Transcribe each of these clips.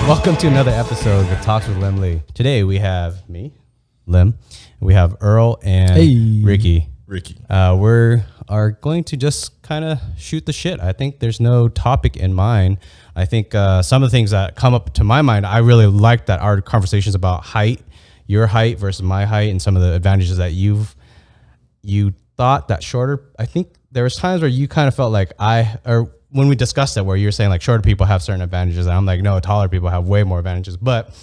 Welcome to another episode of Talks with Liem Lee. Today we have me, Liem. We have Earl and Ricky. We are going to just kind of shoot the shit. I think there's no topic in mind. I think some of the things that come up to my mind, I really like that our conversations about height, your height versus my height, and some of the advantages that you thought that shorter. I think there was times where you kind of felt like when we discussed it, where you're saying like shorter people have certain advantages, and I'm like, no, taller people have way more advantages. But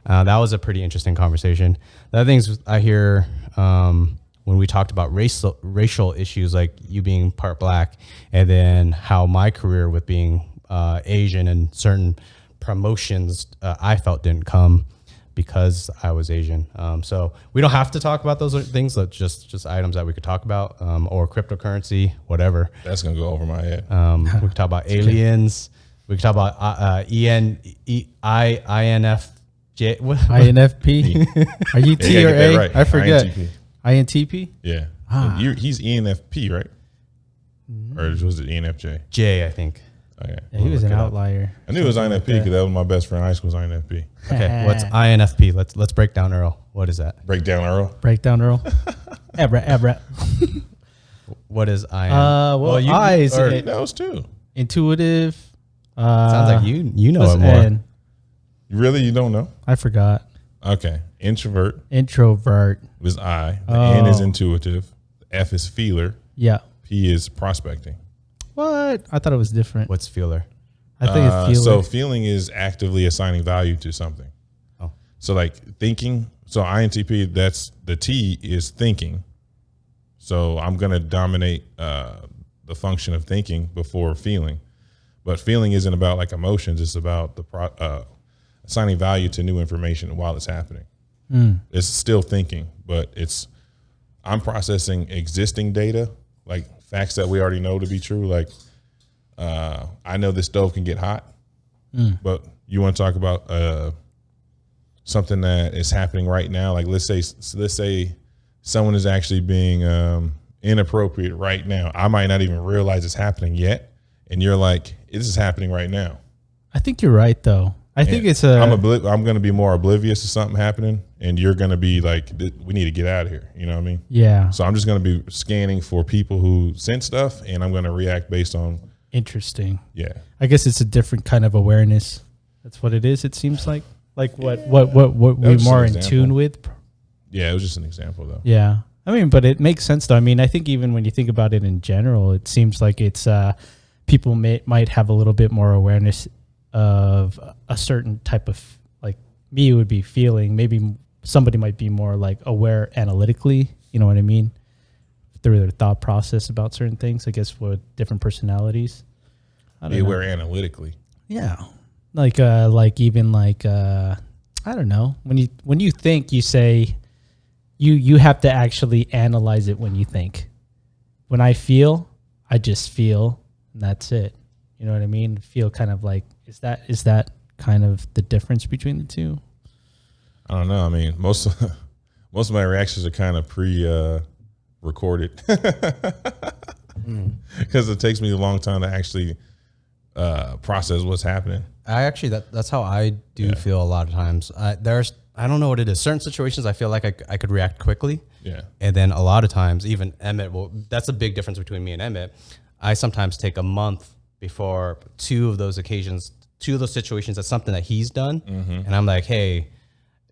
that was a pretty interesting conversation. The other things I hear when we talked about racial issues, like you being part black, and then how my career with being Asian and certain promotions I felt didn't come because I was Asian. So we don't have to talk about those things. That's just items that we could talk about, or cryptocurrency, whatever. That's going to go over my head. We could talk about aliens. We could talk about INFJ. INFP. Are you T or A? Right. I forget. INTP. INTP? Yeah. He's ENFP, right? Or was it ENFJ? J, I think. Okay. Yeah, he was an outlier. I knew it was INFP because that was my best friend in high school was INFP. Okay, what's INFP? Let's break down Earl. What is that? Break down Earl. Breakdown Earl. Abra. What is IN? I is Those too. intuitive. Sounds like you know it more. N? Really? You don't know? I forgot. Okay. Introvert Introvert. is I. The N is intuitive. The F is feeler. Yeah. P is prospecting. What? I thought it was different. What's feeler? I think it's feeler. So feeling is actively assigning value to something. Oh. So like thinking. So INTP, that's the T is thinking. So I'm going to dominate the function of thinking before feeling. But feeling isn't about like emotions. It's about the assigning value to new information while it's happening. It's still thinking, but I'm processing existing data, like facts that we already know to be true. Like I know this stove can get hot, but you want to talk about something that is happening right now. Like let's say someone is actually being inappropriate right now. I might not even realize it's happening yet, and you're like, this is happening right now. I think you're right, though. I think it's I'm going to be more oblivious to something happening, and you're going to be like, we need to get out of here. You know what I mean? Yeah. So I'm just going to be scanning for people who sense stuff, and I'm going to react based on. Interesting. Yeah. I guess it's a different kind of awareness. That's what it is. It seems like what we're more in tune with. Yeah, it was just an example, though. Yeah. I mean, but it makes sense, though. I mean, I think even when you think about it in general, it seems like it's people might have a little bit more awareness of a certain type of, like me, it would be feeling. Maybe somebody might be more like aware analytically, you know what I mean? Through their thought process about certain things, I guess, with different personalities. Be aware analytically. Yeah. I don't know. When you think, you say you have to actually analyze it when you think. When I feel, I just feel, and that's it. You know what I mean? Feel kind of like, is that kind of the difference between the two? I don't know. I mean, most of my reactions are kind of recorded because it takes me a long time to actually process what's happening. That's how I do feel a lot of times. I don't know what it is. Certain situations I feel like I could react quickly. Yeah. And then a lot of times, even Emmett, well, that's a big difference between me and Emmett. I sometimes take a month before two of those situations, that's something that he's done. And I'm like, hey,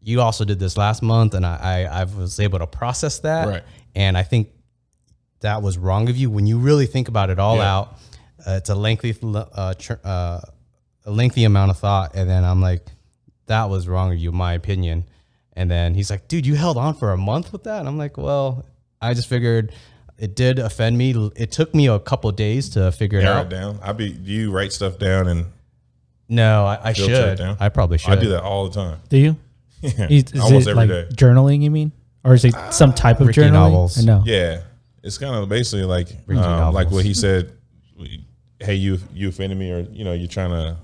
you also did this last month, and I was able to process that. Right. And I think that was wrong of you. When you really think about it all out, it's a lengthy amount of thought. And then I'm like, that was wrong of you, in my opinion. And then he's like, dude, you held on for a month with that? And I'm like, well, I just figured it did offend me. It took me a couple of days to figure it out. Down. Do you write stuff down and? No, I should. I probably should. I do that all the time. Do you? Yeah, almost every day. Journaling, you mean? Or is it some type of journaling? Novels. I know. Yeah. It's kind of basically like what he said, hey, you offended me, or, you're trying to,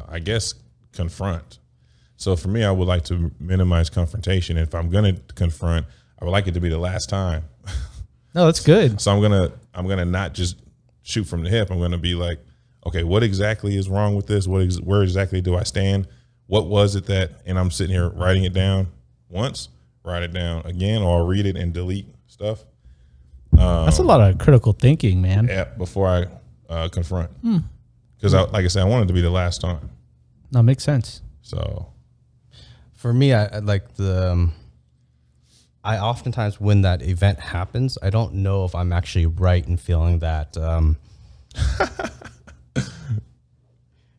I guess, confront. So for me, I would like to minimize confrontation. If I'm going to confront, I would like it to be the last time. No, that's good. So I'm gonna not just shoot from the hip. I'm gonna be like, okay, what exactly is wrong with this? Where exactly do I stand? what was it that, and I'm sitting here writing it down once, write it down again, or I'll read it and delete stuff. That's a lot of critical thinking, man. Yeah, before I confront. Because, like I said, I wanted it to be the last time. That makes sense. So, for me, I like the. I oftentimes, when that event happens, I don't know if I'm actually right in feeling that.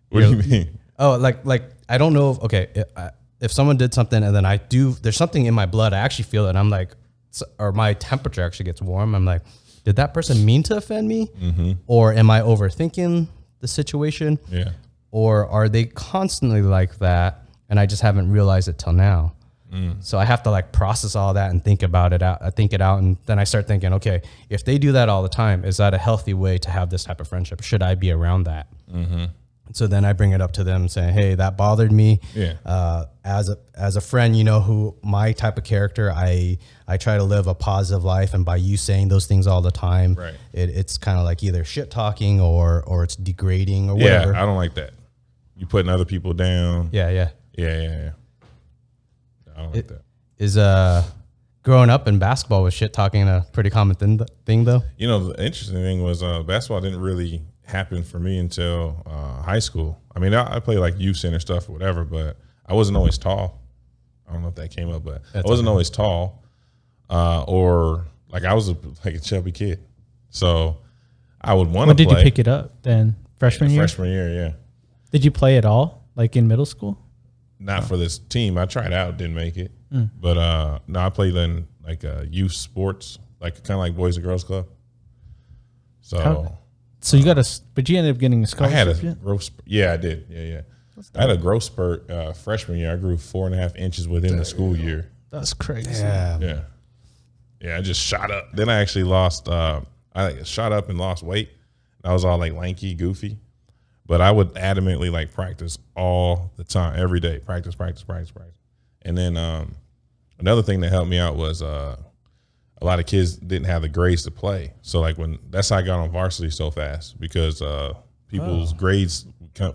What do you mean? Oh, like I don't know if someone did something and then there's something in my blood. I actually feel it. And I'm like, or my temperature actually gets warm. I'm like, did that person mean to offend me? Mm-hmm. Or am I overthinking the situation? Yeah. Or are they constantly like that and I just haven't realized it till now? So I have to like process all that and think about it out. I think it out. And then I start thinking, okay, if they do that all the time, is that a healthy way to have this type of friendship? Should I be around that? Mm-hmm. So then I bring it up to them saying, hey, that bothered me. Yeah. As a friend, who my type of character, I try to live a positive life. And by you saying those things all the time, right. It's kind of like either shit talking or it's degrading or whatever. Yeah, I don't like that. You putting other people down. Yeah. I don't like that. Is growing up in basketball was shit talking a pretty common thing though? The interesting thing was basketball didn't really happen for me until high school. I mean, I played like youth center stuff or whatever, but I wasn't always tall. I don't know if that came up, but I wasn't always tall, or like I was like a chubby kid. So I would want to play. When did you pick it up then? Freshman year? Freshman year, yeah. Did you play at all, like in middle school? Not for this team. I tried out, didn't make it. But no, I played in like youth sports, like kind of like Boys and Girls Club. So you got but you ended up getting a scholarship. I had a growth spurt. Yeah, I did. Yeah. I had a growth spurt freshman year. I grew 4.5 inches within the school year. That's crazy. Yeah. I just shot up. Then I actually lost. I shot up and lost weight. I was all like lanky, goofy. But I would adamantly like practice all the time, every day. Practice. And then another thing that helped me out was a lot of kids didn't have the grades to play. So like that's how I got on varsity so fast, because people's grades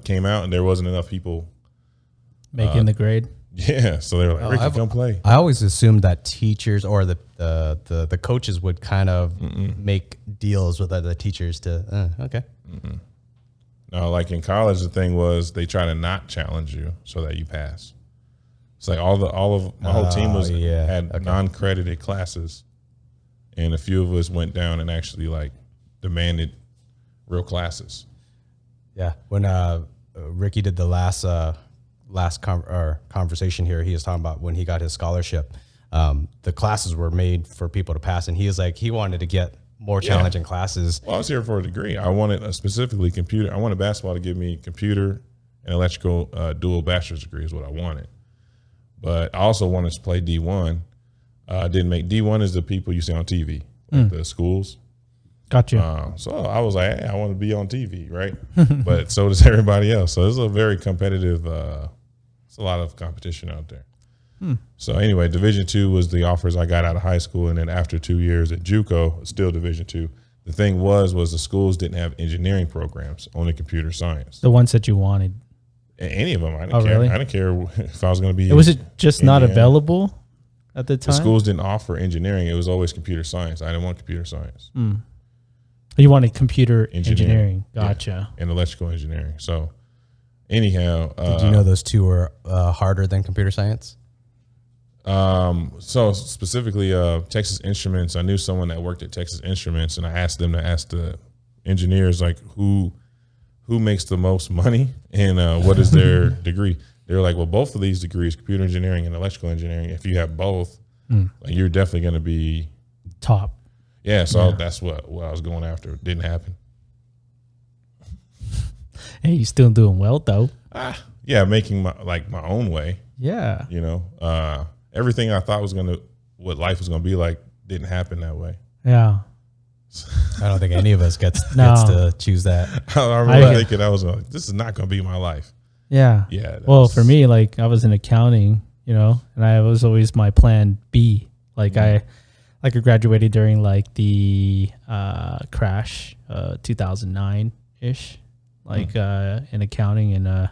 came out and there wasn't enough people making the grade. Yeah, so they were like, Ricky, come play. I always assumed that teachers or the coaches would kind of make deals with other teachers to okay. Mm-mm. No, like in college, the thing was they try to not challenge you so that you pass. It's like all of my whole team had non-credited classes, and a few of us went down and actually like demanded real classes. Yeah, when Ricky did the last conversation here, he was talking about when he got his scholarship. The classes were made for people to pass, and he was like he wanted to get more challenging classes. Well, I was here for a degree. I wanted specifically computer. I wanted basketball to give me computer and electrical dual bachelor's degree is what I wanted. But I also wanted to play D1. Didn't make D1 is the people you see on TV, like the schools. Gotcha. So I was like, hey, I want to be on TV, right? But so does everybody else. So it's a very competitive. It's a lot of competition out there. So anyway, Division II was the offers I got out of high school, and then after 2 years at JUCO, still Division II. The thing was the schools didn't have engineering programs, only computer science. The ones that you wanted. Any of them, I didn't care. Really? I didn't care if I was going to be. Was it just not available at the time? The schools didn't offer engineering. It was always computer science. I didn't want computer science. You wanted computer engineering. Gotcha. And electrical engineering. So anyhow. Did you know those two were harder than computer science? So specifically, Texas Instruments, I knew someone that worked at Texas Instruments, and I asked them to ask the engineers, like, who makes the most money and what is their degree? They were like, well, both of these degrees, computer engineering and electrical engineering, if you have both, like, you're definitely going to be top. Yeah. So that's what I was going after. It didn't happen. Hey, you still doing well though. Yeah. Making my own way. Yeah. Everything I thought what life was going to be like didn't happen that way. Yeah. I don't think any of us gets to choose that. I remember thinking I was like, this is not going to be my life. Yeah. Yeah. Well, for me, like I was in accounting, and I was always my plan B. Like I graduated during like the crash, 2009 ish, like in accounting and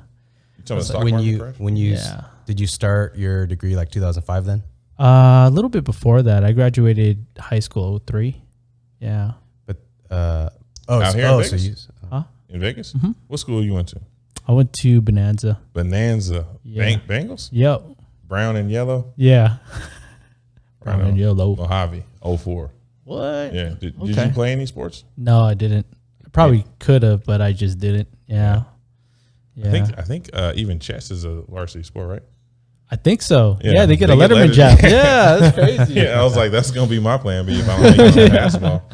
Did you start your degree like 2005 then? A little bit before that. I graduated high school 03. Yeah. But out here in Vegas? Huh? In Vegas? Mm-hmm. What school you went to? I went to Bonanza. Yeah. Bengals? Yep. Brown and yellow? Yeah. Brown and yellow. Mojave, 04. What? Yeah. Did you play any sports? No, I didn't. I probably could have, but I just didn't. Yeah. I think even chess is a varsity sport, right? I think so. Yeah, they get a Letterman job. Yeah, that's crazy. Yeah, I was like, that's gonna be my plan B if I don't make it on basketball.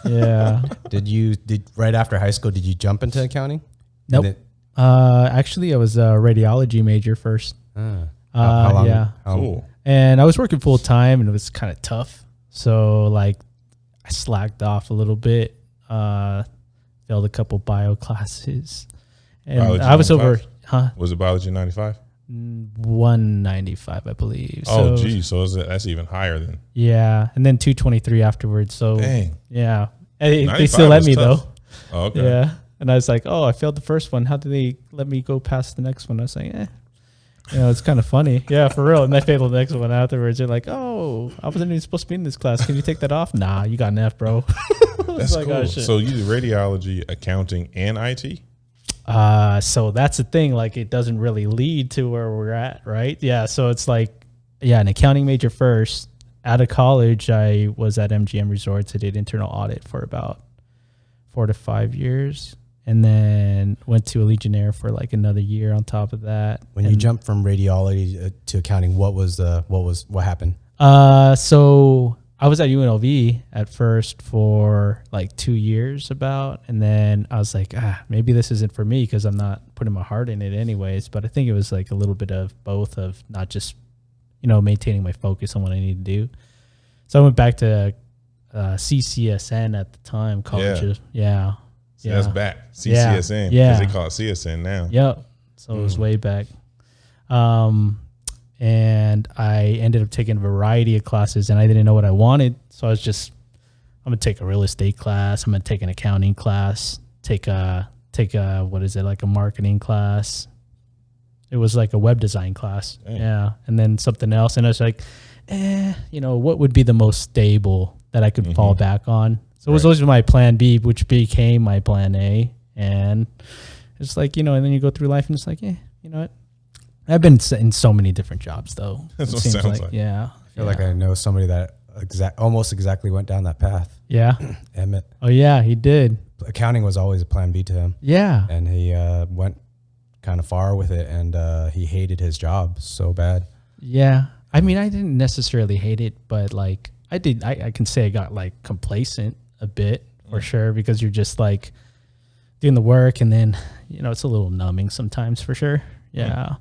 Yeah. Did right after high school? Did you jump into accounting? Nope. Actually, I was a radiology major first. How long? Yeah. Cool. And I was working full time, and it was kind of tough. So like, I slacked off a little bit. Failed a couple bio classes, and Biology I was 95? over. Was it biology 95? 195, I believe. Oh, geez. So that's even higher than. Yeah, and then 223 afterwards. So dang. Yeah, they still let me tough. though. Oh, okay. Yeah, and I was like, oh, I failed the first one. How did they let me go past the next one? I was like, it's kind of funny. Yeah, for real. And I failed the next one afterwards. They're like, oh, I wasn't even supposed to be in this class. Can you take that off? Nah, you got an F, bro. That's like, cool. oh, shit. So you did radiology, accounting, and IT? So that's the thing. Like, it doesn't really lead to where we're at, right? Yeah. So it's like, an accounting major first. Out of college, I was at MGM Resorts. I did internal audit for about 4 to 5 years, and then went to a Legionnaire for like another year on top of that. When you jumped from radiology to accounting, what happened? So I was at UNLV at first for like 2 years and then I was like, maybe this isn't for me because I'm not putting my heart in it anyways. But I think it was like a little bit of both, of not just, maintaining my focus on what I need to do. So I went back to CCSN at the time, college. Yeah. So that's back. CCSN. Yeah. Because they call it CSN now. Yep. So it was way back. And I ended up taking a variety of classes, and I didn't know what I wanted. So I was just, I'm going to take a real estate class. I'm going to take an accounting class, take a like a marketing class. It was like a web design class. Dang. Yeah. And then something else. And I was like, what would be the most stable that I could fall back on? So it was always my plan B, which became my plan A. And it's like, and then you go through life and it's like, you know what? I've been in so many different jobs, though. That's what it sounds like. Yeah. I feel like I know somebody that almost exactly went down that path. Yeah. Emmett. Oh, yeah, he did. Accounting was always a plan B to him. Yeah. And he went kind of far with it, and he hated his job so bad. Yeah. I mean, I didn't necessarily hate it, but like I did. I can say I got like complacent a bit for sure, because you're just like doing the work, and then, it's a little numbing sometimes for sure. Yeah.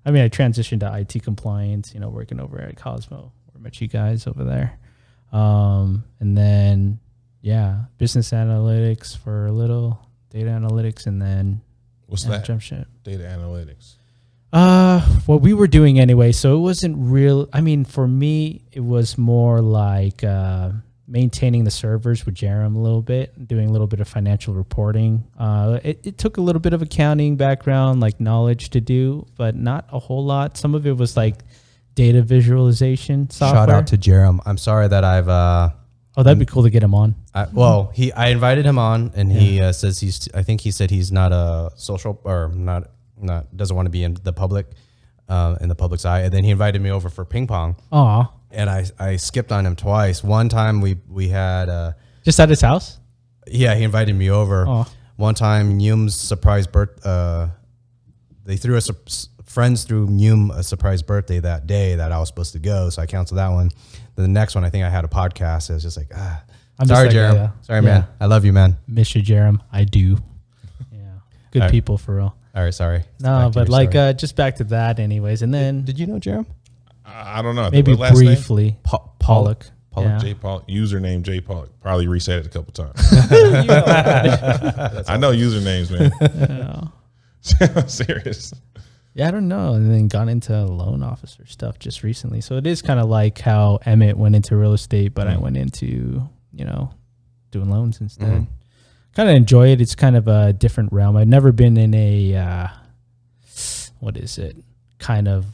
I mean, I transitioned to IT compliance, working over at Cosmo, where I met you guys over there. And then, business analytics for a little, data analytics, and then what's that? Jump ship. Data analytics. What we were doing anyway. So it wasn't real. I mean, for me, it was more like maintaining the servers with Jerem a little bit, doing a little bit of financial reporting. It took a little bit of accounting background, like knowledge to do, but not a whole lot. Some of it was like data visualization software. Shout out to Jerem. I'm sorry that I've... oh, that'd be cool to get him on. I invited him on, and he says I think he said he's not a social, or not doesn't want to be in the public's eye. And then he invited me over for ping pong. Aw. And I skipped on him twice. One time we had just at his house. Yeah, he invited me over. Aww. One time, Yum's surprise they threw us friends threw Yum a surprise birthday that day that I was supposed to go, so I canceled that one. Then the next one, I think I had a podcast. It was just like, I'm sorry, Jerem. Sorry, man. I love you, man. Miss you, Jerem. I do. Yeah, good people for real. All right, sorry. No, but like just back to that, anyways. And then, did you know Jerem? I don't know. Maybe briefly. Pollock. Yeah. J. Pollock. Username J. Pollock. Probably reset it a couple times. I know usernames, man. I'm serious. Yeah, I don't know. And then got into loan officer stuff just recently. So it is kind of like how Emmett went into real estate, but I went into, doing loans instead. Kind of enjoy it. It's kind of a different realm. I've never been in a, what is it? Kind of,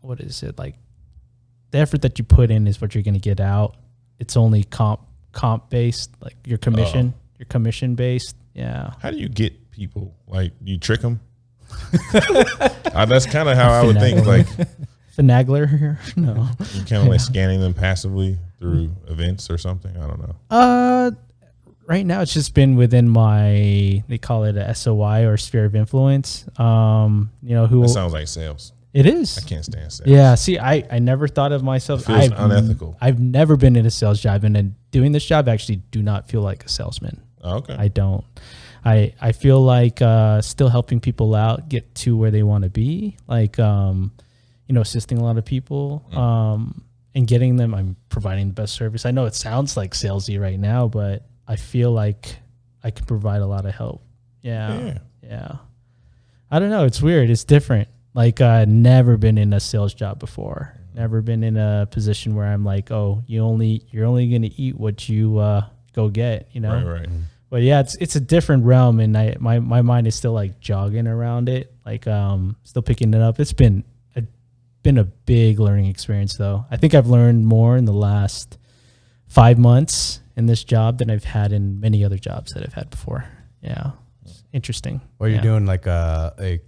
what is it? Like the effort that you put in is what you're going to get out. It's only comp based, like your commission based. Yeah. How do you get people? Like you trick them? That's kind of how I would think. Like finagler here? No. You kind of like scanning them passively through events or something. I don't know. Right now it's just been within they call it a SOI or sphere of influence. That sounds like sales. It is. I can't stand sales. Yeah. See, I never thought of myself. It feels unethical. I've never been in a sales job, and then doing this job, I actually do not feel like a salesman. Oh, okay. I don't. I feel like still helping people out get to where they want to be, like assisting a lot of people, and getting them. I'm providing the best service. I know it sounds like salesy right now, but I feel like I can provide a lot of help. Yeah. I don't know. It's weird. It's different. Like never been in a sales job before. Never been in a position where I'm like, oh, you're only gonna eat what you go get. Right. But yeah, it's a different realm, and my mind is still like jogging around it, like still picking it up. It's been a big learning experience, though. I think I've learned more in the last 5 months in this job than I've had in many other jobs that I've had before. Yeah, it's interesting. Well, you're doing like a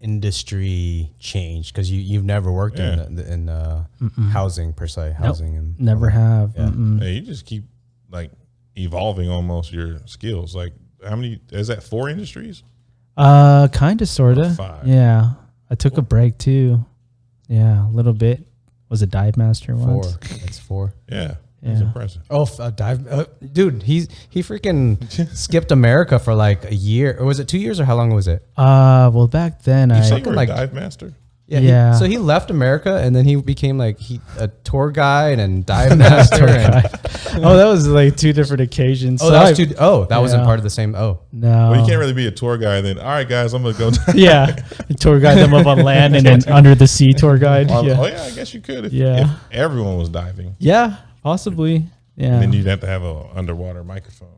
industry change because you've never worked in housing per se. Housing and never have. Yeah. Hey, you just keep like evolving almost your skills. Like how many is that? 4 industries? Kind of, sort of. 5. Yeah, I took a break too. Yeah, a little bit. Was a dive master 4. once. That's 4. Yeah. That's impressive. Oh, dive, dude! He freaking skipped America for like a year, or was it 2 years, or how long was it? Well, back then you were a dive master. Yeah. So he left America, and then he became like a tour guide and dive master. Oh, that was like 2 different occasions. Oh, that was 2. Oh, that wasn't part of the same. Oh, no. Well, you can't really be a tour guide then. All right, guys, I'm gonna go. Yeah, tour guide them up on land and then under the sea tour guide. Oh yeah, I guess you could. If everyone was diving. Yeah, possibly. Yeah. And then you'd have to have an underwater microphone.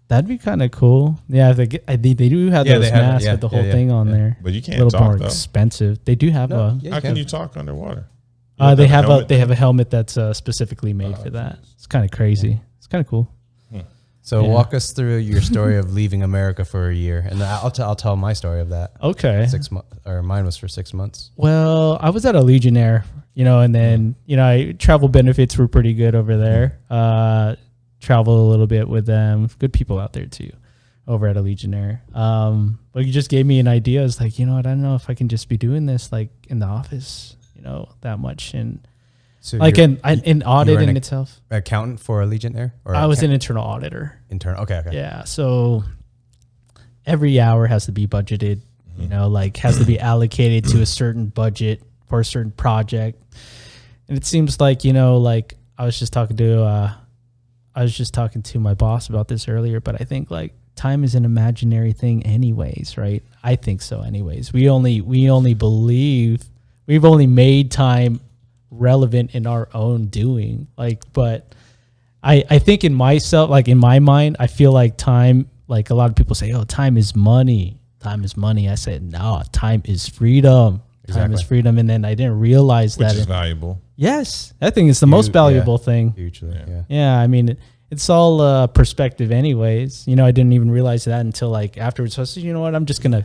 That'd be kind of cool. Yeah, they do have those masks with the whole thing on there. But you can't a little talk, more though. expensive. They do have How can you talk underwater? They have a helmet that's specifically made for that. It's kind of crazy. It's kind of cool. So walk us through your story of leaving America for a year, and I'll tell my story of that. Okay. 6 months, or mine was for 6 months. Well, I was at a Legionnaire, and then travel benefits were pretty good over there. Travel a little bit with them. Good people out there too, over at a Legionnaire. But you just gave me an idea. It's like, I don't know if I can just be doing this like in the office, that much, and so like in audit in itself. Accountant for a Legionnaire, or I was an internal auditor. Internal. Okay. Yeah. So every hour has to be budgeted. Has to be allocated to a certain budget for a certain project. And it seems like I was just talking to my boss about this earlier, but I think like time is an imaginary thing anyways, right? I think so anyways. We only believe we've only made time relevant in our own doing. But I think in myself, like in my mind, I feel like time, like a lot of people say, oh, time is money. Time is money. I said, no, time is freedom. Exactly. Time is freedom. And then I didn't realize Which that. Which is valuable. Yes. I think it's the most valuable thing. Hugely. Yeah. I mean, it's all perspective anyways. I didn't even realize that until like afterwards. So I said, you know what? I'm gonna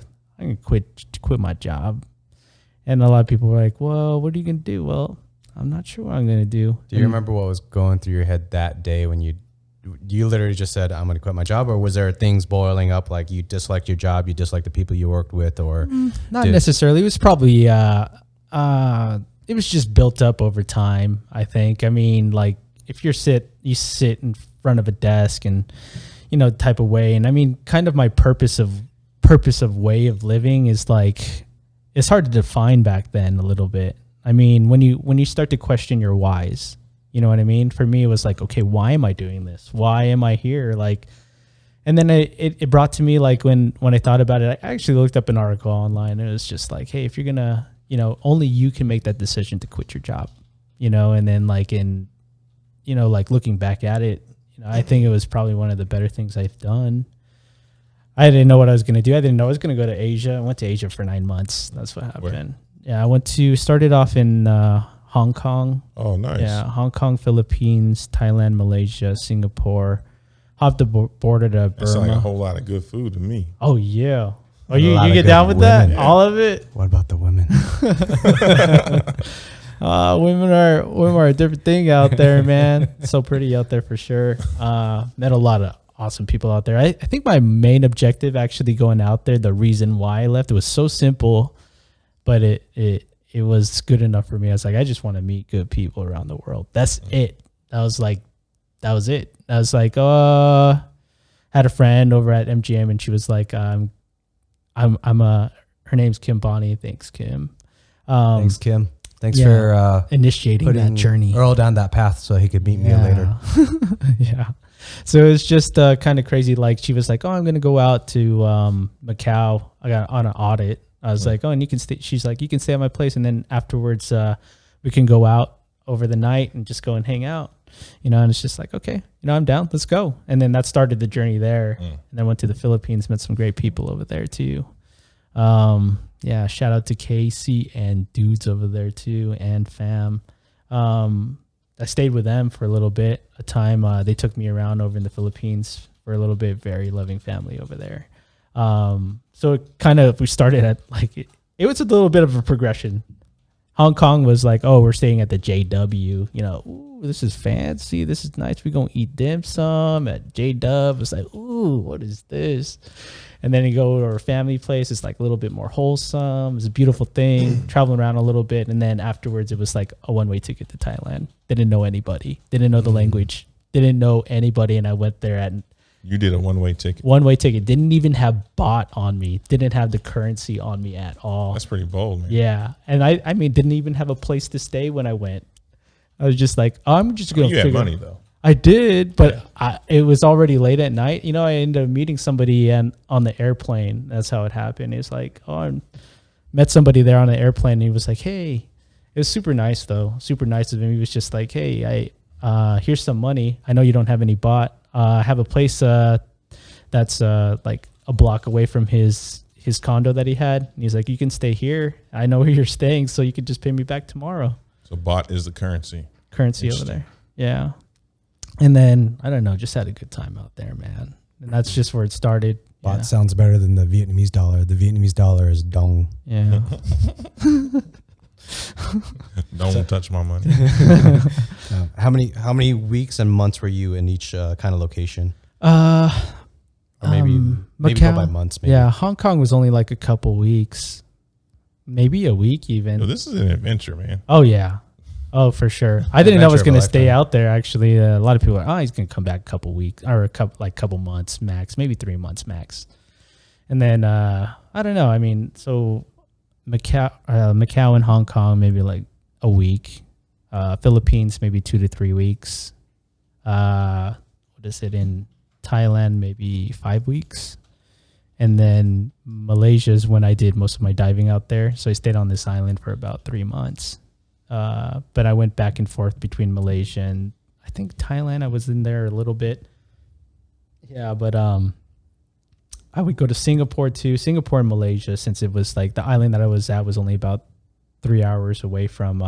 quit my job. And a lot of people were like, well, what are you going to do? Well, I'm not sure what I'm going to do. Do you remember what was going through your head that day when you literally just said, I'm going to quit my job? Or was there things boiling up, like you disliked your job, you disliked the people you worked with? Or not necessarily. It was probably, it was just built up over time, I think. I mean, like if you sit in front of a desk and, type of way. And I mean, kind of my purpose of way of living is like, it's hard to define back then a little bit. I mean, when you start to question your whys, you know what I mean? For me, it was like, okay, why am I doing this? Why am I here? Like, and then it brought to me like when I thought about it, I actually looked up an article online and it was just like, hey, if you're gonna, only you can make that decision to quit your job, and then like like looking back at it, I think it was probably one of the better things I've done. I didn't know what I was going to do. I didn't know I was going to go to Asia. I went to Asia for 9 months. That's what happened. Yeah, I started off in Hong Kong. Oh, nice. Yeah, Hong Kong, Philippines, Thailand, Malaysia, Singapore. Hopped the border to Burma. That's like a whole lot of good food to me. Oh, yeah. Oh, you get down with that? Yeah. All of it? What about the women? Women are a different thing out there, man. So pretty out there for sure. Met a lot of awesome people out there. I think my main objective actually going out there, the reason why I left, it was so simple, but it was good enough for me. I was like, I just want to meet good people around the world. That's it. That was it. I was like, had a friend over at MGM, and she was like, her name's Kim Bonnie. Thanks, Kim. Thanks, Kim. Thanks for initiating that journey. Earl down that path so he could meet me later. Yeah. So it's just kind of crazy. Like she was like, "Oh, I'm gonna go out to Macau. I got on an audit." I was like, "Oh, and you can stay." She's like, "You can stay at my place, and then afterwards, we can go out over the night and just go and hang out." And it's just like, okay, I'm down. Let's go. And then that started the journey there. And then went to the Philippines, met some great people over there too. Yeah, shout out to Casey and dudes over there too, and fam. I stayed with them for a little bit, a time. They took me around over in the Philippines for a little bit. Very loving family over there. So it we started at it was a little bit of a progression. Hong Kong was like, oh, we're staying at the JW. Ooh, this is fancy. This is nice. We're going to eat dim sum at JW. It's like, ooh, what is this? And then you go to our family place. It's like a little bit more wholesome. It's a beautiful thing. Traveling around a little bit. And then afterwards, it was like a one-way ticket to Thailand. Didn't know anybody. Didn't know the language. Didn't know anybody. And I went there at... You did a one-way ticket? One-way ticket. Didn't even have baht on me. Didn't have the currency on me at all. That's pretty bold, man. Yeah. And I didn't even have a place to stay when I went. I was just like, oh, I'm just going to figure... You had money, though. I did, but it was already late at night. I ended up meeting somebody on the airplane. That's how it happened. It's like, I met somebody there on the airplane, and he was like, hey. It was super nice, though. Super nice of him. He was just like, hey, here's some money. I know you don't have any baht. I have a place that's like a block away from his condo that he had. And he's like, you can stay here. I know where you're staying, so you can just pay me back tomorrow. So baht is the currency. Currency over there. Yeah. And then, I don't know, just had a good time out there, man. And that's just where it started. Baht sounds better than the Vietnamese dollar. The Vietnamese dollar is dong. Yeah. Don't touch my money. How many weeks and months were you in each kind of location? Or maybe go by months. Maybe. Yeah, Hong Kong was only like a couple weeks, maybe a week even. Yo, this is an adventure, man. Oh yeah, oh for sure. I didn't know I was going to stay out there. Actually, a lot of people are, he's going to come back a couple weeks or a couple months max, maybe 3 months max. And then I don't know. So Macau and Hong Kong maybe like a week. Philippines maybe 2 to 3 weeks. What is it in Thailand? Maybe 5 weeks. And then Malaysia is when I did most of my diving out there. So I stayed on this island for about 3 months. But I went back and forth between Malaysia and I think Thailand. I was in there a little bit. Yeah, but I would go to Singapore too. Singapore and Malaysia, since it was like the island that I was at was only about 3 hours away from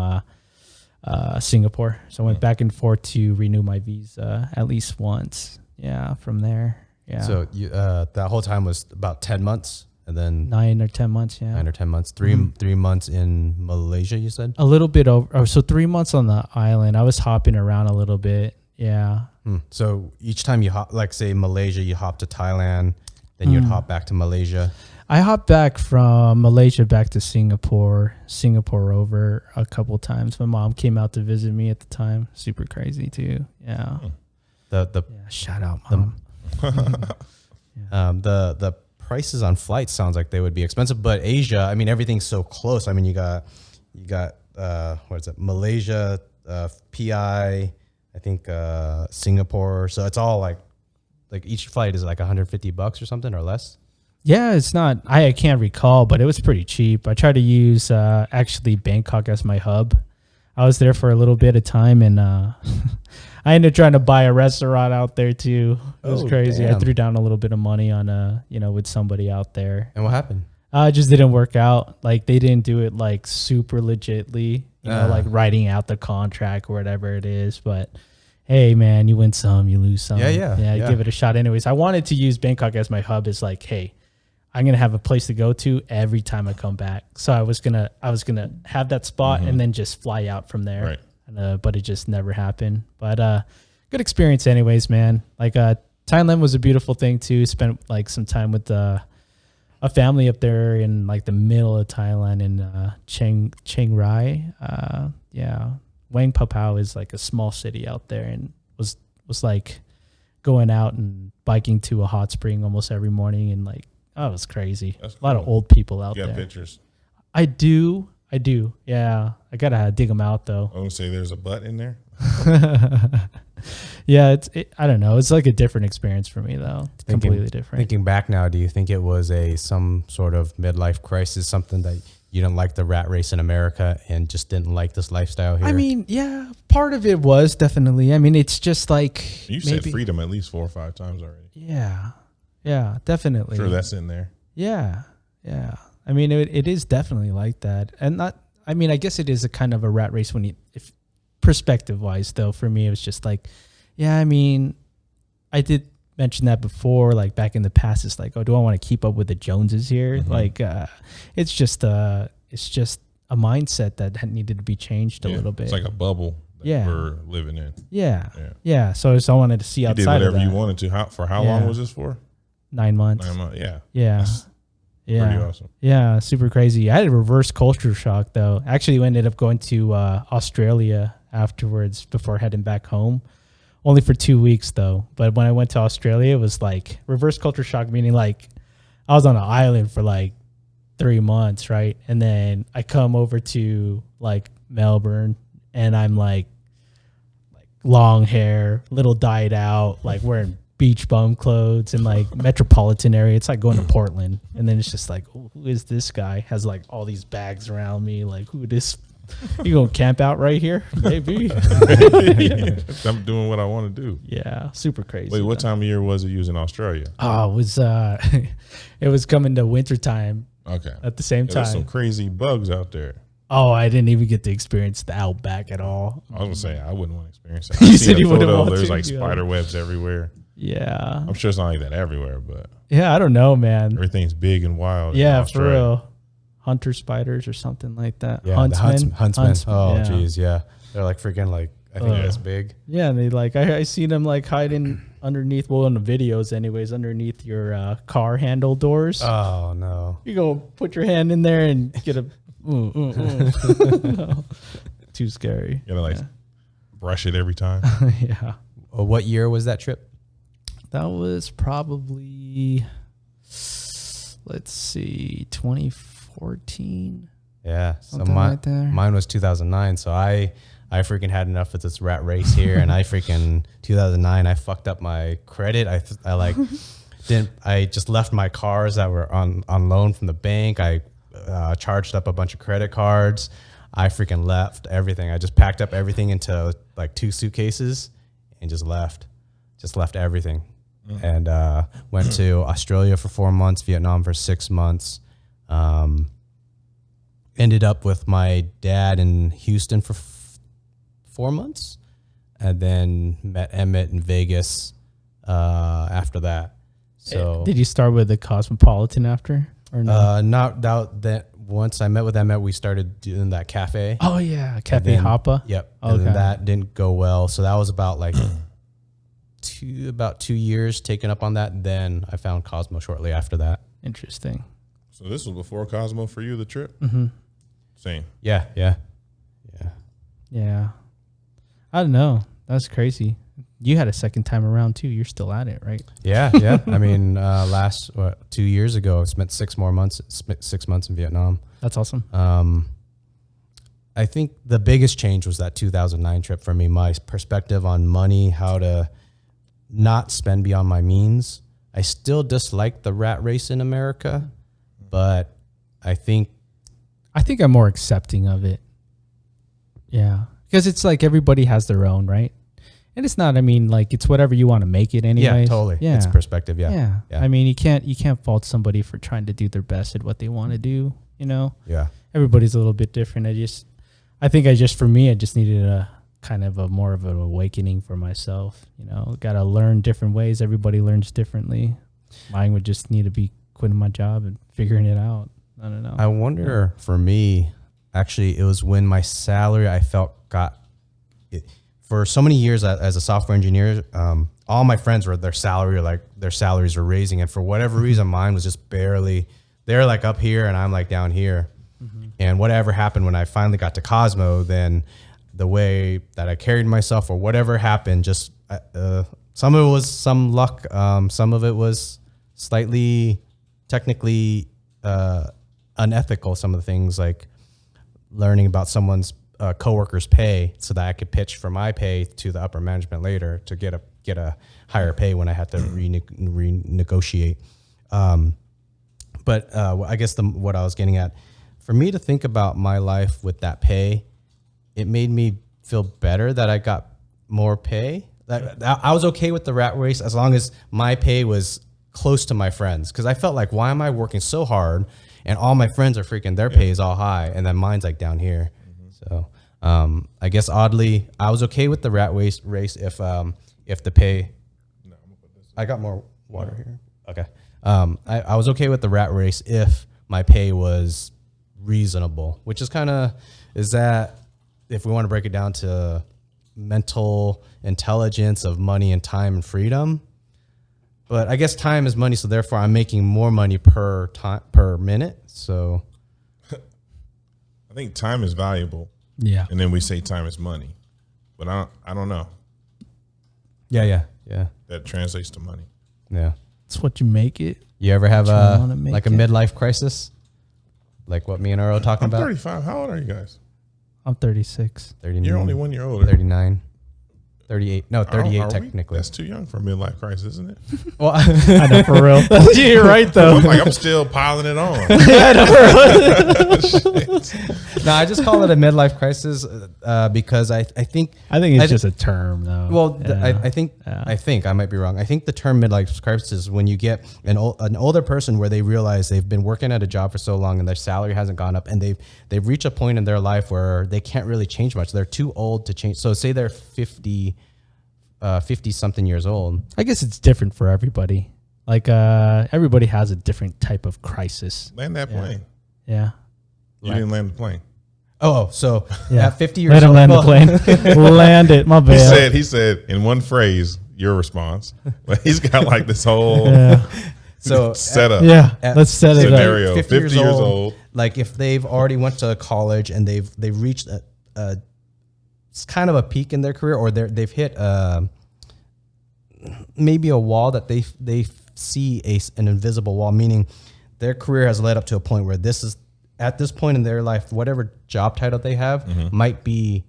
Singapore. So I went back and forth to renew my visa at least once. Yeah, from there. Yeah. So you that whole time was about 10 months, and then 9 or 10 months. Yeah, 9 or 10 months. 3 months in Malaysia. You said a little bit over. So 3 months on the island. I was hopping around a little bit. Yeah. So each time you hop, like say Malaysia, you hop to Thailand, then you'd hop back to Malaysia. I hopped back from Malaysia back to Singapore over a couple times. My mom came out to visit me at the time. Super crazy too. Yeah. Shout out, Mom. The prices on flights sounds like they would be expensive, but Asia, everything's so close. You got what is it? Malaysia, PI, I think Singapore. So it's all like each flight is like $150 or something or less. Yeah, it's not. I can't recall, but it was pretty cheap. I tried to use actually Bangkok as my hub. I was there for a little bit of time, and I ended up trying to buy a restaurant out there too. It was crazy. Damn. I threw down a little bit of money on with somebody out there. And what happened? It just didn't work out. Like they didn't do it like super legitly, like writing out the contract or whatever it is. But hey, man, you win some, you lose some. Yeah. Give it a shot anyways. I wanted to use Bangkok as my hub. Is like, hey, I'm gonna have a place to go to every time I come back. So I was gonna have that spot and then just fly out from there. Right. And, but it just never happened. But good experience anyways, man. Like Thailand was a beautiful thing too. Spent like some time with a family up there in like the middle of Thailand in Chiang Rai. Wang Papao is like a small city out there, and was like going out and biking to a hot spring almost every morning, and like, oh, it was crazy. That's cool. A lot of old people out there. You got pictures? I do. Yeah. I got to dig them out, though. I would say there's a butt in there. Yeah, I don't know. It's like a different experience for me, though. It's completely different. Thinking back now, do you think it was some sort of midlife crisis, something that you didn't like the rat race in America and just didn't like this lifestyle here? I mean, yeah, part of it was definitely. I mean, it's just like... You said freedom at least 4 or 5 times already. Yeah, definitely. Sure, that's in there. Yeah. I mean, it is definitely like that. And I guess it is a kind of a rat race if perspective-wise, though. For me, it was just like, yeah, I mean, I did mention that before, like back in the past. It's like, oh, do I want to keep up with the Joneses here? Mm-hmm. Like, it's just a mindset that needed to be changed a little bit. It's like a bubble that we're living in. Yeah. So I wanted to see outside of that. You did whatever you wanted to. For how long was this for? 9 months. 9 months. Yeah. That's pretty awesome. Yeah, super crazy. I had a reverse culture shock, though. Actually, we ended up going to Australia afterwards before heading back home. Only for 2 weeks, though. But when I went to Australia, it was like reverse culture shock, meaning like I was on an island for like 3 months, right? And then I come over to like Melbourne, and I'm like long hair, little dyed out, like wearing beach bum clothes in like metropolitan area. It's like going to Portland, and then it's just like, oh, who is this guy? Has like all these bags around me. Like, who this? You gonna camp out right here? Maybe. I'm doing what I want to do. Yeah, super crazy. Wait, what time of year was it using Australia? Oh, it was it was coming to winter time. Okay. At the same time, there's some crazy bugs out there. Oh, I didn't even get to experience the outback at all. I was gonna say I wouldn't want to experience it. You said you wouldn't want to. There's like spider webs everywhere. Yeah. I'm sure it's not like that everywhere, but yeah, I don't know, man. Everything's big and wild. Yeah, for real. Hunter spiders or something like that. Yeah, huntsmen. Oh, jeez, yeah. They're like freaking like, I think that's big. Yeah, and they like, I seen them like hiding underneath, well, in the videos anyways, underneath your car handle doors. Oh, no. You go put your hand in there and get a, Too scary. You gotta brush it every time. Yeah. Well, what year was that trip? That was probably, let's see, 2014. Yeah. So mine was 2009. So I freaking had enough of this rat race here, and I freaking 2009. I fucked up my credit. I just left my cars that were on loan from the bank. I charged up a bunch of credit cards. I freaking left everything. I just packed up everything into like 2 suitcases and just left everything. And went to Australia for 4 months, Vietnam for 6 months. Ended up with my dad in Houston for 4 months, and then met Emmett in Vegas after that. So did you start with the Cosmopolitan after, or no? Not that. Once I met with Emmett, we started doing that cafe. Oh yeah, Cafe Hoppa. Yep. Okay. And then that didn't go well, so that was about like about 2 years taken up on that. Then I found Cosmo shortly after that. Interesting. So this was before Cosmo for you, the trip? Mm-hmm. Same. Yeah. I don't know. That's crazy. You had a second time around too. You're still at it, right? Yeah. I mean, 2 years ago, I spent 6 months in Vietnam. That's awesome. I think the biggest change was that 2009 trip for me. My perspective on money, how to not spend beyond my means. I still dislike the rat race in America, but I think I'm more accepting of it. Yeah. Because it's like everybody has their own, right? And it's not, I mean, like it's whatever you want to make it anyways. Yeah, totally. Yeah. It's perspective. Yeah. I mean, you can't fault somebody for trying to do their best at what they want to do, you know? Yeah. Everybody's a little bit different. I think for me, I just needed a kind of a more of an awakening for myself, you know? Got to learn different ways. Everybody learns differently. Mine would just need to be quitting my job and figuring it out. I don't know. I wonder for me, actually, it was when my salary I felt for so many years as a software engineer, all my friends their salaries were raising, and for whatever reason, mine was just barely. They're like up here, and I'm like down here. Mm-hmm. And whatever happened when I finally got to Cosmo, then the way that I carried myself or whatever happened, just some of it was some luck, some of it was slightly technically unethical. Some of the things like learning about someone's coworker's pay so that I could pitch for my pay to the upper management later to get a higher pay when I had to renegotiate. But I guess what I was getting at, for me to think about my life with that pay, it made me feel better that I got more pay. I was okay with the rat race as long as my pay was close to my friends, because I felt like, why am I working so hard and all my friends are freaking, their pay is all high and then mine's like down here. So I guess oddly, I was okay with the rat race if the pay. No, I'm gonna put this. I got more water here. Okay. I was okay with the rat race if my pay was reasonable, which is that if we want to break it down to mental intelligence of money and time and freedom. But I guess time is money, so therefore I'm making more money per minute. So I think time is valuable. Yeah. And then we say time is money. But I don't know. Yeah. That translates to money. Yeah. It's what you make it. You ever have a midlife crisis? Like what me and Earl are talking about? I'm 35. How old are you guys? I'm 36. 39. You're only 1 year older. 39. 38. No, 38 technically. That's too young for a midlife crisis, isn't it? Well, I know, for real. You're right, though. I'm still piling it on. No, I just call it a midlife crisis because I think it's just a term, though. Well, I think I might be wrong. I think the term midlife crisis is when you get an older person where they realize they've been working at a job for so long and their salary hasn't gone up, and they've reached a point in their life where they can't really change much. They're too old to change. So say they're 50 something years old. I guess it's different for everybody. Like everybody has a different type of crisis. Land that plane. Yeah. You didn't land the plane. Oh, so at 50 years old. Let him land the plane. Land it. My bad. He said in one phrase, your response. But he's got like this whole setup. Let's set it scenario. up. 50 years old. Like if they've already went to college and they've reached it's kind of a peak in their career, or they've hit maybe a wall that they see an invisible wall, meaning their career has led up to a point where at this point in their life, whatever job title they have might be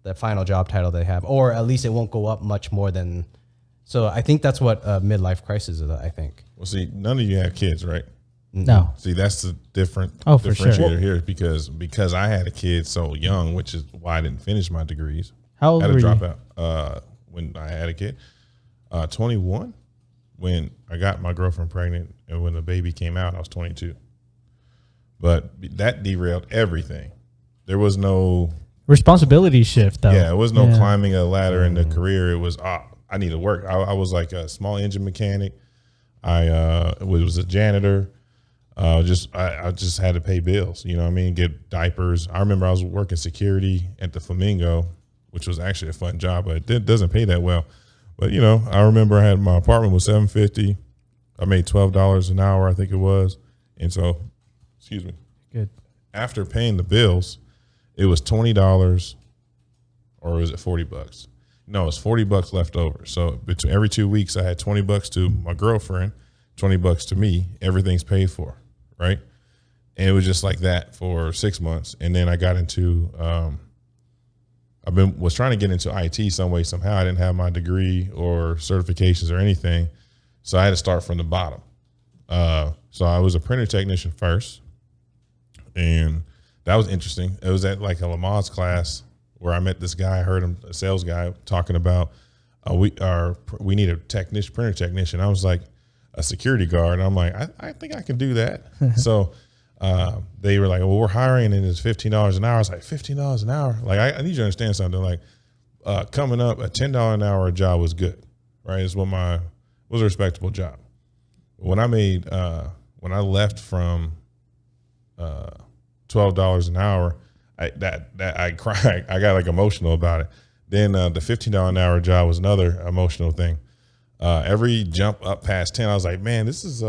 the final job title they have, or at least it won't go up much more than. So I think that's what midlife crisis is. I think. Well, see, none of you have kids, right? No. See, that's the differentiator sure. Here because I had a kid so young, which is why I didn't finish my degrees. How old were you? Had a dropout when I had a kid. 21 when I got my girlfriend pregnant, and when the baby came out, I was 22. But that derailed everything. There was no responsibility shift, though. Yeah, it was no climbing a ladder in the career. It was I need to work. I was like a small engine mechanic. I was a janitor. I just had to pay bills, you know what I mean? Get diapers. I remember I was working security at the Flamingo, which was actually a fun job, but it doesn't pay that well. But you know, I remember I had my apartment was $750. I made $12 an hour, I think it was. And so, excuse me. Good. After paying the bills, it was $20 or was it $40? No, it's $40 left over. So between every 2 weeks I had $20 to my girlfriend, $20 to me. Everything's paid for. Right. And it was just like that for 6 months. And then I got into, was trying to get into IT some way, somehow. I didn't have my degree or certifications or anything. So I had to start from the bottom. So I was a printer technician first. And that was interesting. It was at like a Lamaze class where I met this guy. I heard him, a sales guy, talking about we need a printer technician. I was like, a security guard. And I'm like, I think I can do that. So they were like, well, we're hiring and it's $15 an hour. I was like, $15 an hour? Like, I need you to understand something. Like, coming up, a $10 an hour job was good, right? It's was a respectable job. When I left from $12 an hour, I cried. I got like emotional about it. Then the $15 an hour job was another emotional thing. Every jump up past 10, I was like, man, this is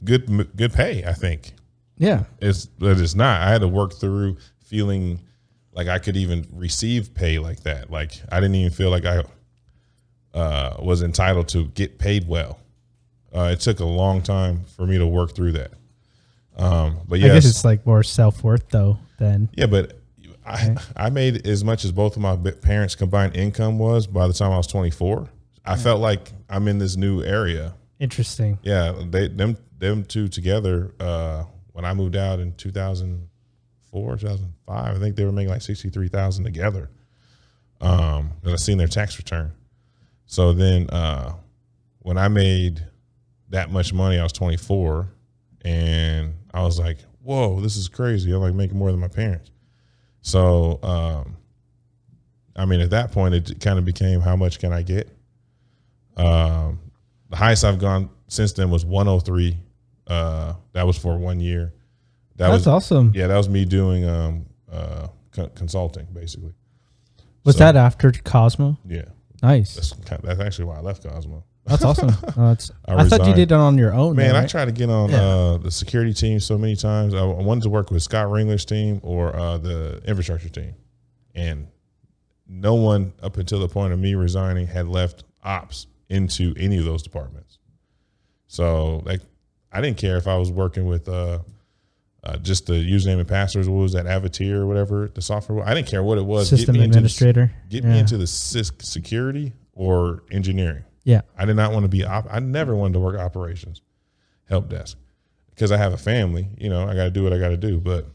good pay, I think. Yeah. But it's not. I had to work through feeling like I could even receive pay like that. Like, I didn't even feel like I was entitled to get paid well. It took a long time for me to work through that. But yes, I guess it's like more self-worth though than. Yeah, but I made as much as both of my parents' combined income was by the time I was 24. I felt like I'm in this new area. Interesting. Yeah, them two together. When I moved out in 2004, 2005, I think they were making like $63,000 together. And I seen their tax return. So then when I made that much money, I was 24, and I was like, "Whoa, this is crazy! I'm like making more than my parents." So, I mean, at that point, it kind of became, how much can I get? The highest I've gone since then was 103. That was for 1 year. That's awesome. Yeah, that was me doing consulting, basically. Was that after Cosmo? Yeah. Nice. That's actually why I left Cosmo. That's awesome. I thought you did it on your own. Man, though, right? I tried to get on the security team so many times. I wanted to work with Scott Ringler's team or the infrastructure team. And no one up until the point of me resigning had left ops into any of those departments. So like, I didn't care if I was working with just the username and passwords. What was that, Avatir or whatever the software was? I didn't care what it was. System administrator. Get me into the security or engineering. Yeah. I did not want to be, I never wanted to work operations, help desk, because I have a family, I got to do what I got to do. But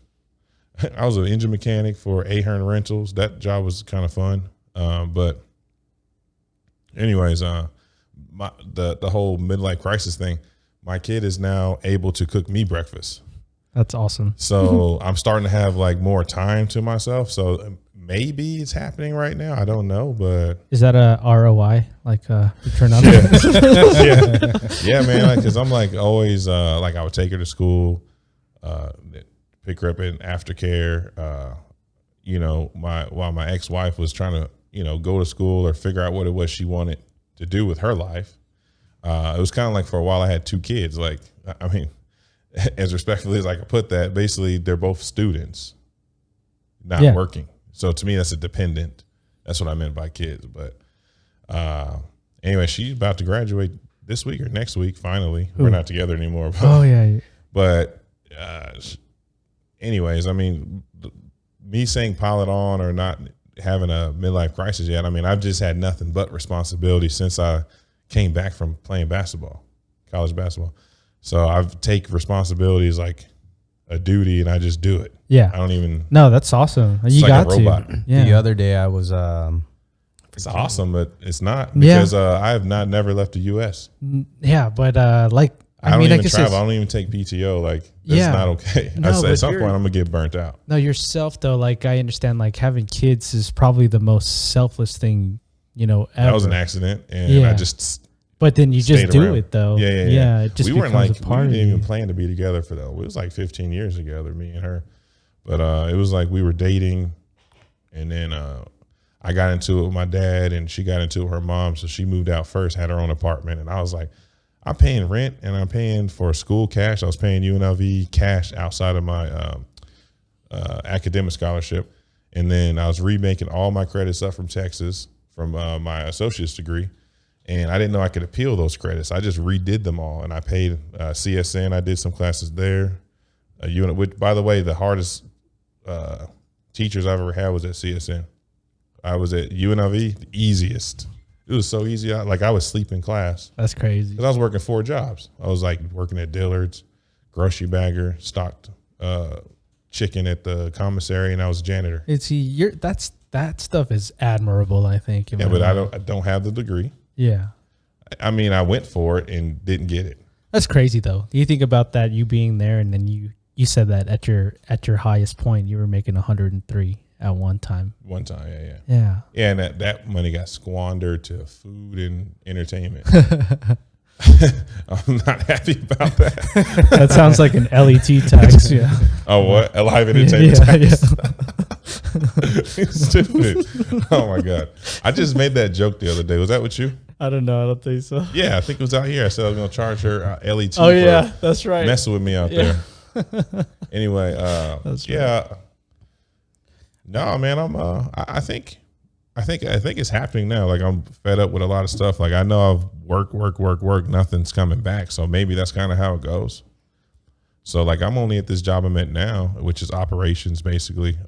I was an engine mechanic for Ahern Rentals. That job was kind of fun. But anyways, the whole midlife crisis thing, my kid is now able to cook me breakfast. That's awesome. So I'm starting to have like more time to myself. So maybe it's happening right now. I don't know, but is that a ROI, like return on? Yeah, man. Because I'm like always like I would take her to school, pick her up in aftercare. While my ex-wife was trying to go to school or figure out what it was she wanted to do with her life. It was kind of like for a while I had two kids. Like, I mean, as respectfully as I could put that, basically they're both students, not working. So to me, that's a dependent. That's what I meant by kids. But anyway, she's about to graduate this week or next week. Finally, we're not together anymore. But, But anyways, I mean, me saying pile it on or not having a midlife crisis yet. I mean, I've just had nothing but responsibility since I came back from playing basketball, college basketball. So I've take responsibilities like a duty and I just do it. Yeah. I don't even. No, that's awesome. You like got a robot. to. Yeah. The other day I was. It's awesome, but it's not because I have never left the U.S. Yeah, but I don't even travel. I don't even take PTO. Like, that's not okay. No, at some point, I'm going to get burnt out. No, yourself, though, like, I understand, like, having kids is probably the most selfless thing, ever. That was an accident, and I just. But then you just do it, though. Yeah. It just we weren't like, we didn't even plan to be together for that. It was like 15 years together, me and her. But it was like we were dating, and then I got into it with my dad, and she got into it with her mom. So she moved out first, had her own apartment, and I was like, I'm paying rent and I'm paying for school cash. I was paying UNLV cash outside of my academic scholarship. And then I was remaking all my credits up from Texas from my associate's degree. And I didn't know I could appeal those credits. I just redid them all. And I paid CSN. I did some classes there. Which, by the way, the hardest teachers I've ever had was at CSN. I was at UNLV, the easiest. It was so easy. I would sleep in class. That's crazy. Because I was working 4 jobs. I was like working at Dillard's, grocery bagger, stocked chicken at the commissary, and I was a janitor. That stuff is admirable, I think. Yeah, but I don't have the degree. Yeah. I mean, I went for it and didn't get it. That's crazy, though. You think about that, you being there, and then you said that at your highest point, you were making 103 at one time. One time, yeah. Yeah. Yeah, and that money got squandered to food and entertainment. I'm not happy about that. That sounds like an LET tax. Yeah. Oh, what? A live entertainment tax? Yeah. Stupid. Oh, my God. I just made that joke the other day. Was that with you? I don't know. I don't think so. Yeah, I think it was out here. I said I was going to charge her LET. Oh, yeah. That's right. Messing with me out there. Anyway, that's yeah. Right. No, man, I think it's happening now. Like, I'm fed up with a lot of stuff. Like, I know I've work. Nothing's coming back. So maybe that's kind of how it goes. So like, I'm only at this job I'm at now, which is operations basically.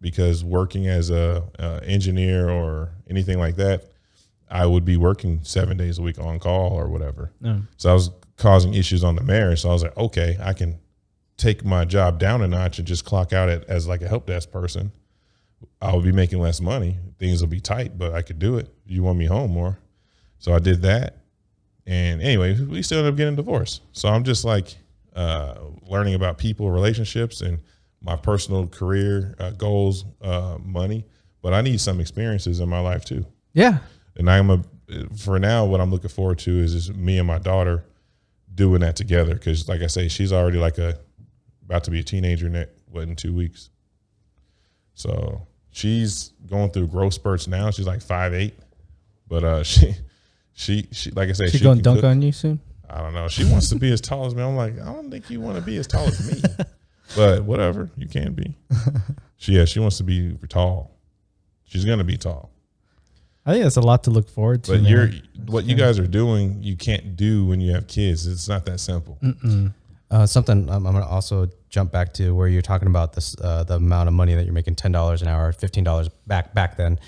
Because working as a engineer or anything like that, I would be working 7 days a week on call or whatever. Yeah. So I was causing issues on the marriage. So I was like, okay, I can take my job down a notch and just clock out as like a help desk person. I would be making less money. Things will be tight, but I could do it. You want me home more. So I did that. And anyway, we still ended up getting divorced. So I'm just like learning about people, relationships, and my personal career goals, money. But I need some experiences in my life too. Yeah. And for now, what I'm looking forward to is me and my daughter doing that together. Because like I say, she's already like about to be a teenager in 2 weeks. So she's going through growth spurts now. She's like 5'8", but she like I said, she gonna dunk on you soon. I don't know. She wants to be as tall as me. I'm like, I don't think you want to be as tall as me, but whatever, you can be. She wants to be tall. She's gonna be tall. I think that's a lot to look forward to. But what you guys are doing, you can't do when you have kids. It's not that simple. Something I'm going to also jump back to where you're talking about this, the amount of money that you're making, $10 an hour, $15 back then.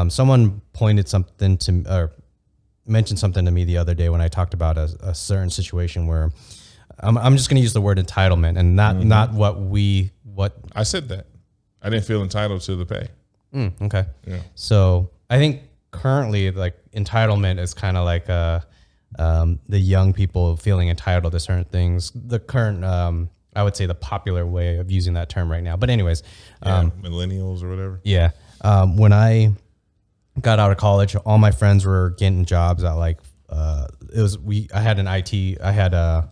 Someone pointed something to, or mentioned something to me the other day when I talked about a certain situation where I'm just going to use the word entitlement and not what I said that. I didn't feel entitled to the pay. Okay. Yeah. So I think currently like entitlement is kind of like the young people feeling entitled to certain things. The current, I would say the popular way of using that term right now. But anyways, millennials or whatever. Yeah. When I got out of college, all my friends were getting jobs at like, I had a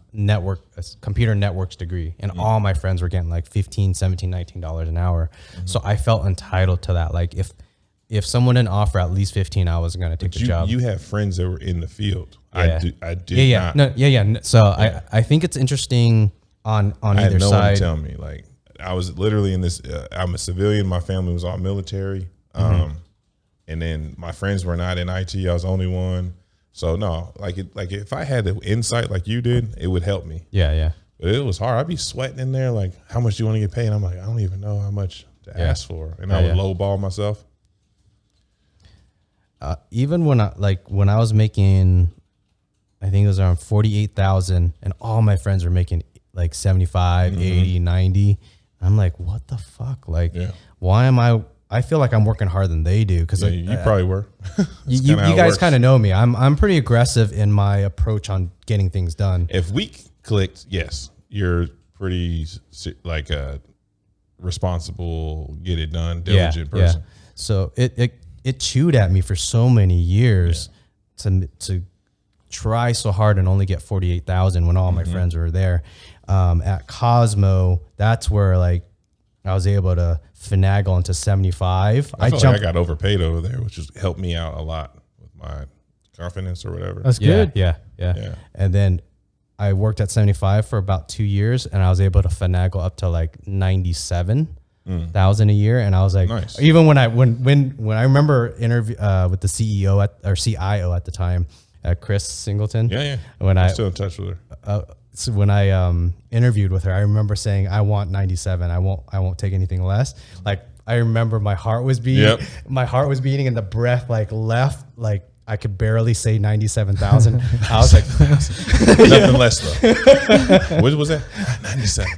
computer networks degree, and all my friends were getting like $15, $17, $19 an hour. So I felt entitled to that. Like if someone didn't offer at least 15, I was going to take the job. You have friends that were in the field. Yeah. I did not. No. So I think it's interesting on either side. I had no one tell me. Like, I was literally in this, I'm a civilian. My family was all military. And then my friends were not in IT. I was the only one. So no, like if I had the insight like you did, it would help me. Yeah. But it was hard. I'd be sweating in there. Like, how much do you want to get paid? And I'm like, I don't even know how much to ask for. And I would lowball myself. Even when I was making, I think it was around 48,000, and all my friends were making like 75, 80, 90. I'm like, what the fuck? Like, why am I feel like I'm working harder than they do. Cause you probably were. you guys kind of know me. I'm pretty aggressive in my approach on getting things done. If we clicked, yes, you're pretty like a responsible, get it done, diligent person. Yeah. So it chewed at me for so many years to try so hard and only get 48,000 when all my friends were there. At Cosmo, that's where like I was able to finagle into 75. I got overpaid over there, which has helped me out a lot with my confidence or whatever. That's good. Yeah. And then I worked at 75 for about 2 years, and I was able to finagle up to like 97,000 a year. And I was like, nice. Even when I remember interview with the CEO or CIO at the time, Chris Singleton. Yeah. I'm still in touch with her. So when I interviewed with her, I remember saying, I want 97. I won't take anything less. Like, I remember my heart was beating, and the breath like left, like I could barely say 97,000. I was like, nothing less though. What was that? 97.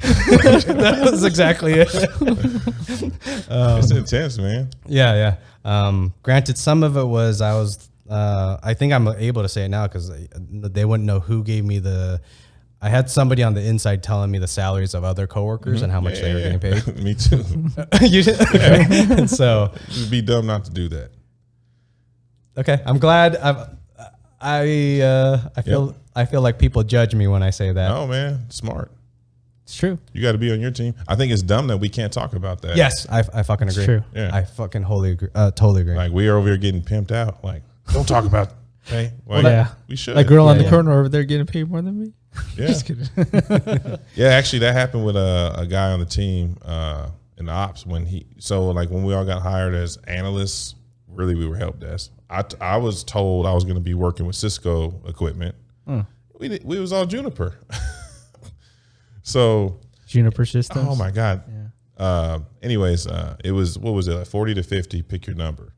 That was exactly it. It's intense, man. Yeah. Granted, some of it was I think I'm able to say it now because they wouldn't know who gave me I had somebody on the inside telling me the salaries of other coworkers and how much they were getting paid. Me too. You did? Okay. And so it'd be dumb not to do that. Okay, I'm glad. I feel like people judge me when I say that. Oh man, smart. It's true. You got to be on your team. I think it's dumb that we can't talk about that. Yes, I fucking agree. It's true. Yeah. I fucking totally agree. Like we are over here getting pimped out. Like don't talk about. Hey, like, yeah, we should. That girl on the corner over there getting paid more than me. Yeah. Just kidding. Yeah, actually, that happened with a guy on the team in the ops when we all got hired as analysts. Really, we were help desk. I was told I was going to be working with Cisco equipment. We was all Juniper. So Juniper systems. Oh my God. Yeah. Anyways, it was, what was it? Like 40 to 50, pick your number.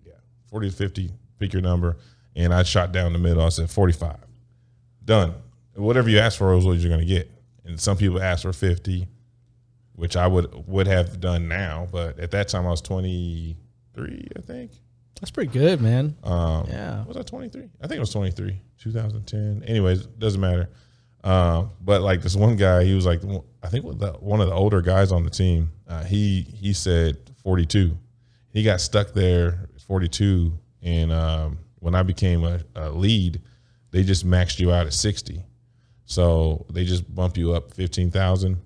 Yeah. 40 to 50, pick your number. And I shot down the middle. I said 45. Done. Whatever you ask for is what you're going to get. And some people ask for 50, which I would have done now. But at that time I was 23, I think. That's pretty good, man. Yeah. Was I 23? I think it was 23, 2010. Anyways, doesn't matter. But like this one guy, he was like, I think one of the older guys on the team, he said 42. He got stuck there 42. And when I became a lead, they just maxed you out at 60. So they just bump you up 15,000.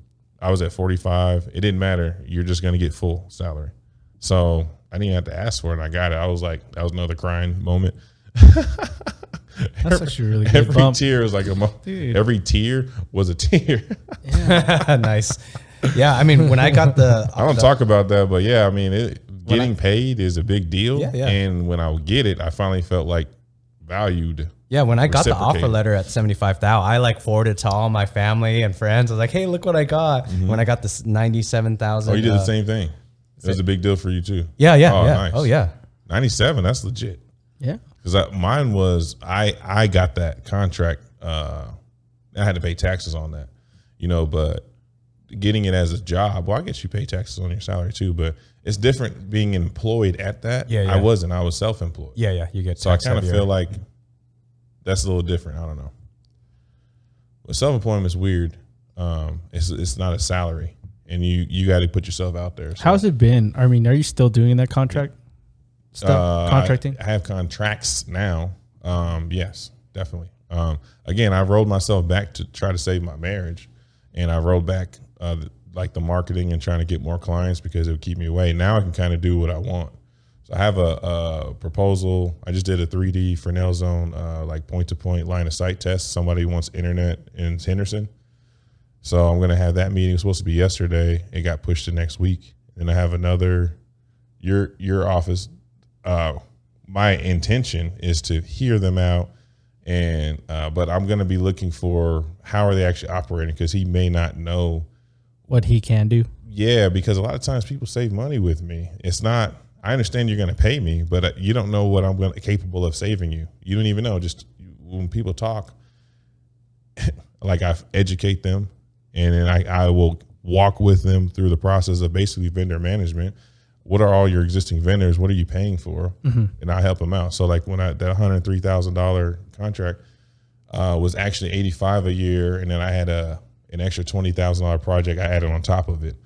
I was at 45. It didn't matter. You're just going to get full salary. So I didn't have to ask for it. And I got it. I was like, that was another crying moment. That's actually really good. Every bump. tier was like every tier was a tier. Yeah. Nice. Yeah. I mean, when I got I don't talk about that, but yeah, I mean, getting paid is a big deal. Yeah. And when I would get it, I finally felt like valued. Yeah, when I got the offer letter at 75,000, I like forwarded to all my family and friends. I was like, "Hey, look what I got!" When I got this 97,000. Oh, you did the same thing. It was a big deal for you too. Yeah. Oh, Yeah. nice. Oh, yeah. 97. That's legit. Yeah. Because mine was I got that contract. I had to pay taxes on that, but getting it as a job. Well, I guess you pay taxes on your salary too, but it's different being employed at that. Yeah. I wasn't. I was self-employed. Yeah. You get so I kind of feel like that's a little different. I don't know. But self-employment is weird. It's not a salary, and you got to put yourself out there. So. How's it been? I mean, are you still doing that contract stuff? Contracting? I have contracts now. Yes, definitely. Again, I rolled myself back to try to save my marriage, and I rolled back like the marketing and trying to get more clients because it would keep me away. Now I can kind of do what I want. So I have a proposal. I just did a 3D Fresnel zone, like point-to-point line of sight test. Somebody wants internet in Henderson. So I'm going to have that meeting. It was supposed to be yesterday. It got pushed to next week. And I have another, your office. My intention is to hear them out. And, but I'm going to be looking for how are they actually operating? Cause he may not know what he can do. Yeah. Because a lot of times people save money with me. It's not, I understand you're going to pay me, but you don't know what I'm capable of saving you. You don't even know. Just when people talk, like I educate them, and then I will walk with them through the process of basically vendor management. What are all your existing vendors? What are you paying for? And I help them out. So like when that $103,000 contract was actually $85,000 a year, and then I had an extra $20,000 project I added on top of it.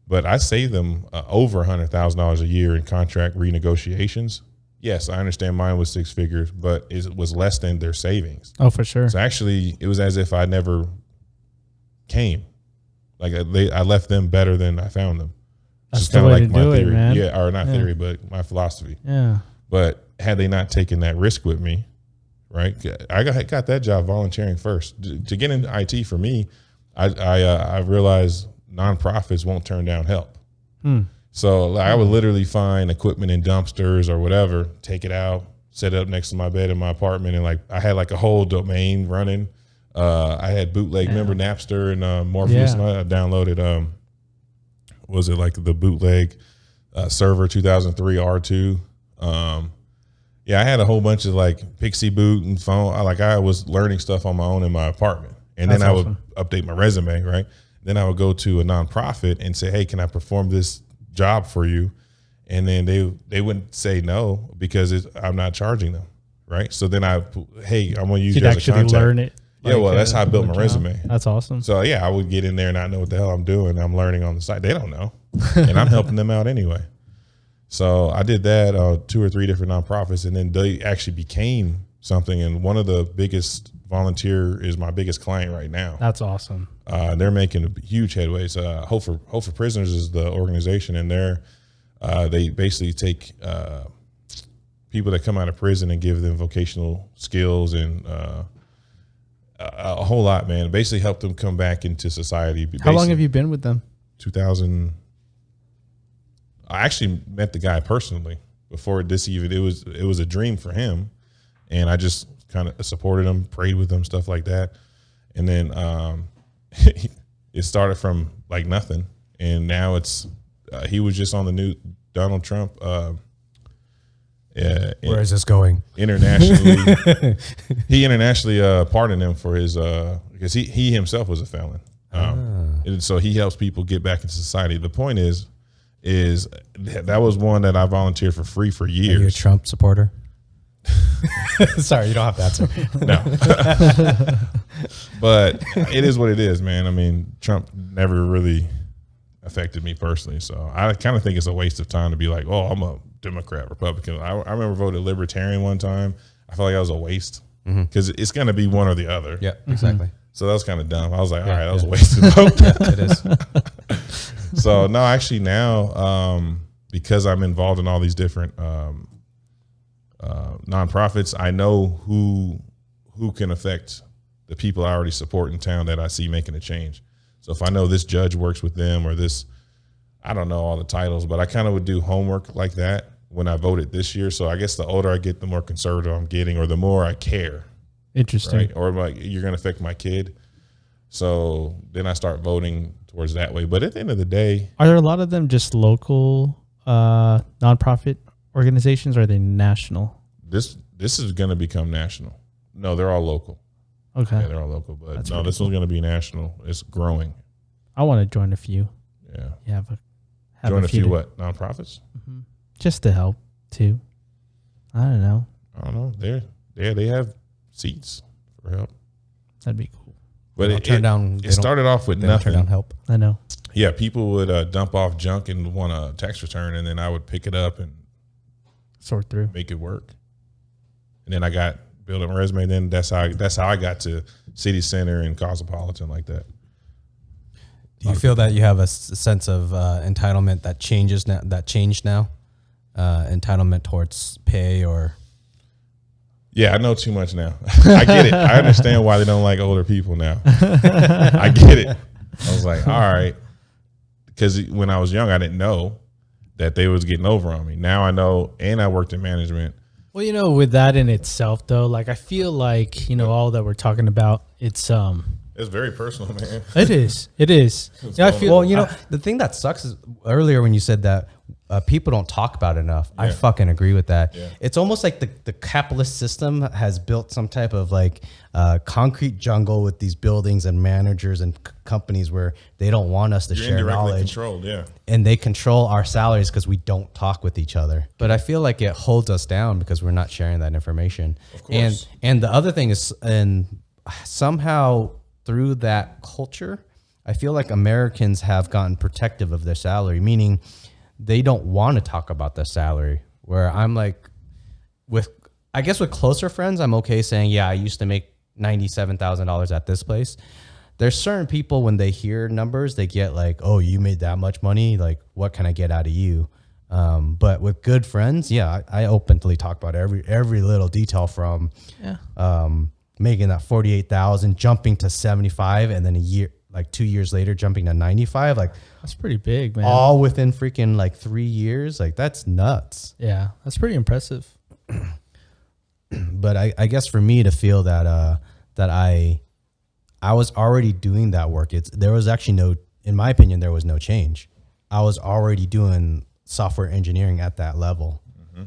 But I saved them over $100,000 a year in contract renegotiations. Yes, I understand mine was 6 figures, but it was less than their savings. Oh, for sure. So actually, it was as if I never came. Like I left them better than I found them. That's just kind of like my theory. Man. Yeah, or not theory, but my philosophy. Yeah. But had they not taken that risk with me, right? I got that job volunteering first. To get into IT for me, I realized nonprofits won't turn down help. So I would literally find equipment in dumpsters or whatever, take it out, set it up next to my bed in my apartment. And like, I had like a whole domain running. I had bootleg, remember Napster and Morpheus, and I downloaded, was it like the bootleg server 2003 R2? Yeah, I had a whole bunch of like Pixie Boot and phone. I was learning stuff on my own in my apartment. And then I would update my resume, right? Then I would go to a nonprofit and say, hey, can I perform this job for you? And then they wouldn't say no because I'm not charging them, right? So then I'm going to use you as a contact. Learn it. Yeah, well, that's how I built my resume. That's awesome. So yeah, I would get in there and not know what the hell I'm doing. I'm learning on the side. They don't know, and I'm helping them out anyway. So I did that 2 or 3 different nonprofits, and then they actually became something. And one of the biggest volunteer is my biggest client right now. That's awesome. They're making huge headways. Hope for Prisoners is the organization, and they basically take people that come out of prison and give them vocational skills and a whole lot, man. Basically help them come back into society. How long have you been with them? 2000. I actually met the guy personally before this even. It was a dream for him, and I just kind of supported him, prayed with him, stuff like that. And then it started from like nothing, and now it's he was just on the new Donald Trump. Where is this going? Internationally, he internationally pardoned him for his because he himself was a felon, and so he helps people get back into society. The point is that was one that I volunteered for free for years. Are you a Trump supporter? Sorry, you don't have to answer. No. But it is what it is, man. I mean, Trump never really affected me personally. So I kind of think it's a waste of time to be like, oh, I'm a Democrat, Republican. I remember voting Libertarian one time. I felt like that was a waste because it's going to be one or the other. Yeah, exactly. So that was kind of dumb. I was like, all right, that was a wasted vote. It is. So no, actually now, because I'm involved in all these different nonprofits, I know who can affect the people I already support in town that I see making a change. So if I know this judge works with them or this, I don't know all the titles, but I kind of would do homework like that when I voted this year. So I guess the older I get, the more conservative I'm getting, or the more I care. Interesting. Right? Or like, you're going to affect my kid. So then I start voting towards that way. But at the end of the day, are there a lot of them just local nonprofit organizations, or are they national? This is going to become national. No, they're all local. Okay. Yeah, they're all local. But That's no, really this one's going to be national. It's growing. I want to join a few. Yeah. You have join a few what? Nonprofits? Mm-hmm. Just to help too. I don't know. They have seats for help. That'd be cool. But it started off with nothing. Turn down help. I know. Yeah, people would dump off junk and want a tax return, and then I would pick it up and sort through, make it work. And then I got built up my resume. Then that's how I got to City Center and Cosmopolitan like that. Do you feel that you have a sense of entitlement that changes now? That changed now, entitlement towards pay or? Yeah, I know too much now. I get it. I understand why they don't like older people now. I get it. I was like, all right, because when I was young, I didn't know that they was getting over on me. Now I know, and I worked in management. Well, with that in itself, though, like I feel like all that we're talking about, it's very personal, man. It is. Yeah, I feel. Well, the thing that sucks is earlier when you said that people don't talk about it enough. Yeah. I fucking agree with that. Yeah. It's almost like the capitalist system has built some type of like concrete jungle with these buildings and managers and companies where they don't want us to share knowledge. Controlled, yeah. And they control our salaries because we don't talk with each other. But I feel like it holds us down because we're not sharing that information. Of course. And the other thing is, and somehow through that culture, I feel like Americans have gotten protective of their salary, meaning they don't want to talk about their salary. Where I'm like, I guess with closer friends, I'm okay saying, yeah, I used to make $97,000 at this place. There's certain people when they hear numbers, they get like, oh, you made that much money. Like, what can I get out of you? But with good friends, yeah, I openly talk about every little detail from making that 48,000, jumping to 75, and then a year, like 2 years later, jumping to 95. Like, that's pretty big, man. All within freaking like 3 years. Like, that's nuts. Yeah, that's pretty impressive. But I guess for me to feel that I was already doing that work. There was actually in my opinion, there was no change. I was already doing software engineering at that level.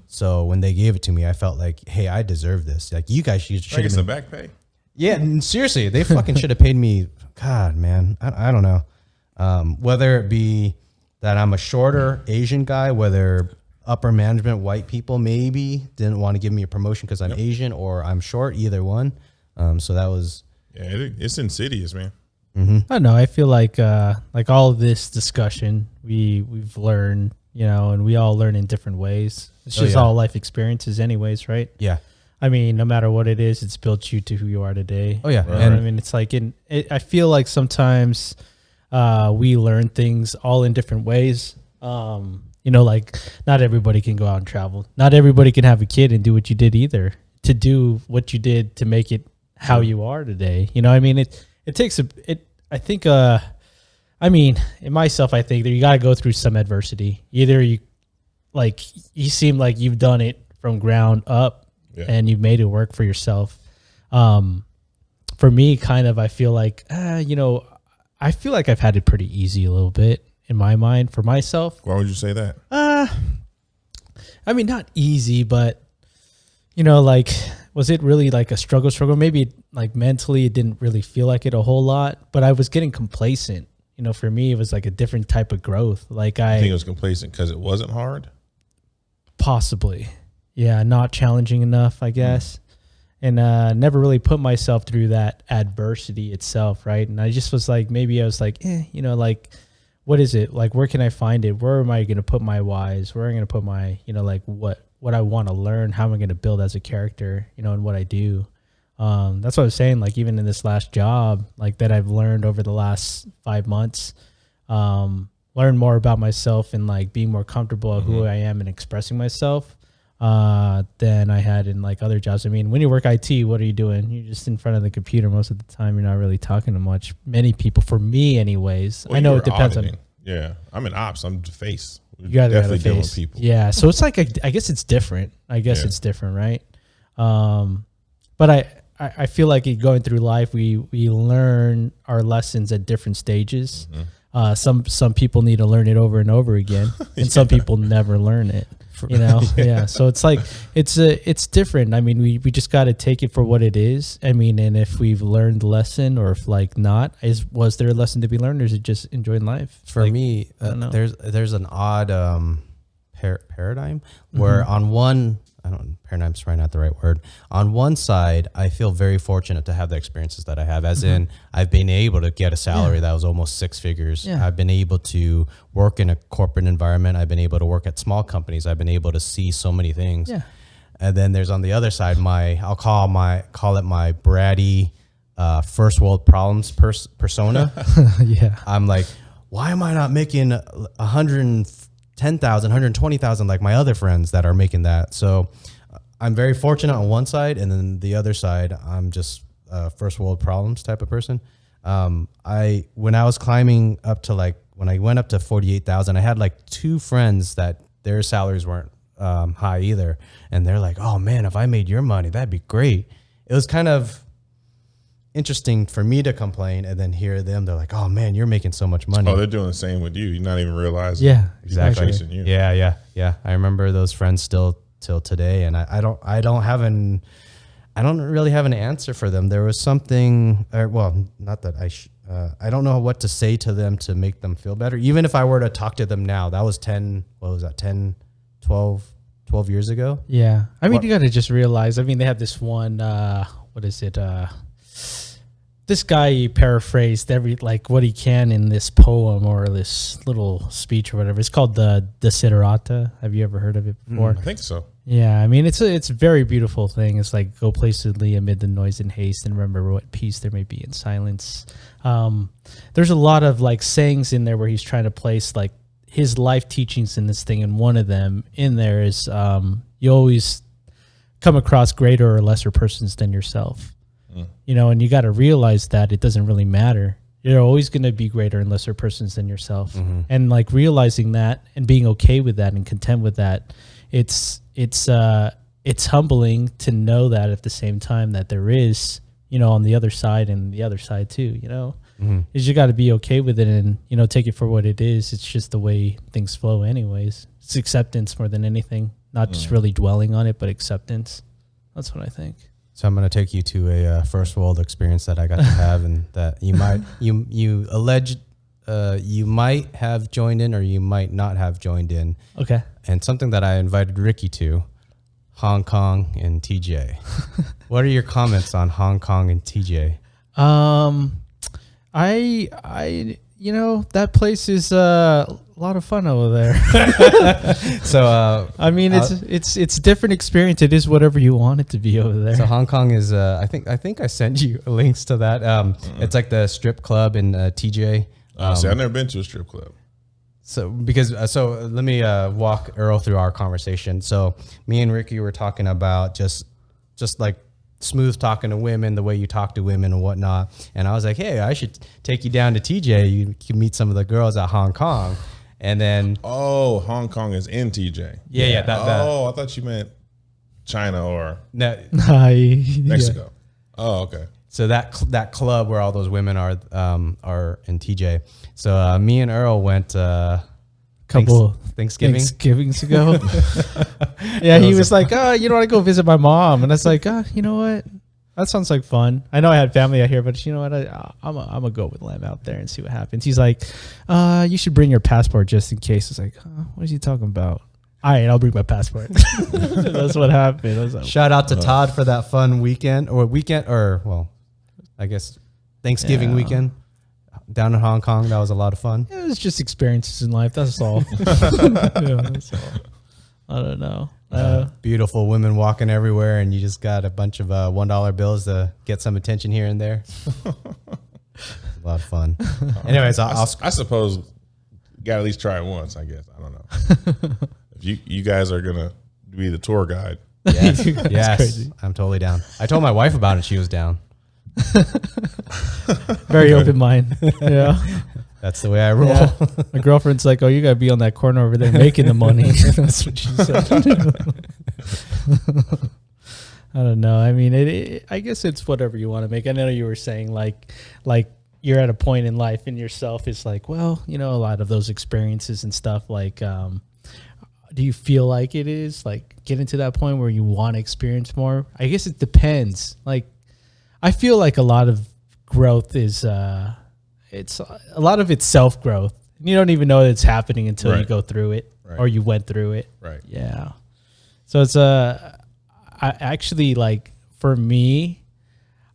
So when they gave it to me, I felt like, hey, I deserve this. Like, you guys should have some back pay. Yeah, seriously, they fucking should have paid me. God, man, I don't know. Whether it be that I'm a shorter Asian guy, whether upper management white people maybe didn't want to give me a promotion because I'm Asian or I'm short, either one. So that was. Yeah, it's insidious, man. I don't know. I feel like all of this discussion we've learned, and we all learn in different ways. It's just all life experiences anyways, right? Yeah. I mean, no matter what it is, it's built you to who you are today. Oh, yeah. Right. And I mean, it's like I feel like sometimes we learn things all in different ways. Like not everybody can go out and travel. Not everybody can have a kid and do what you did either. To do what you did to make it how you are today. I mean, it takes I think, in myself, I think that you got to go through some adversity. Either you seem like you've done it from ground up and you've made it work for yourself. For me, kind of, I feel like, I feel like I've had it pretty easy a little bit in my mind for myself. Why would you say that? I mean, not easy, but, was it really like a struggle? Maybe like mentally it didn't really feel like it a whole lot, but I was getting complacent. For me, it was like a different type of growth. Like I think it was complacent because it wasn't hard? Possibly. Yeah, not challenging enough, I guess. And never really put myself through that adversity itself, right? And I just was like, maybe I was like, like, what is it? Like, where can I find it? Where am I going to put my whys? Where am I going to put my, like what I want to learn? How am I going to build as a character, and what I do? That's what I was saying, like, even in this last job, like, that I've learned over the last 5 months, learn more about myself and, like, being more comfortable at who I am and expressing myself than I had in, like, other jobs. I mean, when you work IT, what are you doing? You're just in front of the computer most of the time. You're not really talking to many people, for me anyways. Well, I know it depends on. Yeah, I'm in ops. I'm the face. You gotta definitely dealing with people. Yeah, so it's like, I guess it's different. It's different, right? But I feel like going through life, we learn our lessons at different stages. Some people need to learn it over and over again, and some people never learn it. Yeah. So it's like it's different. I mean, we just got to take it for what it is. I mean, and if we've learned the lesson, or if like not, was there a lesson to be learned, or is it just enjoying life? For me, there's an odd paradigm where on one. Paradigm's probably not the right word. On one side, I feel very fortunate to have the experiences that I have, as in I've been able to get a salary that was almost 6 figures. Yeah. I've been able to work in a corporate environment. I've been able to work at small companies. I've been able to see so many things. Yeah. And then there's on the other side, I'll call it my bratty first world problems persona. Yeah. I'm like, why am I not making 110,000, 120,000 like my other friends that are making that? So I'm very fortunate on one side, and then the other side, I'm just a first world problems type of person. When I was climbing up to when I went up to 48,000, I had like 2 friends that their salaries weren't high either. And they're like, oh man, if I made your money, that'd be great. It was kind of interesting for me to complain and then hear them. They're like, oh man, you're making so much money. Oh, they're doing the same with you. You're not even realizing. Yeah, exactly. You. Yeah. I remember those friends still till today. And I don't really have an answer for them. There was something, not that I don't know what to say to them to make them feel better. Even if I were to talk to them now, that was 12 years ago. Yeah. I mean, you got to just realize, they have this one, this guy, he paraphrased what he can in this poem or this little speech or whatever. It's called the Desiderata. Have you ever heard of it before? I think so. Yeah, I mean, it's a very beautiful thing. It's like, go placidly amid the noise and haste, and remember what peace there may be in silence. There's a lot of like sayings in there where he's trying to place like his life teachings in this thing, and one of them in there is you always come across greater or lesser persons than yourself. And you got to realize that it doesn't really matter. You're always going to be greater and lesser persons than yourself. And like realizing that and being okay with that and content with that, it's humbling to know that at the same time that there is, on the other side and the other side too, is you got to be okay with it and, take it for what it is. It's just the way things flow anyways. It's acceptance more than anything. not just really dwelling on it, but acceptance. That's what I think. So I'm going to take you to a first world experience that I got to have, and that you might you alleged you might have joined in, or you might not have joined in. Okay. And something that I invited Ricky to, Hong Kong and TJ. What are your comments on Hong Kong and TJ? I that place is a lot of fun over there. So I mean, it's a different experience. It is whatever you want it to be over there. So Hong Kong is I think I sent you links to that. It's like the strip club in TJ. See, I've never been to a strip club. So let me walk Earl through our conversation. So me and Ricky were talking about just like smooth talking to women, the way you talk to women and whatnot. And I was like, hey, I should take you down to TJ. You can meet some of the girls at Hong Kong. And then Hong Kong is in TJ. Yeah. I thought you meant China or Mexico. Yeah. Oh, okay. So that club where all those women are in TJ. So me and Earl went couple Thanksgivings ago. Yeah, he was like, oh, you know what, I go visit my mom. And I was like, oh, you know what? That sounds like fun. I know I had family out here, but you know what? I'm going to go with Liem out there and see what happens. He's like, you should bring your passport just in case. I was like, what is he talking about? All right, I'll bring my passport. That's what happened. I was like, shout out to Todd for that fun weekend, I guess Thanksgiving weekend down in Hong Kong. That was a lot of fun. It was just experiences in life. That's all. That's all. I don't know. Beautiful women walking everywhere, and you just got a bunch of $1 bills to get some attention here and there. A lot of fun. Anyways, I suppose you got to at least try it once, I guess. I don't know. If you guys are going to be the tour guide. Yes, crazy. I'm totally down. I told my wife about it. She was down. Very open mind. Yeah. That's the way I roll. Yeah. My girlfriend's like, oh, you got to be on that corner over there making the money. That's what she said. I don't know. I mean, I guess it's whatever you want to make. I know you were saying like you're at a point in life in yourself. It's like, well, a lot of those experiences and stuff like, do you feel like it is like getting to that point where you want to experience more? I guess it depends. Like, I feel like a lot of growth is, it's a lot of it's self-growth. You don't even know it's happening until you go through it or you went through it. Right. Yeah. So it's I actually, like, for me,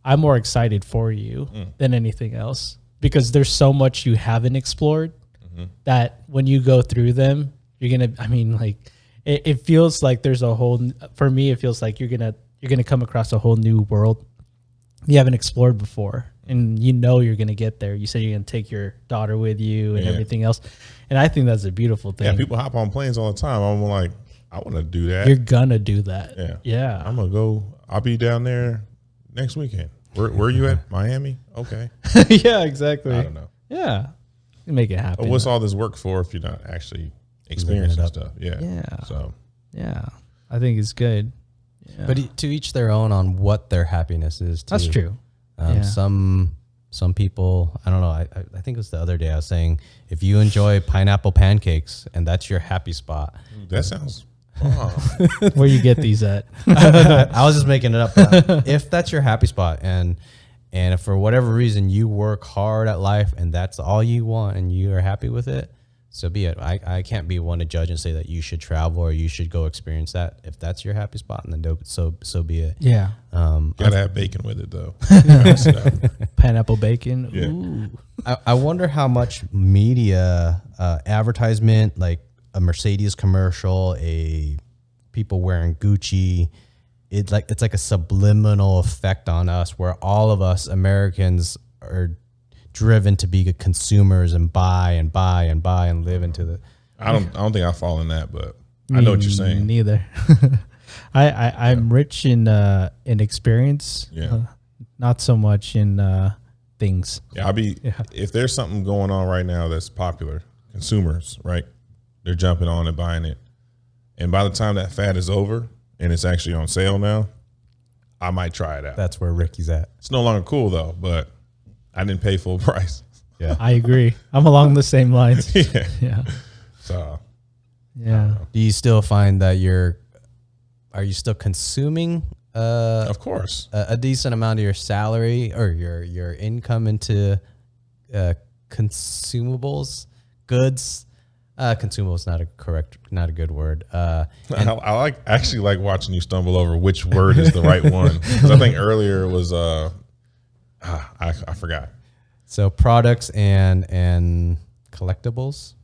I'm more excited for you than anything else because there's so much you haven't explored that when you go through them, you're going to, I mean, like, it feels like there's a whole, for me, it feels like you're going to come across a whole new world you haven't explored before. And you're going to get there. You said you're going to take your daughter with you and everything else. And I think that's a beautiful thing. Yeah, people hop on planes all the time. I'm like, I want to do that. You're going to do that. Yeah. I'm going to go. I'll be down there next weekend. Where are you at? Miami? Okay. Yeah, exactly. I don't know. Yeah. You make it happen. But what's all this work for if you're not actually experiencing stuff? Yeah. Yeah. So. Yeah. I think it's good. Yeah. But to each their own on what their happiness is, too. That's true. Some people, I don't know. I think it was the other day I was saying, if you enjoy pineapple pancakes and that's your happy spot, that sounds where you get these at. I was just making it up. If that's your happy spot and if for whatever reason you work hard at life and that's all you want and you are happy with it, so be it. I can't be one to judge and say that you should travel or you should go experience that. If that's your happy spot, and then so be it. Yeah. Gotta have bacon with it though. Pineapple bacon. Yeah. Ooh. I wonder how much media advertisement, like a Mercedes commercial, people wearing Gucci, it's like a subliminal effect on us where all of us Americans are driven to be good consumers and buy and live into the. I don't think I fall in that, but I know what you're saying. Neither. I'm rich in experience. Yeah. Not so much in things. Yeah, if there's something going on right now that's popular, consumers, right? They're jumping on and buying it. And by the time that fad is over and it's actually on sale now, I might try it out. That's where Ricky's at. It's no longer cool though, but I didn't pay full price. Yeah. I agree. I'm along the same lines. Yeah. Yeah. So yeah. Do you still find that you're are you still consuming? Of course, a decent amount of your salary or your income into consumables, goods. Consumables not a good word. I actually like watching you stumble over which word is the right one, because I think earlier it was I forgot. So products and collectibles.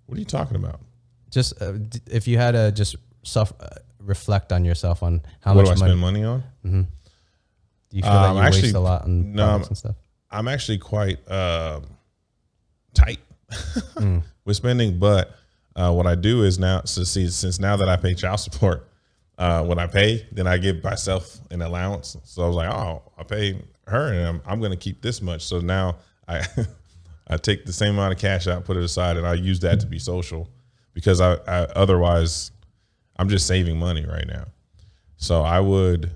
What are you talking about? Just if you had to just reflect on yourself on how what much do I spend money on? Mm-hmm. Do you feel that you waste a lot on products and stuff? I'm actually quite tight with spending, but what I do is now, since now that I pay child support, when I pay, then I give myself an allowance. So I was like, oh, I pay her, and I'm going to keep this much. So now I I take the same amount of cash out, put it aside, and I use that to be social, because I otherwise I'm just saving money right now. So I would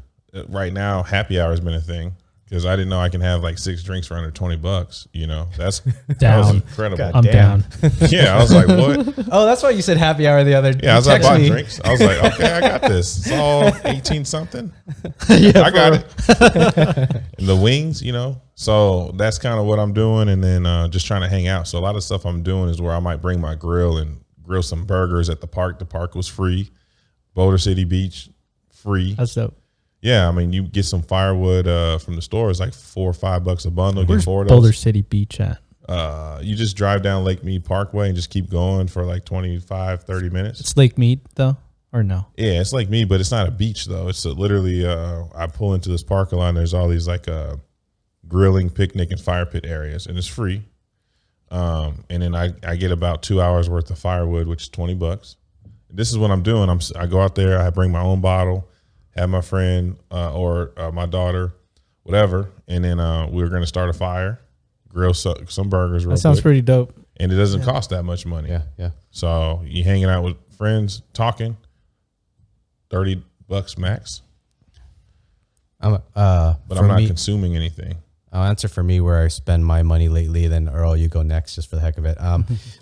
right now, happy hour has been a thing, because I didn't know I can have like 6 drinks for under $20. You know, that was incredible. God, I'm down. Yeah, I was like, what? Oh, that's why you said happy hour the other day. Yeah, I was like, bought drinks. I was like, okay, I got this. It's all 18 something. Yeah, I got it. And the wings, you know. So that's kind of what I'm doing, and then just trying to hang out. So a lot of stuff I'm doing is where I might bring my grill and grill some burgers at the park. The park was free. Boulder City Beach, free. That's dope. Yeah, I mean, you get some firewood from the store. It's like $4 or $5 a bundle. Where's get 4 of Boulder those. City Beach at? You just drive down Lake Mead Parkway and just keep going for like 25, 30 minutes. It's Lake Mead though, or no? Yeah, it's Lake Mead, but it's not a beach though. It's literally, I pull into this parking lot and there's all these like grilling, picnic, and fire pit areas, and it's free. And then I get about 2 hours worth of firewood, which is $20. This is what I'm doing. I go out there, I bring my own bottle, have my friend or my daughter, whatever, and then we're going to start a fire, grill some burgers real That sounds quick. pretty dope. And it doesn't cost that much money. Yeah. So you hanging out with friends, talking, $30 max. But I'm not consuming anything. I'll answer for me where I spend my money lately. Then Earl, you go next just for the heck of it.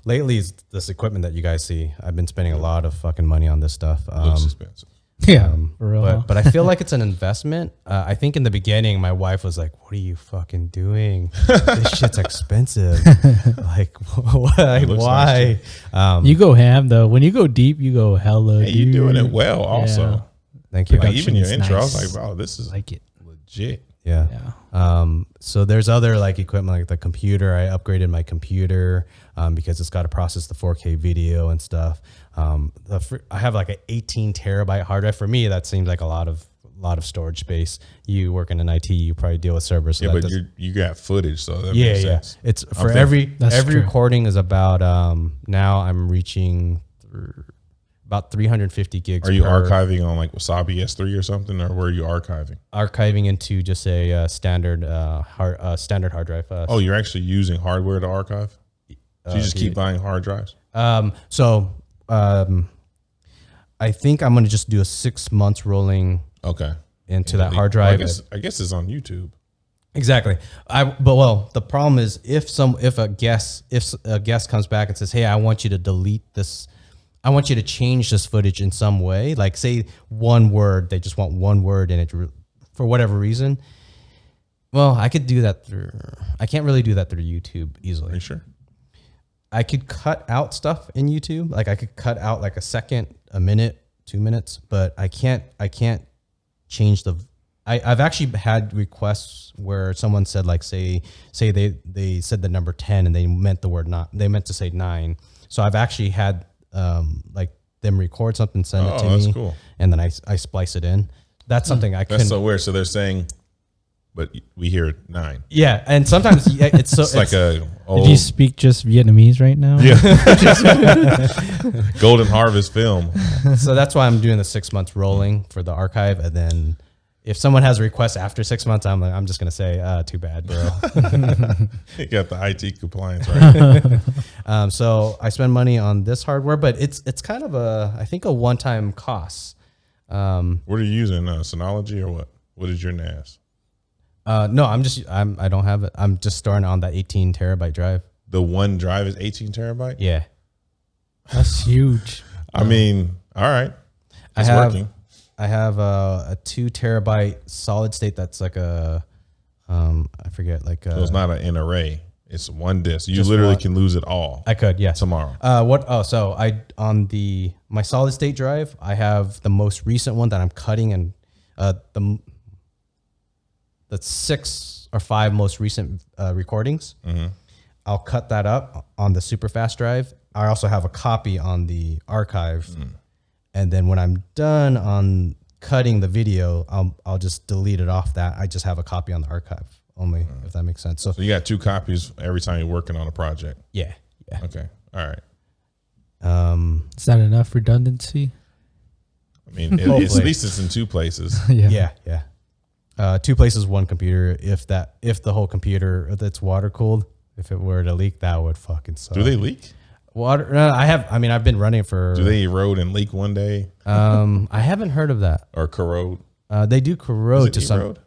Lately is this equipment that you guys see. I've been spending a lot of fucking money on this stuff. Looks expensive. Yeah, for real. But I feel like it's an investment. I think in the beginning, my wife was like, "What are you fucking doing? This shit's expensive. Like, why?" Nice, you go ham though. When you go deep, you go hella. Hey, you're doing it well. Also, yeah. Thank you. Like, even your Production's intro, nice. I was like, "Wow, this is like it." legit." Yeah. So there's other like equipment like the computer. I upgraded my computer because it's got to process the 4K video and stuff. I have like an 18 terabyte hard drive. For me, that seems like a lot of storage space. You working in IT, you probably deal with servers. So yeah, but you got footage, so that yeah, makes sense. It's for every true. recording is about now I'm reaching about 350 gigs. Are you archiving on like Wasabi S3 or something, or where are you archiving? Archiving into just a standard hard drive. Oh, you're actually using hardware to archive? So you just keep buying hard drives? I think I'm going to just do a 6 months rolling into that hard drive. I guess it's on YouTube. Exactly. The problem is if a guest comes back and says, "Hey, I want you to delete this. I want you to change this footage in some way." Like say one word, they just want one word in it for whatever reason. Well, I could do that I can't really do that through YouTube easily. Are you sure? I could cut out stuff in YouTube. Like I could cut out like a second, a minute, 2 minutes, but I can't change I've actually had requests where someone said like, say they said the number 10 and they meant the word they meant to say 9. So I've actually had like them record something, send it to me. That's cool. And then I splice it in. That's something I couldn't. That's so weird. So they're saying, but we hear 9. Yeah, and sometimes it's so it's like a old. Did you speak just Vietnamese right now? Yeah. Golden Harvest film. So that's why I'm doing the 6 months rolling for the archive, and then if someone has a request after 6 months, I'm just gonna say, too bad, bro. You got the IT compliance, right? So I spend money on this hardware, but it's kind of I think a one-time cost. What are you using? Synology or what? What is your NAS? No, I don't have it. I'm just storing it on that 18 terabyte drive. The one drive is 18 terabyte? Yeah. That's huge. I mean, all right. I It's have working. I have a 2 terabyte solid state. That's like a, I forget, like so it's not an array. It's one disc. You Just literally one. can lose it all. I could, yes. Tomorrow. So on my solid state drive, I have the most recent one that I'm cutting, and the 6 or 5 most recent recordings. Mm-hmm. I'll cut that up on the super fast drive. I also have a copy on the archive, and then when I'm done on cutting the video, I'll just delete it off that. I just have a copy on the archive only, if that makes sense. So you got 2 copies every time you're working on a project. Yeah. Okay. All right. Is that enough redundancy? I mean, at least it's in 2 places. Yeah. 2 places, 1 computer. If the whole computer that's water cooled, if it were to leak, that would fucking suck. Do they leak? Water? I've been running for. Do they erode and leak one day? I haven't heard of that. Or corrode? They do corrode to some. Erode?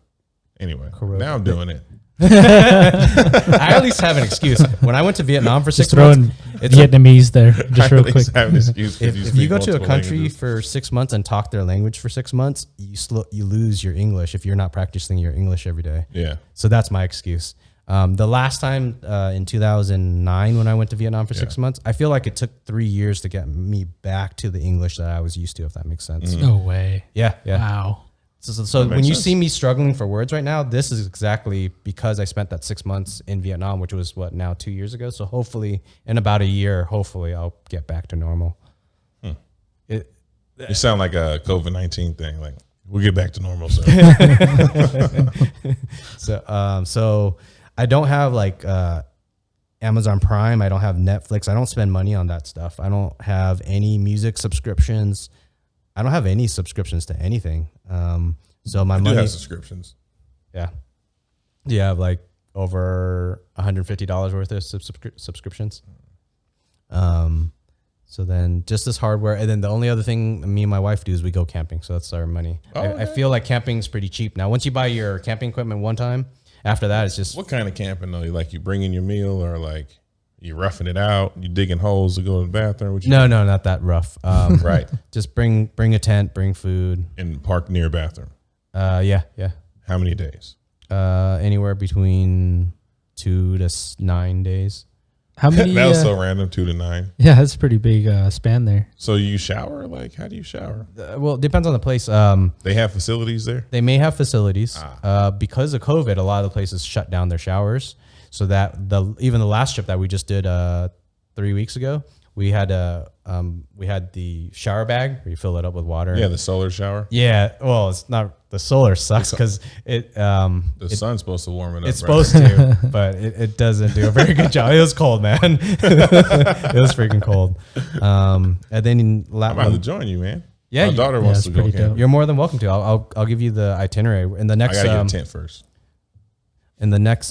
Anyway, Corrode. now I'm doing it. I at least have an excuse. When I went to Vietnam for 6 months, it's Vietnamese there, just real quick. Have an excuse if you go to a country for 6 months and talk their language for 6 months, you lose your English if you're not practicing your English every day. Yeah. So that's my excuse. The last time in 2009 when I went to Vietnam for 6 months, I feel like it took 3 years to get me back to the English that I was used to, if that makes sense. No way. Yeah. Wow. So when you see me struggling for words right now, this is exactly because I spent that 6 months in Vietnam, which was 2 years ago. So hopefully in about a year, I'll get back to normal. You sound like a COVID-19 thing. Like, we'll get back to normal soon. So I don't have like Amazon Prime. I don't have Netflix. I don't spend money on that stuff. I don't have any music subscriptions. I don't have any subscriptions to anything. So my money have subscriptions. Yeah. Yeah, I have like over $150 worth of subscriptions. So then just this hardware, and then the only other thing me and my wife do is we go camping. So that's our money. I feel like camping is pretty cheap now. Once you buy your camping equipment one time, after that it's just. What kind of camping though? Like you bring in your meal, or like you roughing it out? You digging holes to go to the bathroom? No, not that rough. Right. Just bring a tent, bring food, and park near a bathroom. Yeah. How many days? Anywhere between 2 to 9 days. How many? That was so random. 2 to 9. Yeah, that's a pretty big span there. So you shower? Like, how do you shower? Well, it depends on the place. They have facilities there. They may have facilities. Because of COVID, a lot of the places shut down their showers. So that even the last trip that we just did 3 weeks ago, we had the shower bag where you fill it up with water. Yeah, the solar shower. Yeah, well, it's not. The solar sucks because the sun's supposed to warm it up. It's supposed to, but it doesn't do a very good job. It was cold, man. It was freaking cold. And then I'm about to join you, man. Yeah, my daughter wants to go camping. You're more than welcome to. I'll give you the itinerary in the next. I gotta get a tent first. In the next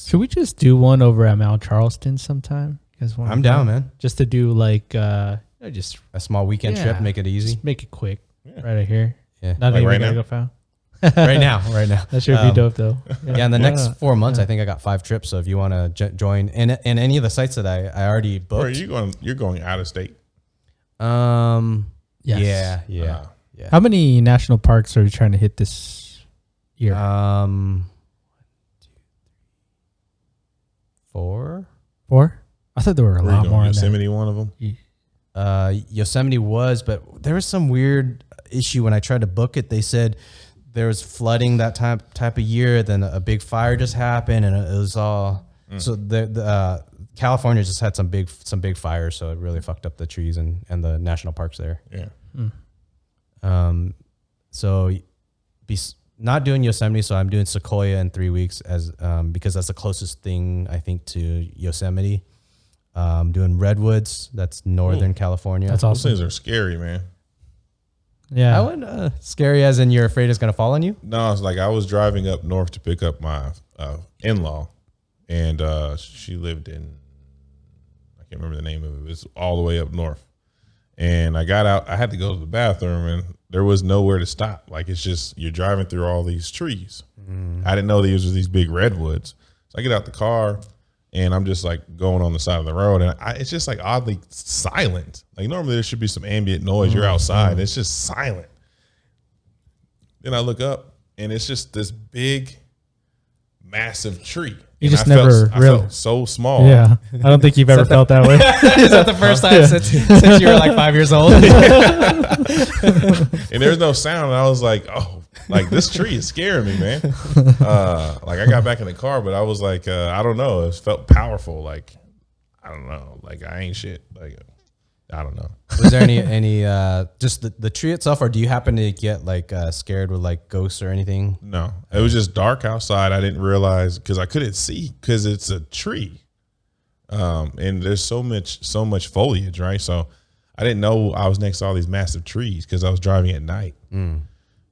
Should we just do one over at Mount Charleston sometime? You guys want? I'm down, man. Just to do like just a small weekend trip, make it easy, just make it quick, right here. Yeah, not like even right now. go foul. right now. That should be dope though. Yeah, in the next 4 months, I think I got 5 trips. So if you want to join in any of the sites that I already booked, or are you going? You're going out of state. Yes. Yeah. How many national parks are you trying to hit this year? 4. I thought there were a lot more. Yosemite, one of them. Yosemite was, but there was some weird issue when I tried to book it. They said there was flooding that type of year. Then a big fire just happened, and it was all. So the California just had some big fires, so it really fucked up the trees and the national parks there. Yeah. So not doing Yosemite, so I'm doing Sequoia in 3 weeks because that's the closest thing I think to Yosemite. Doing Redwoods, that's Northern California. That's awesome. Those things are scary, man. Yeah. I wouldn't scary as in you're afraid it's gonna fall on you? No, it's like I was driving up north to pick up my in-law, and she lived in, I can't remember the name of it. It was all the way up north. And I got out, I had to go to the bathroom, and there was nowhere to stop. Like, it's just, you're driving through all these trees. I didn't know these were these big redwoods. So I get out the car, and I'm just like going on the side of the road, and it's just like oddly silent. Like normally there should be some ambient noise. You're outside, and it's just silent. Then I look up, and it's just this big, massive tree. You And just I never felt so small. Yeah, I don't think you've ever felt that way. Is that the first time since you were like 5 years old? And there's no sound. And I was like, oh, like this tree is scaring me, man. Like I got back in the car, but I was like, I don't know. It felt powerful. Like, I don't know. Like I ain't shit. Like, I don't know. Was there any just the tree itself, or do you happen to get like scared with like ghosts or anything? No, it was just dark outside. I didn't realize because I couldn't see because it's a tree, and there's so much foliage, right? So I didn't know I was next to all these massive trees because I was driving at night.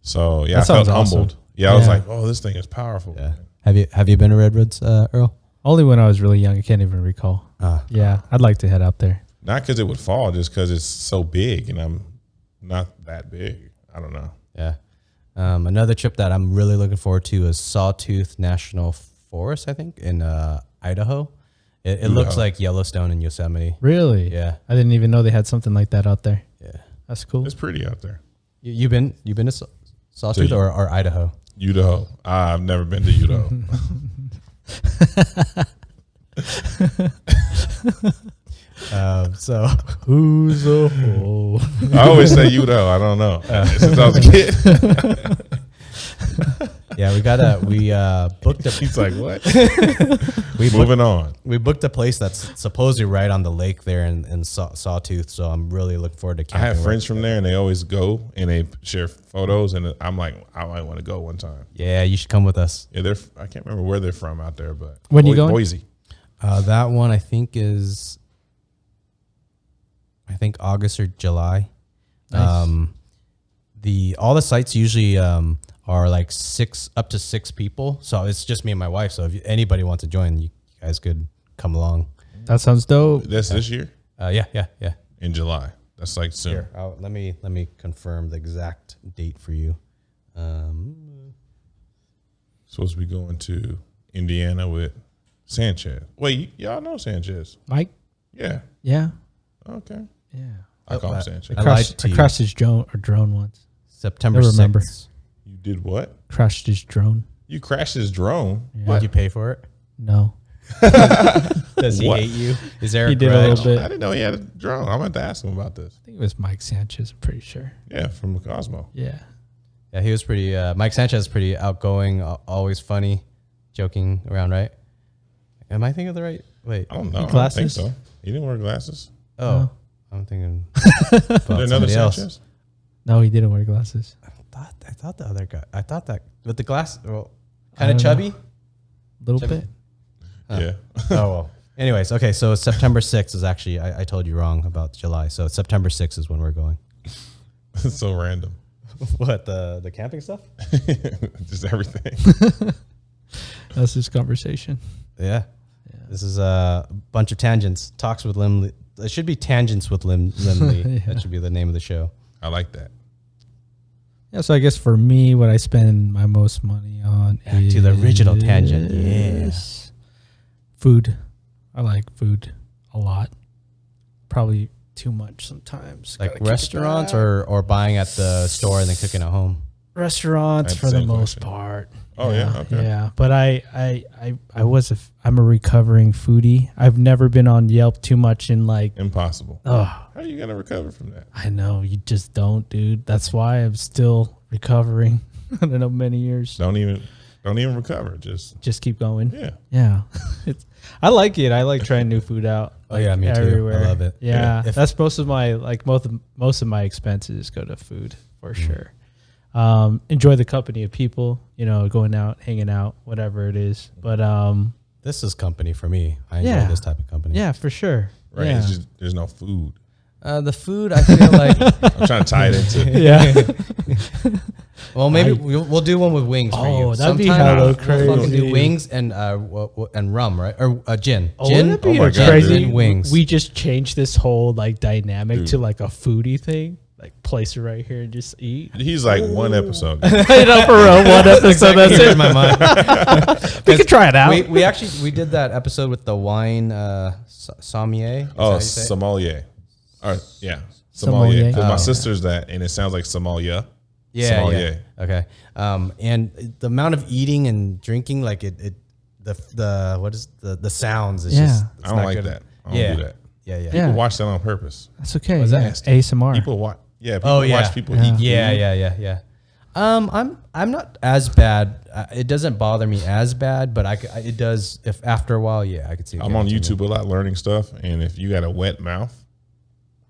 So yeah, That I felt sounds awesome. humbled. Yeah, I was like, oh, this thing is powerful. Yeah. Have you been to Redwoods, Earl? Only when I was really young. I can't even recall. Yeah, I'd like to head out there. Not because it would fall, just because it's so big, and I'm not that big. I don't know. Yeah. Another trip that I'm really looking forward to is Sawtooth National Forest, I think, in Idaho. It looks like Yellowstone in Yosemite. Really? Yeah. I didn't even know they had something like that out there. Yeah. That's cool. It's pretty out there. You been to Sawtooth or Idaho? Idaho. I've never been to Idaho. So Who's a hole? I always say Idaho. I don't know. Since I was a kid. yeah, we booked a. He's like, what? Moving on. We booked a place that's supposedly right on the lake there in Sawtooth. So I'm really looking forward to I camping. have friends from there, and they always go and they share photos, and I'm like, I might want to go one time. Yeah, you should come with us. Yeah, I can't remember where they're from out there, but When you going? Boise. That one I think is, August or July. Nice. All the sites usually are like up to six people, so it's just me and my wife. So if anybody wants to join, you guys could come along. That sounds dope. That's this year. Yeah. In July. That's like soon. Here, let me confirm the exact date for you. Supposed to be going to Indiana with Sanchez. Wait, y'all know Sanchez? Mike? Yeah. Yeah. Okay. Yeah. I call him Sanchez. I lied to I you. crashed his drone once. September I remember. 6th. You did what? Crashed his drone. You crashed his drone. Yeah. Did you pay for it? No. Does he What? hate you? Is there He a did a grudge? little bit. I didn't know he had a drone. I'm going to ask him about this. I think it was Mike Sanchez, I'm pretty sure. Yeah, from Cosmo. Yeah. Yeah, he was pretty. Mike Sanchez is pretty outgoing, always funny, joking around. Right? Am I thinking of the right? Wait. I don't know. Glasses? I don't think so. He didn't wear glasses. Oh, No. I'm thinking. Is there another somebody else. Sanchez? No, he didn't wear glasses. I thought the other guy. I thought that with the glass. Well, I kind of don't chubby. A little Chubby. bit. Yeah. Oh well. Anyways, okay. So September 6th is actually. I told you wrong about July. So September 6th is when we're going. It's so random. What the camping stuff? Just everything. That's this conversation. Yeah. This is a bunch of tangents. Talks with Lim. It should be Tangents with Lim Lee. Yeah. That should be the name of the show. I like that. Yeah, so I guess for me, what I spend my most money on Back to the original tangent. is food. I like food a lot. Probably too much sometimes. Like Gotta keep it restaurants back. or buying at the store and then cooking at home. restaurants I had for the the same most question. part. Oh, yeah? Okay. Yeah, but I'm a recovering foodie. I've never been on Yelp too much in like. Impossible. Oh, How are you going to recover from that? I know you just don't, dude. That's why I'm still recovering. I don't know, many years. Don't even recover. Just Keep going. yeah. Yeah, I like it. I like trying new food out. Oh, yeah, me too. everywhere. I love it. Yeah, Yeah. that's most of my most of my expenses go to food for sure. Enjoy the company of people, going out, hanging out, whatever it is. But This is company for me. I enjoy Yeah. this type of company. yeah, for sure. Right. Yeah. It's just there's no food. The food, I feel like. I'm trying to tie it into. Yeah. Well, maybe we'll do one with wings for you. Oh, that'd be Sometime hella we'll fucking crazy. do wings and rum, right? Or gin. Oh, Gin. wouldn't it be my God, crazy? dude. Wings. We just changed this whole dynamic Dude. to a foodie thing. like place it right here and just eat. He's like one episode. For real, one episode. That's it. In my mind. We could try it out. We did that episode with the wine sommelier. Oh, sommelier. Yeah, sommelier. Because my sister's that, and it sounds like sommelier. Yeah, sommelier. Yeah. Okay. And the amount of eating and drinking, like the what is the sounds? Is just I don't like that. I don't do that. Yeah. People watch that on purpose. That's okay. What's that? ASMR. People watch. Yeah. People watch people eat. Yeah. I'm not as bad. It doesn't bother me as bad, but it does. If after a while, I could see. I'm on YouTube a lot learning stuff, and if you got a wet mouth,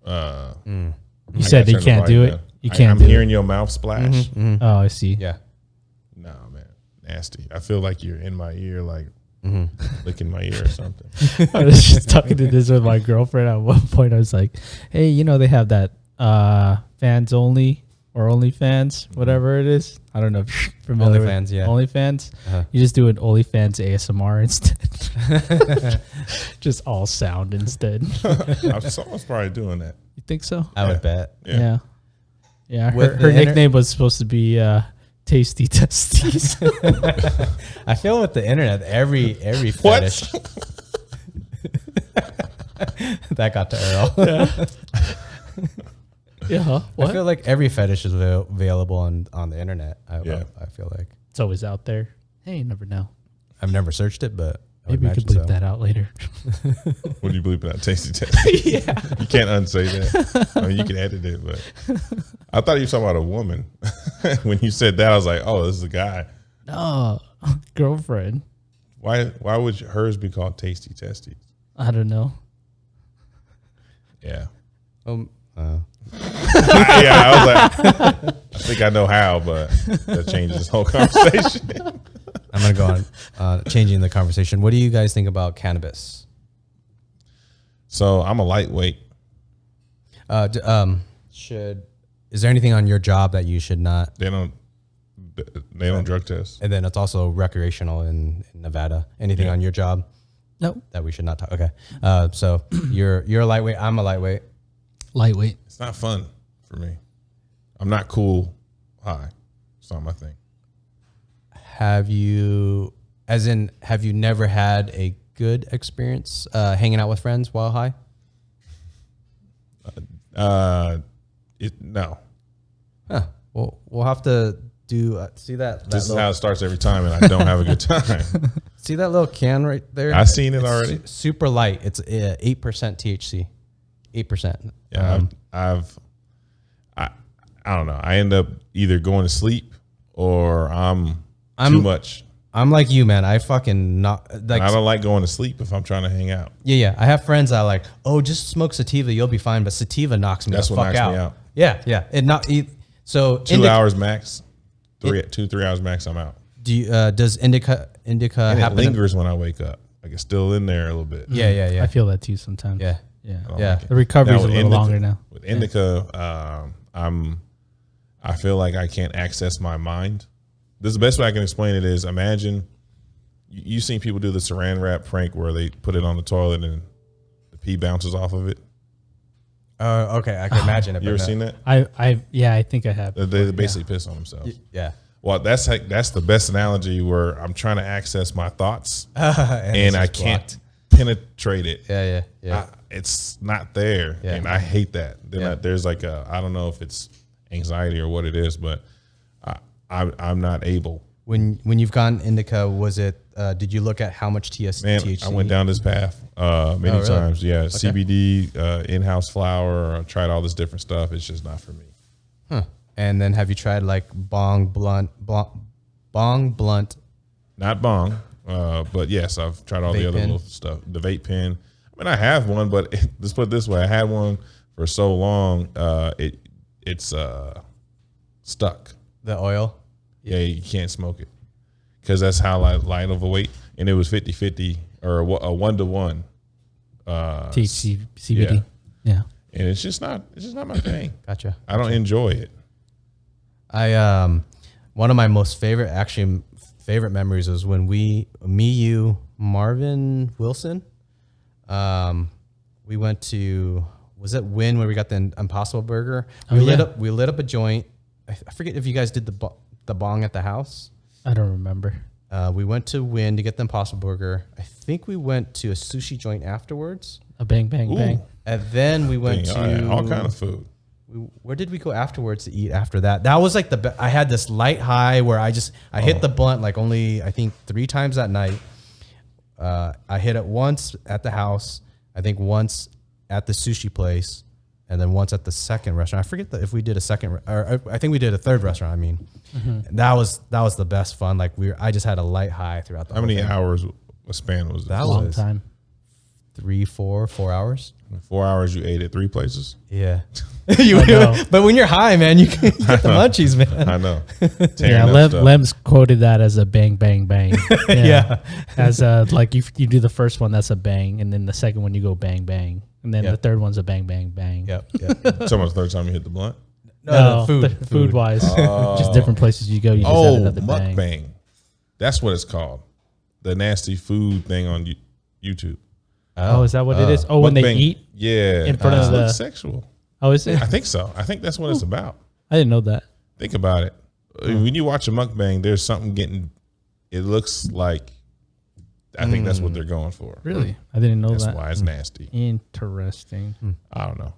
you said you can't do it. You can't. I'm hearing your mouth splash. Oh, I see. Yeah. No, man, nasty. I feel like you're in my ear, like licking my ear or something. I was just talking to this with my girlfriend at one point. I was like, "Hey, they have that fans only or OnlyFans, whatever it is. I don't know if you're familiar OnlyFans, with OnlyFans. You just do an OnlyFans ASMR instead. Just all sound instead. Someone's probably doing that. You think so? I would bet. Yeah. Her nickname was supposed to be Tasty Testes. I feel with the internet, every fetish. That got to Earl. Yeah. What? I feel like every fetish is available on the internet. I feel like it's always out there. Hey, you never know. I've never searched it, but maybe we could bleep that out later. What do you bleep that? Tasty test. Yeah. You can't unsay that. I mean, you can edit it, but I thought you were talking about a woman. When you said that, I was like, oh, this is a guy. No, girlfriend. Why would hers be called Tasty Testes? I don't know. Yeah. Yeah, I was like, I think I know how, but that changes this whole conversation. I'm going to go on changing the conversation. What do you guys think about cannabis? So I'm a lightweight. Is there anything on your job that you should not? They don't drug test. And then it's also recreational in Nevada. Anything on your job? No. That we should not talk. Okay. So you're a lightweight. I'm a lightweight. Lightweight. It's not fun for me. I'm not cool high. It's not my thing. Have you never had a good experience hanging out with friends while high? No. Huh. Well, we'll have to do see that. This is how it starts every time, and I don't have a good time. See that little can right there? I've seen it already. Super light. It's 8% THC. 8%. Yeah, I don't know. I end up either going to sleep or I'm too much. I'm like you, man. I fucking not like. I don't like going to sleep if I'm trying to hang out. Yeah. I have friends that are like, oh, just smoke sativa, you'll be fine. But sativa knocks me the fuck out. Me out. Yeah. So 2 hours max, 3 hours max. I'm out. Do you does indica and happen? It lingers when I wake up. Like it's still in there a little bit. Yeah. I feel that too sometimes. Yeah. Like the recovery's a little longer now. With indica, I feel like I can't access my mind. This is the best way I can explain it is imagine you've seen people do the saran wrap prank where they put it on the toilet and the pee bounces off of it. Okay, I can imagine it. You ever seen that? I think I have. They basically piss on themselves. Yeah. Well, that's the best analogy where I'm trying to access my thoughts and I can't penetrate it. Yeah. It's not there, and I hate that. There's like I don't know if it's anxiety or what it is, but I'm not able. When you've gotten indica, was it? Did you look at how much THC? I went down this path many times. Yeah, okay. CBD, in-house flower. I tried all this different stuff. It's just not for me. Huh. And then have you tried like bong blunt? Not bong, but yes, I've tried all the other little stuff. The vape pen. I mean, I have one, but let's put it this way: I had one for so long, it's stuck. The oil. Yeah, you can't smoke it because that's how light of a weight, and it was 50-50 or a 1-to-1. THC, CBD. Yeah, and it's just not my thing. Gotcha. I don't enjoy it. One of my most favorite memories was when you, Marvin Wilson, we went to was it when we got the Impossible Burger? We lit up a joint. I forget if you guys did the bong at the house. I don't remember. We went to Win to get the Impossible Burger. I think we went to a sushi joint afterwards. A bang, bang, bang. And then we went to all kind of food. Where did we go afterwards to eat after that? That was like I had this light high where I hit the blunt like only, I think 3 times that night. I hit it once at the house, I think once at the sushi place, and then once at the second restaurant. I forget if we did a second, or I think we did a third restaurant. I mean, that was the best fun. Like I just had a light high throughout the. How many hours a span was that? Long time. 4 hours. 4 hours. You ate at 3 places. Yeah, but when you're high, man, you get the munchies, man. I know. Yeah, Lem's quoted that as a bang, bang, bang. Yeah. As like you do the first one, that's a bang, and then the second one you go bang, bang, and then the third one's a bang, bang, bang. Yep. So much the third time you hit the blunt. No, food wise, just different places you go. You just add another bang. Mukbang. That's what it's called. The nasty food thing on YouTube. Oh, is that what it is? Oh, when they eat? Yeah. In front of the sexual. Oh, is it? I think so. I think that's what it's about. I didn't know that. Think about it. When you watch a mukbang, there's something it looks like, I think that's what they're going for. Really? I didn't know that. That's why it's nasty. Interesting. I don't know.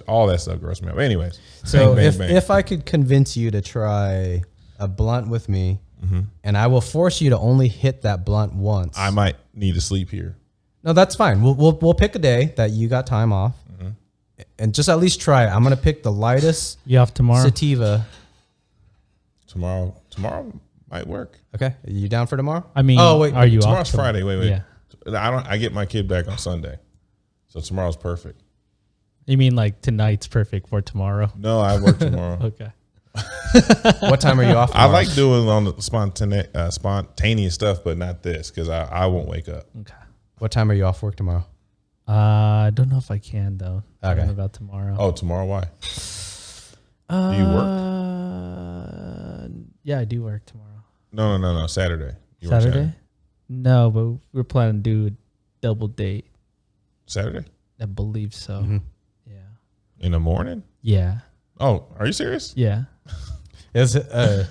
All that stuff grossed me out. But anyways. So if I could convince you to try a blunt with me, and I will force you to only hit that blunt once. I might need to sleep here. No, that's fine. We'll pick a day that you got time off, and just at least try it. I'm gonna pick the lightest. You off tomorrow? Sativa. Tomorrow might work. Okay, are you down for tomorrow? I mean, oh wait, are you tomorrow's off Friday? Wait. Yeah. I get my kid back on Sunday, so tomorrow's perfect. You mean like tonight's perfect for tomorrow? No, I work tomorrow. Okay. What time are you off tomorrow? I like doing on the spontaneous stuff, but not this because I won't wake up. Okay. What time are you off work tomorrow? I don't know if I can though. Okay. I don't know about tomorrow. Oh, tomorrow? Why? Do you work? Yeah, I do work tomorrow. No. Saturday. You Saturday? work Saturday? No, but we're planning to do a double date. Saturday? I believe so. Yeah. In the morning? Yeah. Oh, are you serious? Yeah. It's a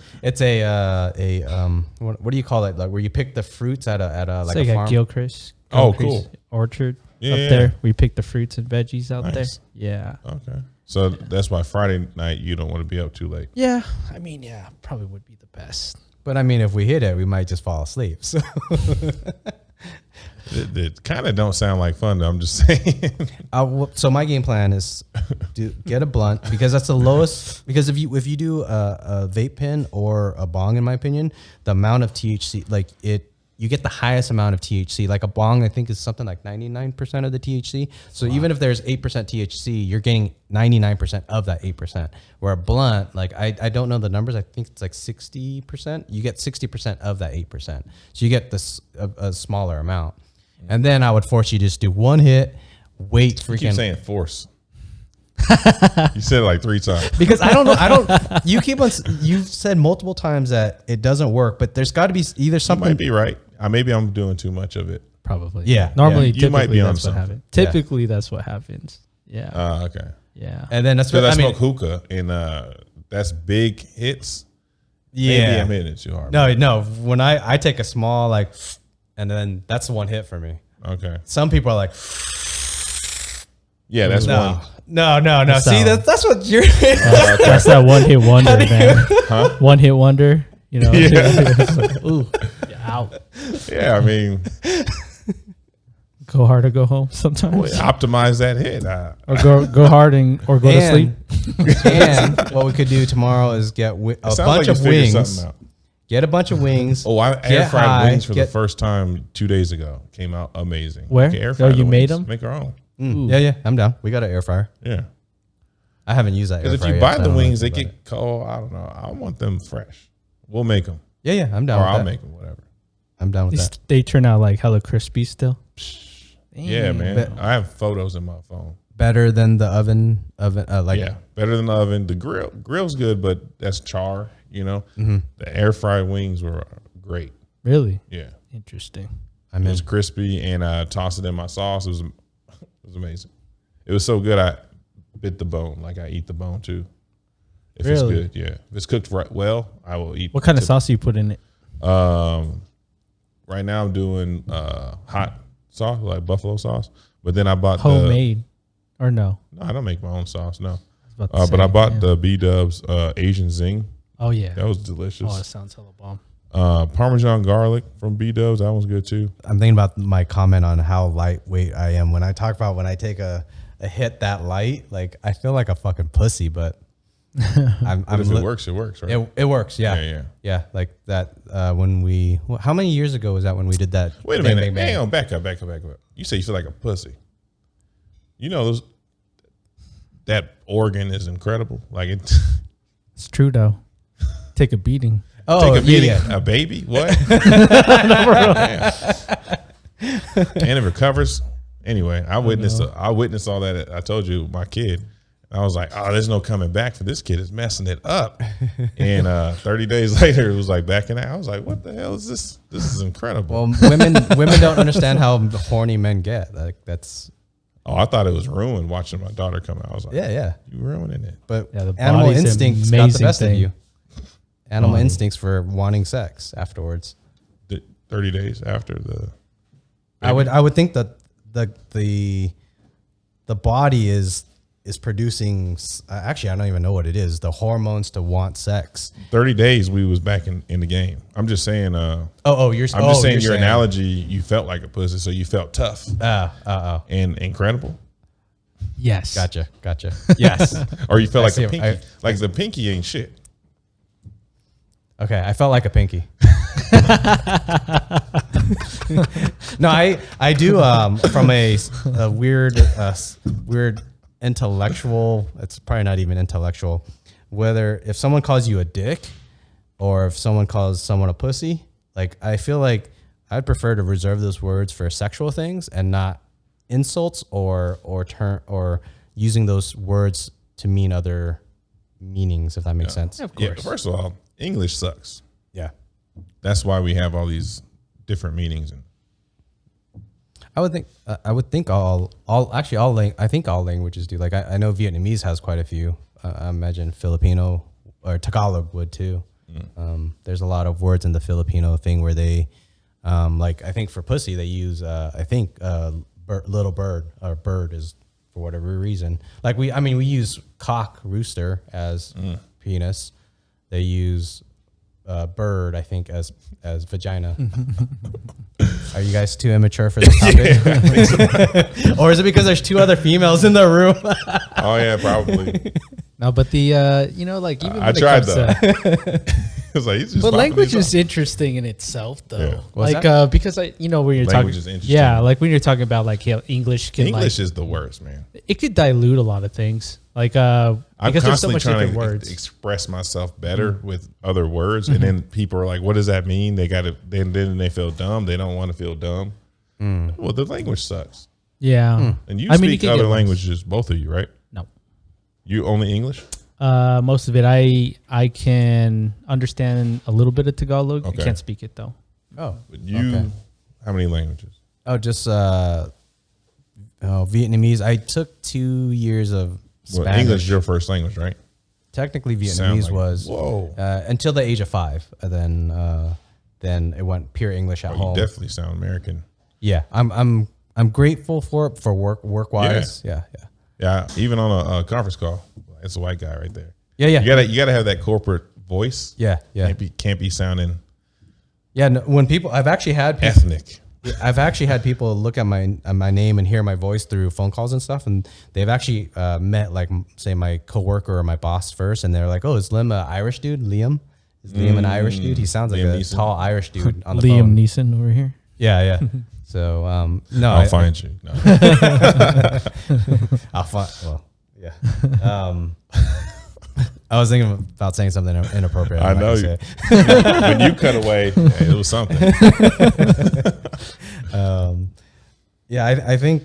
what do you call it? Like where you pick the fruits at a like a farm. Gilchrist. Cool. Orchard up Yeah. there. We pick the fruits and veggies out there. Nice. Yeah. Okay. So that's why Friday night you don't want to be up too late. Yeah. I mean, yeah, probably would be the best. But I mean, if we hit it, we might just fall asleep. So It kind of don't sound like fun, though. I'm just saying. So my game plan is to get a blunt because that's the lowest. Because if you do a vape pen or a bong, in my opinion, the amount of THC, you get the highest amount of THC. Like a bong, I think is something like 99% of the THC. So even if there's 8% THC, you're getting 99% of that 8%. Where a blunt, like I don't know the numbers. I think it's like 60%. You get 60% of that 8%. So you get this a smaller amount. And then I would force you to just do one hit, wait freaking. You keep saying force. You said it like 3 times. Because I don't know. You've said multiple times that it doesn't work, but there's got to be either something. You might be right. Maybe I'm doing too much of it. Probably. Yeah. Normally, you might be on that's what something. happens. Typically, that's what happens. Yeah. Okay. Yeah. And then that's what I I mean. smoke hookah, and that's big hits. Yeah. Maybe I'm hitting it too hard. No. When I take a small and then that's the one hit for me. Okay. Some people are like, yeah, that's one. No. See, that's what you're. That's that one hit wonder, man. Huh? One hit wonder. You know. Yeah. Ooh, you're out. Yeah, I mean, Go hard or go home. Sometimes. optimize that hit. Or go hard or go to sleep. And what we could do tomorrow is get a bunch of wings. Get a bunch of wings. Oh, I air fried wings for the first time 2 days ago. Came out amazing. Where? Air fry you made them? Make our own. Yeah, I'm down. We got an air fryer. Yeah. I haven't used that air fryer. Because if you buy the wings, they get cold. I don't know. I want them fresh. We'll make them. Yeah, I'm down or with I'll that. make them, whatever. I'm down with that. They turn out like hella crispy still. Yeah, man. I have photos in my phone. Better than the oven. Yeah, better than the oven. The grill's good, but that's char. You know, the air fried wings were great. Really? Yeah, interesting. It was crispy, and I tossed it in my sauce. It was amazing. It was so good I bit the bone. Like I eat the bone too. If Really? it's good, yeah. If it's cooked right well, I will eat. What kind of sauce do you put in it? Right now I'm doing hot sauce, like buffalo sauce. But then I bought homemade, or no? No, I don't make my own sauce. No, But I bought the B-Dubs Asian Zing. Oh yeah, That was delicious. Oh, that sounds hella bomb. Parmesan garlic from B-Dubs. That one's good too. I'm thinking about my comment on how lightweight I am. When I talk about when I take a hit that light, like I feel like a fucking pussy, but But if it works, it works, right? It works, yeah. Like that when we, how many years ago was that when we did that? Wait a minute, hang on, back up. You say you feel like a pussy. You know that organ is incredible. Like It's true though. Take a beating. Oh, take a beating, yeah. a baby. What? And it recovers. Anyway, I witnessed all that. I told you, my kid. I was like, oh, there's no coming back for this kid. Is messing it up. And 30 days later, it was like back in. I was like, what the hell is this? This is incredible. Well, women don't understand how horny men get. Like that's. Oh, I thought it was ruined watching my daughter come out. I was like, Yeah. You ruining it. But the animal body's an instincts got the amazing best of thing. you. Animal instincts for wanting sex afterwards. 30 days after the. I would think that the body is producing. Actually, I don't even know what it is. The hormones to want sex. 30 days we was back in the game. I'm just saying. You're. I'm just saying your analogy. You felt like a pussy, so you felt tough. And incredible. Yes. Gotcha. Yes. Or you felt like see a it. pinky. Like the pinky ain't shit. Okay, I felt like a pinky. No, I do from a weird intellectual. It's probably not even intellectual. Whether if someone calls you a dick, or if someone calls someone a pussy, like I feel like I'd prefer to reserve those words for sexual things and not insults or using those words to mean other meanings. If that makes sense. Of course. Yeah. First of all, English sucks. Yeah. That's why we have all these different meanings. And I would think all languages do. Like I know Vietnamese has quite a few. I imagine Filipino or Tagalog would too. There's a lot of words in the Filipino thing where they, like I think for pussy they use little bird or bird is for whatever reason. Like we use cock rooster as penis. They use bird, I think, as vagina. Are you guys too immature for this topic? Or is it because there's two other females in the room? oh yeah, probably. No, but the like even I when it tried comes though. to- It's like, but language is interesting in itself, though. Yeah. Like because when you're Language talking, is interesting. yeah, like when you're talking about like English can English is the worst, man. it could dilute a lot of things. Like I'm because there's so constantly much trying different to words. express myself better with other words, and then people are like, "What does that mean?" They got to then they feel dumb. They don't want to feel dumb. Well, the language sucks. Yeah, And you I mean, speak you can other get worse. languages, both of you, right? No, You only English? most of it I can understand a little bit of Tagalog. Okay. I can't speak it though. Oh, But you, how many languages? oh, just Vietnamese. I took 2 years of Spanish. Well, English is your first language, right? Technically, Sound Vietnamese like- was whoa. Until the age of 5. And then it went pure English at Oh, home. you definitely sound American. Yeah, I'm grateful for it for work wise. Yeah. Yeah, even on a conference call, it's a white guy right there. Yeah. You gotta have that corporate voice. Yeah. Can't be sounding Yeah. No, when people, I've actually had people look at my name and hear my voice through phone calls and stuff, and they've actually met like say my coworker or my boss first, and they're like, "Oh, is Liem an Irish dude? Liam? Is Liam an Irish dude? He sounds like Liam a Neeson. tall Irish dude on the Liam phone." Neeson over here. Yeah. So no, I'll find you. No. I'll find. Well, yeah. I was thinking about saying something inappropriate. I I'm not know gonna you. say it. When you cut away, it was something. Yeah, I think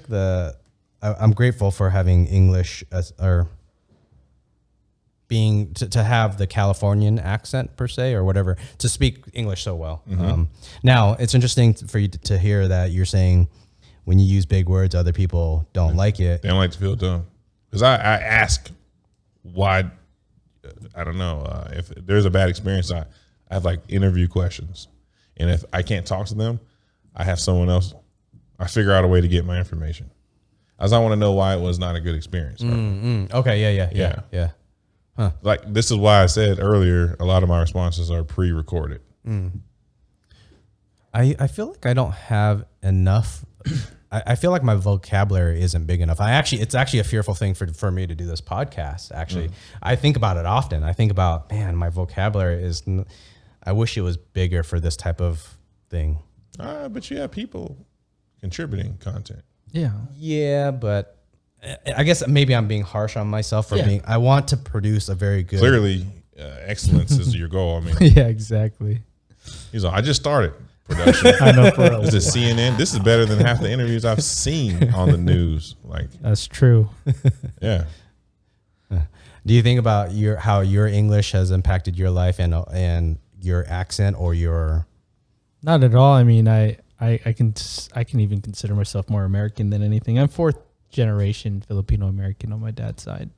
I'm grateful for having English or being to have the Californian accent per se or whatever, to speak English so well. Now it's interesting for you to hear that you're saying when you use big words, other people don't like it. They don't like to feel dumb. Because I ask why, I don't know, if there's a bad experience, I have like interview questions. And if I can't talk to them, I have someone else. I figure out a way to get my information. As I want to know why it was not a good experience. Right? Okay, yeah. Huh. Like, this is why I said earlier, a lot of my responses are pre-recorded. I feel like I don't have enough. I feel like my vocabulary isn't big enough. It's actually a fearful thing for me to do this podcast. Actually, I think about it often. I think about, man, my vocabulary is. I wish it was bigger for this type of thing. But you have people contributing content. Yeah, but I guess maybe I'm being harsh on myself for being. I want to produce a very good. Clearly, excellence is your goal. I mean, yeah, exactly. He's like, I just started production. I know. For this is CNN. This is better than half the interviews I've seen on the news. Like, that's true. Yeah. Do you think about how your English has impacted your life and your accent or your? Not at all. I mean, I can even consider myself more American than anything. I'm fourth generation Filipino American on my dad's side.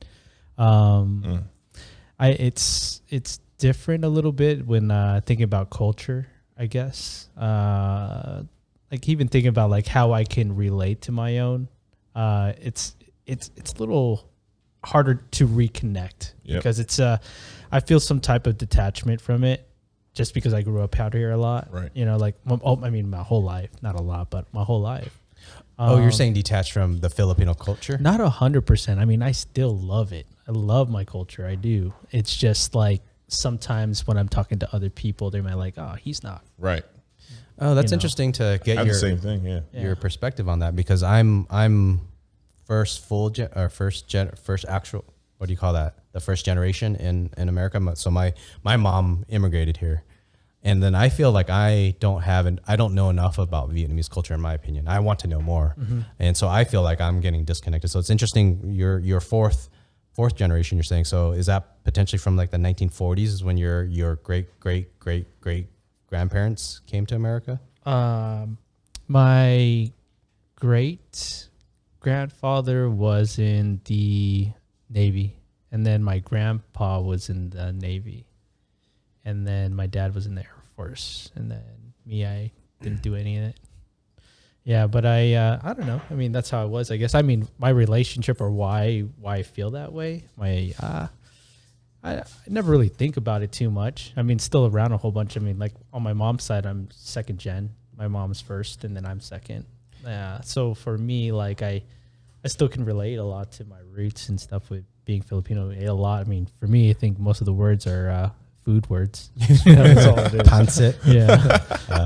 It's different a little bit when thinking about culture, I guess. Like even thinking about like how I can relate to my own. It's a little harder to reconnect because it's I feel some type of detachment from it. Just because I grew up out here a lot, right? You know, like my whole life, not a lot, but my whole life. You're saying detached from the Filipino culture? Not 100%. I mean, I still love it. I love my culture. I do. It's just like sometimes when I'm talking to other people, they might like, oh, he's not right. Oh, that's interesting to get the same thing. Your perspective on that because I'm first actual. What do you call that? The first generation in America. So my mom immigrated here. And then I feel like I don't know enough about Vietnamese culture, in my opinion. I want to know more. And so I feel like I'm getting disconnected. So it's interesting. You're fourth generation, you're saying. So is that potentially from like the 1940s is when your great grandparents came to America? My great grandfather was in the Navy, and then my grandpa was in the Navy, and then my dad was in the Air Force, and then me, I didn't do any of it. Yeah, but I don't know. I mean, that's how it was, I guess. I mean, my relationship or why I feel that way, I never really think about it too much. I mean, still around a whole bunch. I mean, like on my mom's side, I'm second gen. My mom's first, and then I'm second. Yeah, so for me, like I still can relate a lot to my roots and stuff with being Filipino. A lot. I mean, for me, I think most of the words are food words. That's all it is. Pancit. Yeah.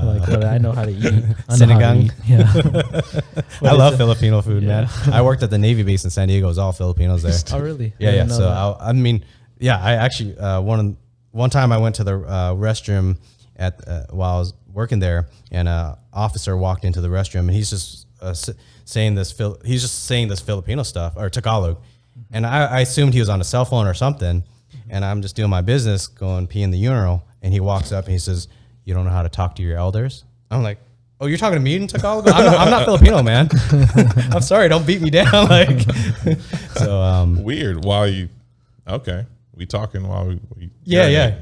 Like what I know how to eat. Sinigang. Yeah. I love Filipino food, man. I worked at the Navy base in San Diego. It was all Filipinos there. Oh, really? Yeah. So I mean, yeah. I actually one time I went to the restroom while I was working there, and an officer walked into the restroom, and he's just saying this Filipino stuff or Tagalog, and I assumed he was on a cell phone or something, and I'm just doing my business, going pee in the urinal, and he walks up and he says, "You don't know how to talk to your elders?" I'm like, "Oh, you're talking to me in Tagalog? I'm not Filipino, man. I'm sorry, don't beat me down." Like, so weird. While you, okay, we talking while we yeah.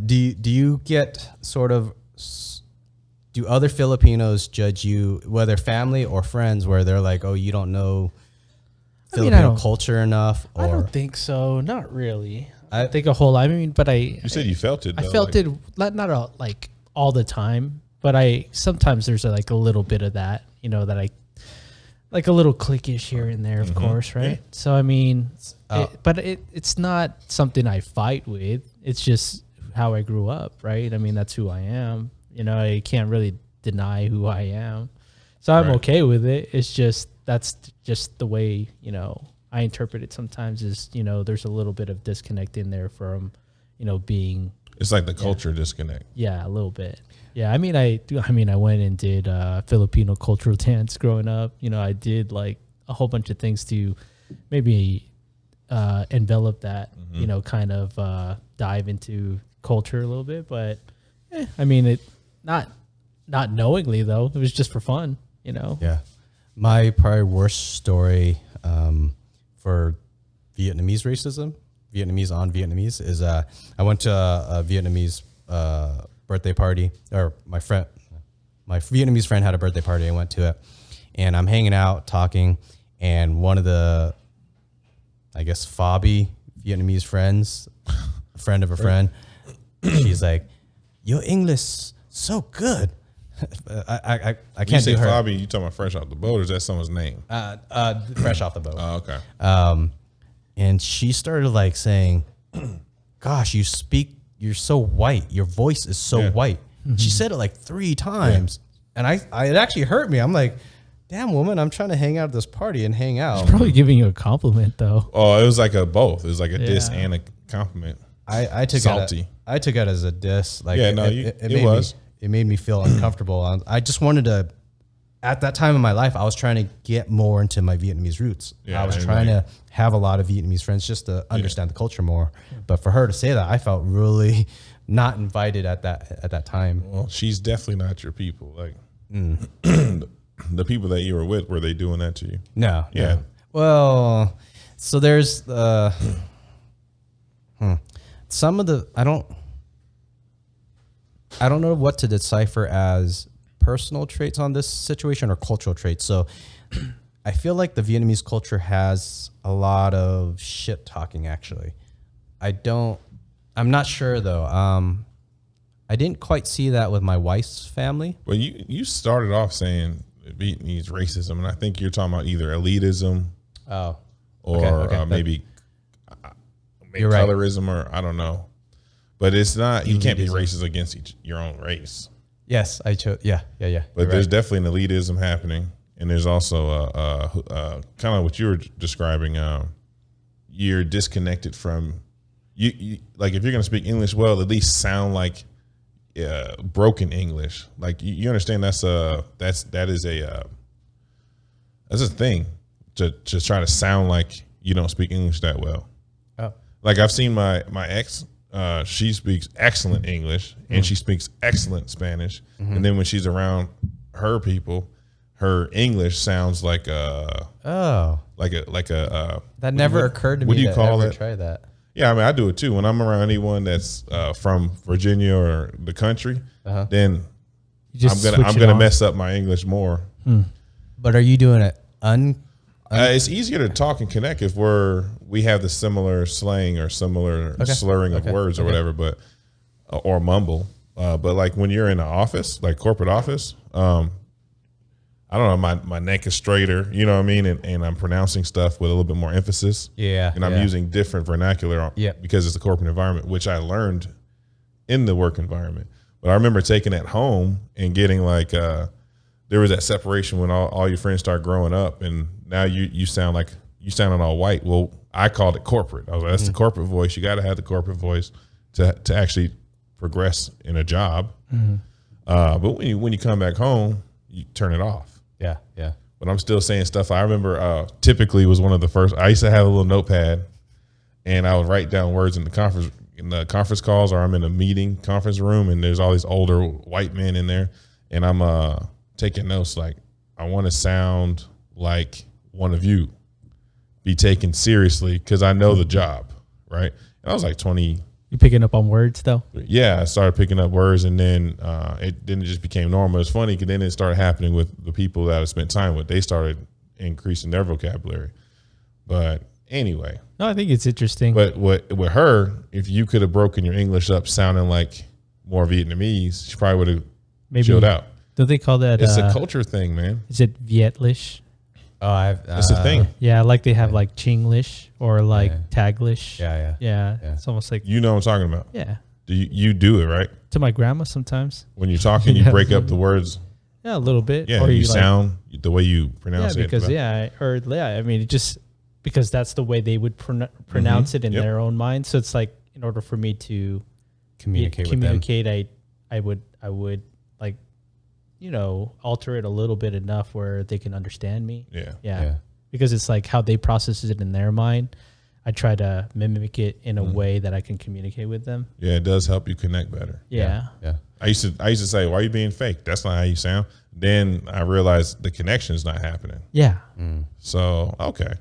Do you get sort of? Do other Filipinos judge you, whether family or friends, where they're like, "Oh, you don't know Filipino culture enough"? Or? I don't think so. Not really. I think a whole lot. I mean, but You said you felt it. I felt it not like all the time, but sometimes there's like a little bit of that. You know, that I like a little cliquish here and there, of course, right? Yeah. So I mean, it's not something I fight with. It's just how I grew up, right? I mean, that's who I am. You know, I can't really deny who I am. So I'm okay with it. It's just, that's just the way, you know, I interpret it sometimes is, you know, there's a little bit of disconnect in there from, you know, being. It's like the culture disconnect. Yeah, a little bit. Yeah, I mean, I went and did Filipino cultural dance growing up. You know, I did like a whole bunch of things to maybe envelop that, you know, kind of dive into culture a little bit. But I mean, not knowingly though. It was just for fun, you know? Yeah. My probably worst story for Vietnamese racism, Vietnamese on Vietnamese, is I went to a Vietnamese birthday party, or my Vietnamese friend had a birthday party. I went to it, and I'm hanging out talking, and one of the, I guess, Fabi Vietnamese friends, a friend of a friend, she's like, "Your English so good." I can't you say do her. Fabi, you talking about fresh off the boat, or is that someone's name? Fresh off the boat. Oh, okay. And she started like saying, "Gosh, you're so white. Your voice is so white." She said it like 3 times, and it actually hurt me. I'm like, "Damn, woman, I'm trying to hang out at this party and hang out." She's probably giving you a compliment though. Oh, it was like both. It was like a diss and a compliment. I took salty. I took it as a diss. Like, it made me feel uncomfortable. I just wanted to. At that time in my life, I was trying to get more into my Vietnamese roots. I was trying to have a lot of Vietnamese friends just to understand the culture more. But for her to say that, I felt really not invited at that time. Well, she's definitely not your people. Like the people that you were with, were they doing that to you? No. Yeah. No. Well, so there's some of the I don't know what to decipher as personal traits on this situation or cultural traits. So I feel like the Vietnamese culture has a lot of shit talking, actually. I'm not sure though. I didn't quite see that with my wife's family. Well, you started off saying Vietnamese racism, and I think you're talking about either elitism or maybe colorism, or I don't know. But it's not, you can't be racist against your own race. Yes, I chose. Yeah. But there's definitely an elitism happening. And there's also kind of what you were describing. You're disconnected from, you like if you're going to speak English well, at least sound like broken English. Like you understand that's a thing to try to sound like you don't speak English that well. Oh. Like I've seen my ex, she speaks excellent English and she speaks excellent Spanish. And then when she's around her people, her English sounds like that never occurred to me. What do you call it? Try that. Yeah, I mean, I do it too. When I'm around anyone that's from Virginia or the country, then I'm gonna mess up my English more. But are you doing it it's easier to talk and connect if we have the similar slang or similar slurring of words or whatever, but or mumble. But like when you're in an office, like corporate office, I don't know, my neck is straighter, you know what I mean? And I'm pronouncing stuff with a little bit more emphasis. Yeah. And I'm using different vernacular because it's a corporate environment, which I learned in the work environment. But I remember taking it home and getting like, there was that separation when all your friends start growing up and now you sounding all white. Well, I called it corporate. I was like, that's the corporate voice. You got to have the corporate voice to actually progress in a job. But when you come back home, you turn it off. Yeah. But I'm still saying stuff. I remember typically was one of the first. I used to have a little notepad, and I would write down words in the conference calls, or I'm in a meeting conference room, and there's all these older white men in there, and I'm taking notes like I want to sound like one of you, be taken seriously because I know the job, right? And I was like 20. You picking up on words though? Yeah, I started picking up words, and then it just became normal. It's funny because then it started happening with the people that I spent time with. They started increasing their vocabulary. But anyway. No, I think it's interesting. But with her, if you could have broken your English up sounding like more Vietnamese, she probably would have chilled out. Don't they call that? It's a culture thing, man. Is it Vietlish? Oh, it's a thing. Yeah, like they have like Chinglish or like Taglish. Yeah. It's almost like, you know what I'm talking about. Yeah. Do you do it, right? To my grandma sometimes. When you're talking, you break up the words. Yeah, a little bit. Yeah, or you sound the way you pronounce it. Because I mean, it just because that's the way they would pronounce it in their own mind. So it's like in order for me to communicate with them, I would like, you know, alter it a little bit enough where they can understand me. Yeah. Because it's like how they process it in their mind. I try to mimic it in a way that I can communicate with them. Yeah, it does help you connect better. Yeah. I used to say, why are you being fake? That's not how you sound. Then I realized the connection is not happening. Yeah. So, okay.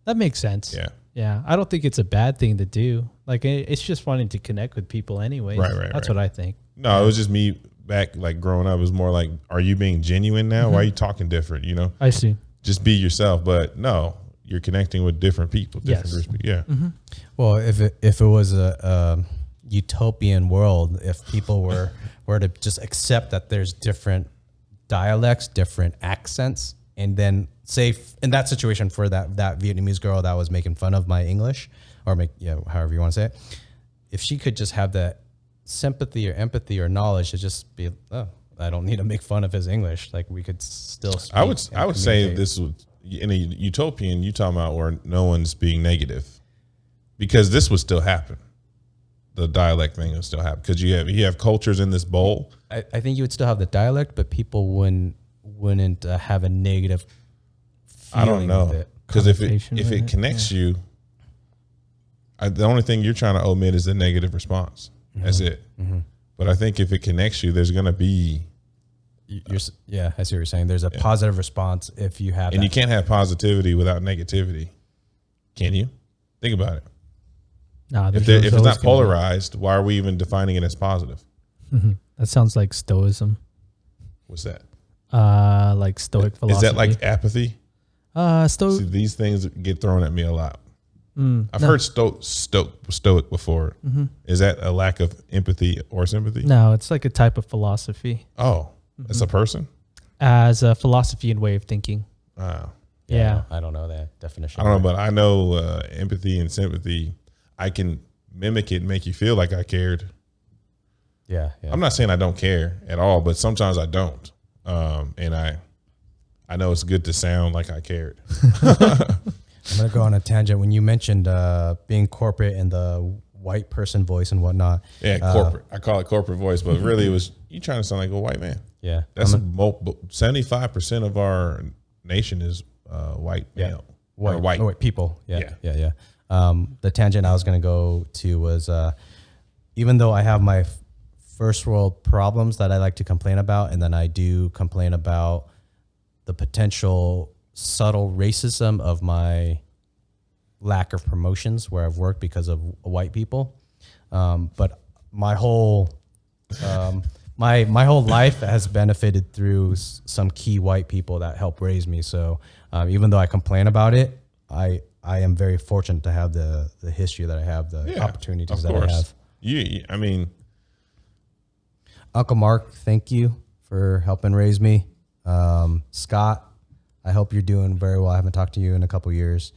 That makes sense. Yeah. Yeah. I don't think it's a bad thing to do. Like, it's just wanting to connect with people anyways. Right. That's what I think. No, it was just me back, like, growing up. It was more like, are you being genuine now? Why are you talking different, you know? I see. Just be yourself. But no, you're connecting with different people. Different groups of people. Yeah. Well, if it was a utopian world, if people were to just accept that there's different dialects, different accents, and then say in that situation for that Vietnamese girl that was making fun of my English, or however you want to say it, if she could just have that sympathy or empathy or knowledge to just be, oh, I don't need to make fun of his English. Like, we could still speak. I would say this was in a utopian, you talking about where no one's being negative, because this would still happen. The dialect thing would still happen because you have cultures in this bowl. I think you would still have the dialect, but people wouldn't have a negative feeling. I don't know, because if it connects you, the only thing you're trying to omit is the negative response. That's it. But I think if it connects you, there's going to be. I see what you're saying. There's a positive response if you have, and you can't have positivity without negativity. Can you? Think about it. No, if it's not polarized, why are we even defining it as positive? That sounds like stoicism. What's that? Like stoic philosophy. Is that like apathy? See, these things get thrown at me a lot. I've heard stoic before. Is that a lack of empathy or sympathy? No, it's like a type of philosophy. Oh, it's a person? As a philosophy and way of thinking. Yeah. I don't know that definition. I don't know, but I know empathy and sympathy. I can mimic it and make you feel like I cared. Yeah. I'm not saying I don't care at all, but sometimes I don't. And I know it's good to sound like I cared. I'm going to go on a tangent. When you mentioned being corporate and the white person voice and whatnot. Yeah, corporate. I call it corporate voice, but really it was you trying to sound like a white man. Yeah. That's 75% of our nation is white male. White people. Yeah. The tangent I was going to go to was even though I have my first world problems that I like to complain about, and then I do complain about the potential subtle racism of my lack of promotions where I've worked because of white people. But my whole my whole life has benefited through some key white people that help raise me. So even though I complain about it, I am very fortunate to have the history that I have, the opportunities that I have. I mean, Uncle Mark, thank you for helping raise me. Scott, I hope you're doing very well. I haven't talked to you in a couple of years.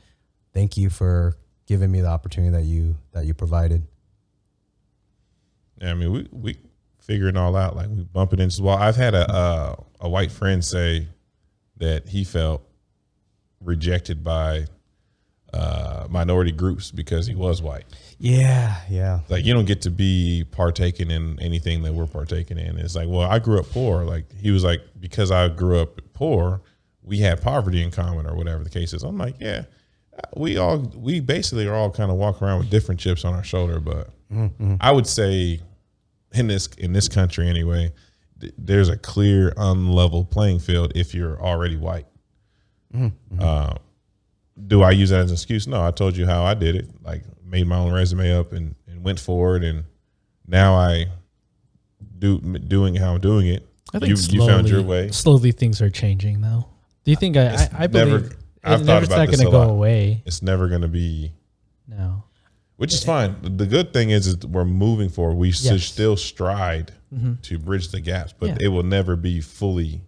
Thank you for giving me the opportunity that you provided. Yeah, I mean, we figure it all out. Like we bump it into. Well, I've had a white friend say that he felt rejected by minority groups because he was white. Yeah. Like you don't get to be partaking in anything that we're partaking in. It's like, well, I grew up poor. Like he was like, because I grew up poor, we had poverty in common or whatever the case is. I'm like, yeah, we basically are all kind of walking around with different chips on our shoulder. But I would say in this country anyway, there's a clear unlevel playing field if you're already white. Do I use that as an excuse? No, I told you how I did it. Like made my own resume up and went forward, and now I doing how I'm doing it. I think you found your way. Slowly things are changing though. Do you think I believe I've it's thought never about going this to a go lot. away? It's never going to be. No. Which is fine. The good thing is we're moving forward. We should still stride to bridge the gaps, but it will never be fully.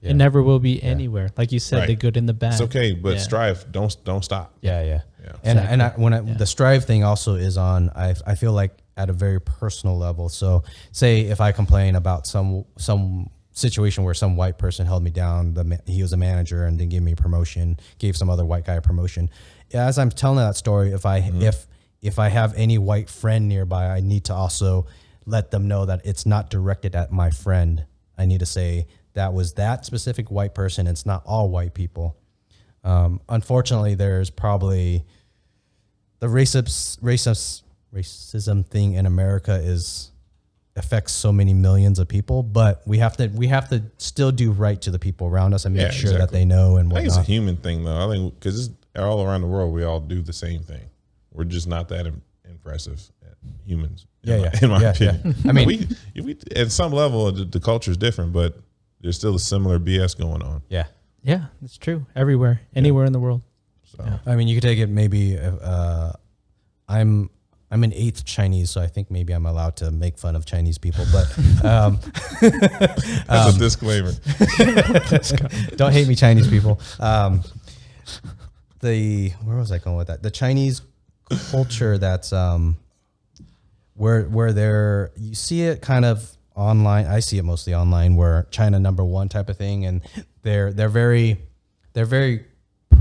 It never will be anywhere. Like you said, the good and the bad. It's okay, but strive. Don't stop. Yeah. And the strive thing also is on. I feel like at a very personal level. So say if I complain about some situation where some white person held me down, he was a manager and didn't give me a promotion, gave some other white guy a promotion. As I'm telling that story, if I have any white friend nearby, I need to also let them know that it's not directed at my friend. I need to say that was that specific white person. It's not all white people. Unfortunately, there's probably the racism thing in America is affects so many millions of people, but we have to still do right to the people around us and make sure that they know and whatnot. I think it's a human thing though. I think because it's all around the world, we all do the same thing. We're just not that impressive at humans. In my opinion. Yeah. I mean, we at some level the culture is different, but there's still a similar BS going on. Yeah, that's true. Everywhere, anywhere in the world. So I mean, you could take it maybe. I'm an eighth Chinese, so I think maybe I'm allowed to make fun of Chinese people, but that's a disclaimer. Don't hate me, Chinese people. Where was I going with that? The Chinese culture that's where they're, you see it kind of online. I see it mostly online, where China #1 type of thing, and they're very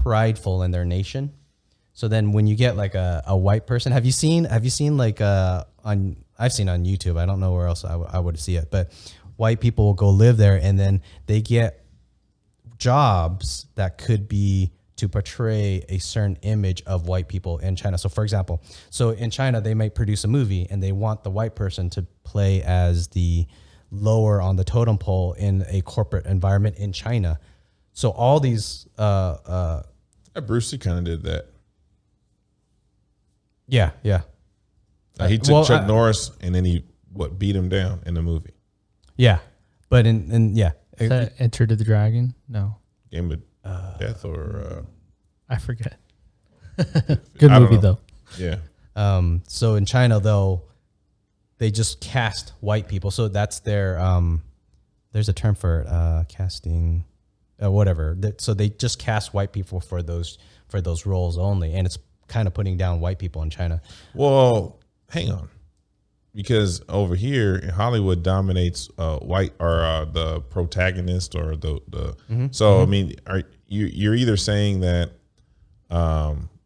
prideful in their nation. So then when you get like a white person, have you seen like I've seen on YouTube, I don't know where else I would see it, but white people will go live there and then they get jobs that could be to portray a certain image of white people in China. So for example, in China, they might produce a movie and they want the white person to play as the lower on the totem pole in a corporate environment in China. So all these, Bruce Lee kind of did that. Yeah. He took Chuck Norris and then he beat him down in the movie. Yeah, but Is that Enter the Dragon? No. Game of Death or I forget. Good movie though. Yeah. So in China though, they just cast white people. So that's their there's a term for it, casting, whatever. So they just cast white people for those roles only, and it's kind of putting down white people in China. Well, hang on, because over here Hollywood dominates white or the protagonist or the. Mm-hmm. So mm-hmm. I mean, you're either saying that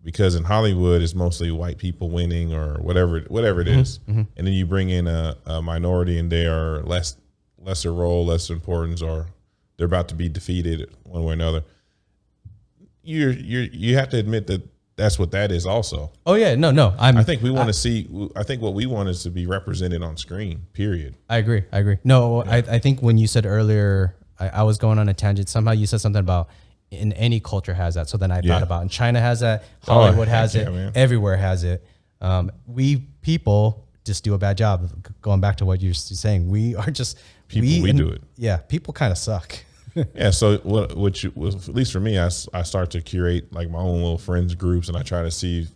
because in Hollywood it's mostly white people winning or whatever it mm-hmm. is, mm-hmm. and then you bring in a minority and they are lesser role, less importance, or they're about to be defeated one way or another. You have to admit that. That's what that is also. Oh yeah, no. I think we want to see. I think what we want is to be represented on screen. Period. I agree. No, yeah. I think when you said earlier, I was going on a tangent. Somehow you said something about in any culture has that. So then I thought about, and China has that. Hollywood has it. Man. Everywhere has it. We people just do a bad job. Going back to what you're saying, we are just we do it. Yeah, people kind of suck. Yeah, so at least for me, I start to curate like my own little friends groups, and I try to see,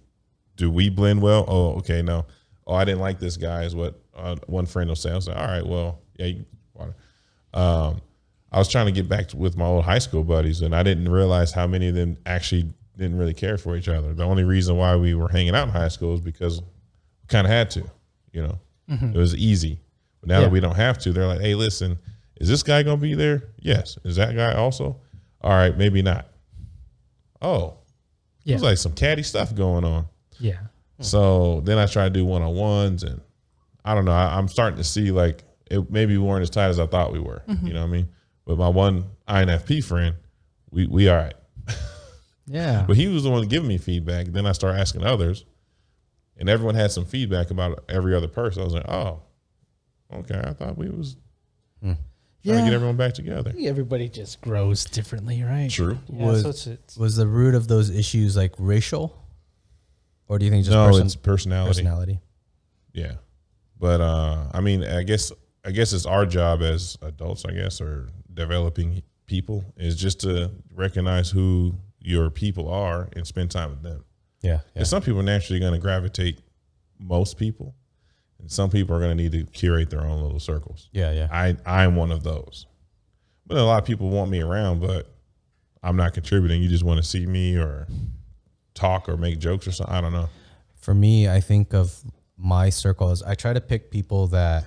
do we blend well? Oh, okay, no. Oh, I didn't like this guy is what one friend will say. I was like, all right, well, yeah, water. I was trying to get back with my old high school buddies, and I didn't realize how many of them actually didn't really care for each other. The only reason why we were hanging out in high school is because we kind of had to, mm-hmm. It was easy. But now that we don't have to, they're like, hey, listen, is this guy going to be there? Yes. Is that guy also? All right, maybe not. Oh, there's like some catty stuff going on. Yeah. So then I try to do one-on-ones, and I don't know. I'm starting to see like maybe we weren't as tight as I thought we were. Mm-hmm. You know what I mean? But my one INFP friend, we all right. Yeah. But he was the one giving me feedback. Then I started asking others, and everyone had some feedback about every other person. I was like, oh, okay. I thought we was trying to get everyone back together. Everybody just grows differently, right? True. Yeah, was the root of those issues like racial, or do you think just it's personality? Yeah, but I mean, I guess it's our job as adults, I guess, or developing people, is just to recognize who your people are and spend time with them. Yeah. Because some people are naturally going to gravitate most people, and some people are going to need to curate their own little circles. Yeah. I'm one of those. But a lot of people want me around, but I'm not contributing. You just want to see me or talk or make jokes or something. I don't know. For me, I think of my circle as I try to pick people that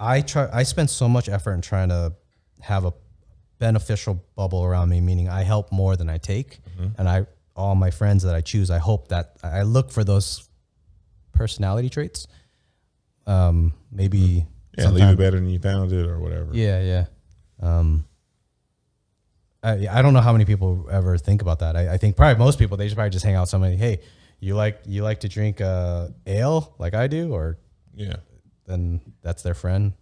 I spend so much effort in trying to have a beneficial bubble around me, meaning I help more than I take. Mm-hmm. And all my friends that I choose, I hope that I look for those personality traits. Maybe leave it better than you found it or whatever. Yeah. I don't know how many people ever think about that. I think probably most people, they should probably just hang out with somebody. Hey, you like to drink ale like I do, or then that's their friend.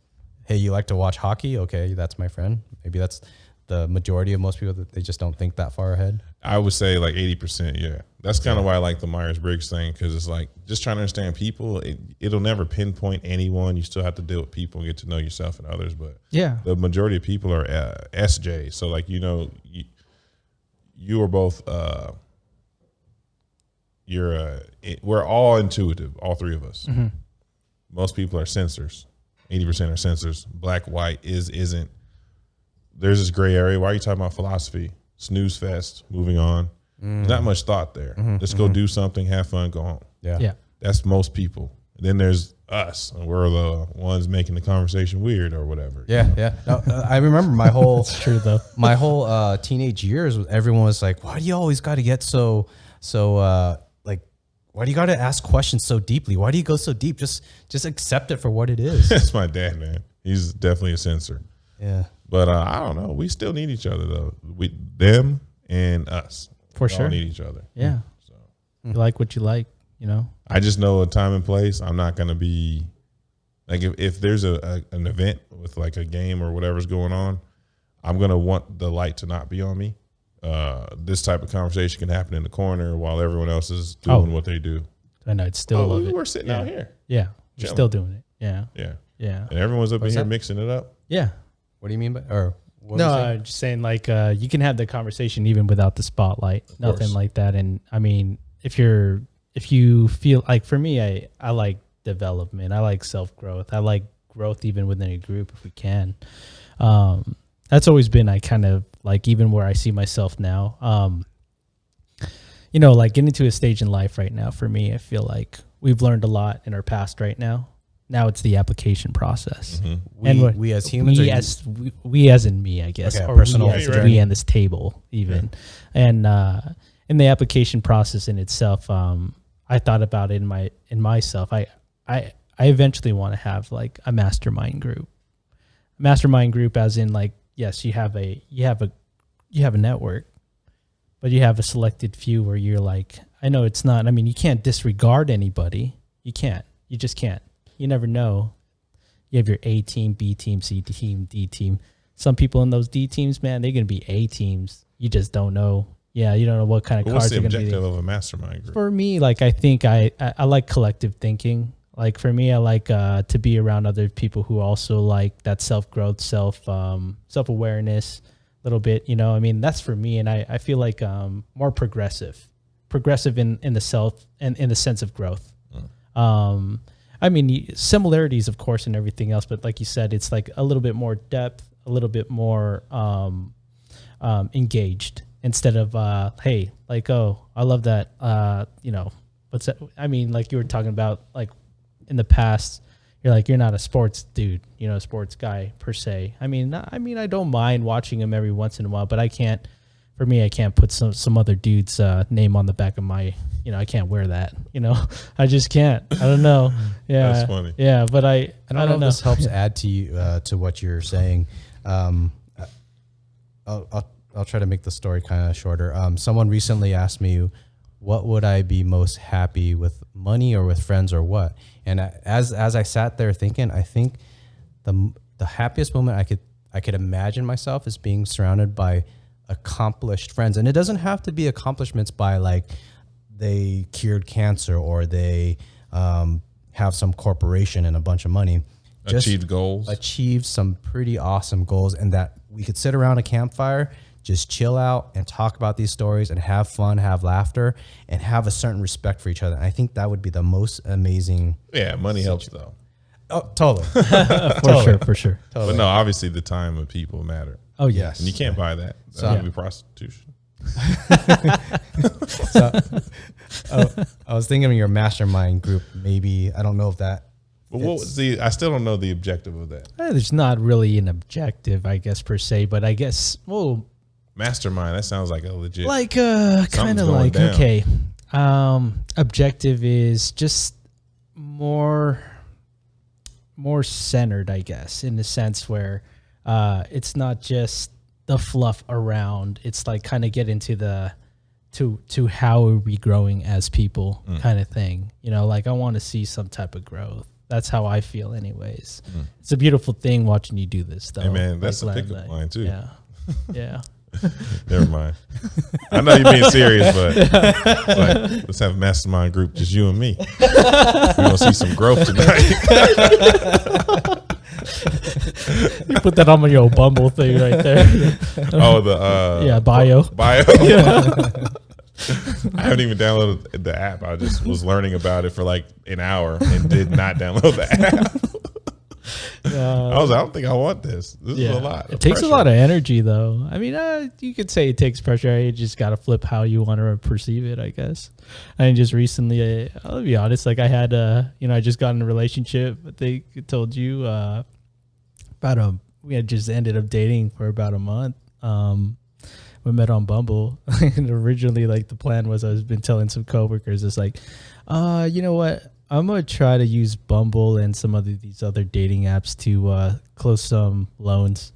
Hey, you like to watch hockey? Okay, that's my friend. Maybe that's the majority of most people, that they just don't think that far ahead. I would say like 80%. Yeah. That's kind of why I like the Myers-Briggs thing, because it's like just trying to understand people. It'll never pinpoint anyone. You still have to deal with people and get to know yourself and others. But the majority of people are SJ. So like, you know, you are both, we're all intuitive, all three of us. Mm-hmm. Most people are sensors. 80% are sensors. Black, white isn't. There's this gray area. Why are you talking about philosophy? Snooze fest, moving on. There's not much thought there. Just go do something, have fun, go home. Yeah. That's most people. And then there's us, and we're the ones making the conversation weird or whatever. Yeah. No, I remember my whole It's true though. my whole teenage years, everyone was like, "Why do you always got to get so like? Why do you got to ask questions so deeply? Why do you go so deep? Just accept it for what it is." That's my dad, man. He's definitely a sensor. Yeah. But I don't know. We still need each other though. Them and us. For We sure. all need each other. Yeah. So You like what you like, you know? I just know a time and place. I'm not going to be like, if there's an event with like a game or whatever's going on, I'm going to want the light to not be on me. This type of conversation can happen in the corner while everyone else is doing what they do. And I'd still love it. We're sitting out here. Yeah. We're Chilling. still doing it. Yeah. Yeah. Yeah. And everyone's up in What's here that? mixing it up. Yeah. What do you mean by, or what No, was it? I'm just saying like you can have the conversation even without the spotlight. Nothing course. like that. And I mean, if you feel like, for me, I like development. I like self-growth. I like growth even within a group if we can. That's always been, I kind of like, even where I see myself now. You know, like getting to a stage in life right now, for me, I feel like we've learned a lot in our past right now. Now it's the application process. We as humans, we as in me, I guess, Okay, or personal we as journey. we and this table even. And in the application process in itself, I thought about it in myself. I eventually want to have like a mastermind group. Mastermind group as in like, yes, you have a network, but you have a selected few where you're like, I know it's not, I mean, you can't disregard anybody. You just can't. You never know. You have your A team, B team, C team, D team. Some people in those D teams, man, they're going to be A teams. You just don't know. Yeah, you don't know what kind of What's cards the are going to be. objective of a mastermind group? For me, like, I think I like collective thinking. Like, for me, I like to be around other people who also like that self-growth, self-awareness a little bit, you know. I mean, that's for me. And I feel like more progressive in the self and in the sense of growth. I mean, similarities, of course, and everything else. But like you said, it's like a little bit more depth, a little bit more engaged instead of, hey, like, oh, I love that. You know, what's that? I mean, like you were talking about, like in the past, you're like, you're not a sports dude, you know, a sports guy per se. I mean, I don't mind watching him every once in a while, but I can't put some other dude's name on the back of my, you know, I can't wear that, you know, I just can't. I don't know. Yeah. That's funny. Yeah. But I don't know if this helps add to you, to what you're saying. I'll try to make the story kind of shorter. Someone recently asked me, what would I be most happy with, money or with friends or what? And as I sat there thinking, I think the happiest moment I could imagine myself is being surrounded by accomplished friends. And it doesn't have to be accomplishments by like they cured cancer or they have some corporation and a bunch of money. Just achieved some pretty awesome goals, and that we could sit around a campfire, just chill out and talk about these stories and have fun, have laughter, and have a certain respect for each other. And I think that would be the most amazing. Yeah, money helps though. Oh, totally. For sure. Totally. But no, obviously the time of people matter. Oh yes. And you can't buy that. That would be prostitution. So, I was thinking of your mastermind group. Maybe, I don't know if that. But I still don't know the objective of that. There's not really an objective, I guess, per se, but I guess, Mastermind, that sounds like a legit. like kind of like down. Okay, objective is just more centered, I guess, in the sense where it's not just the fluff around. It's like kind of get into the to how are we growing as people kind of thing. You know, like I want to see some type of growth. That's how I feel, anyways. It's a beautiful thing watching you do this, though. Hey man, that's a pickup line too. Yeah, yeah. Never mind. I know you're being serious, but like, let's have a mastermind group, just you and me. We're gonna see some growth tonight. You put that on your Bumble thing right there. Oh, the bio. Yeah. I haven't even downloaded the app. I just was learning about it for like an hour and did not download the app. I was like, I don't think I want this. This is a lot. It takes a lot of energy, though. I mean, you could say it takes pressure. You just got to flip how you want to perceive it, I guess. I mean, just recently, I'll be honest, like I had, I just got in a relationship. I think I told you we had just ended up dating for about a month. We met on Bumble, and originally, like, the plan was I've been telling some coworkers, it's like, you know what? I'm going to try to use Bumble and some of these other dating apps to close some loans.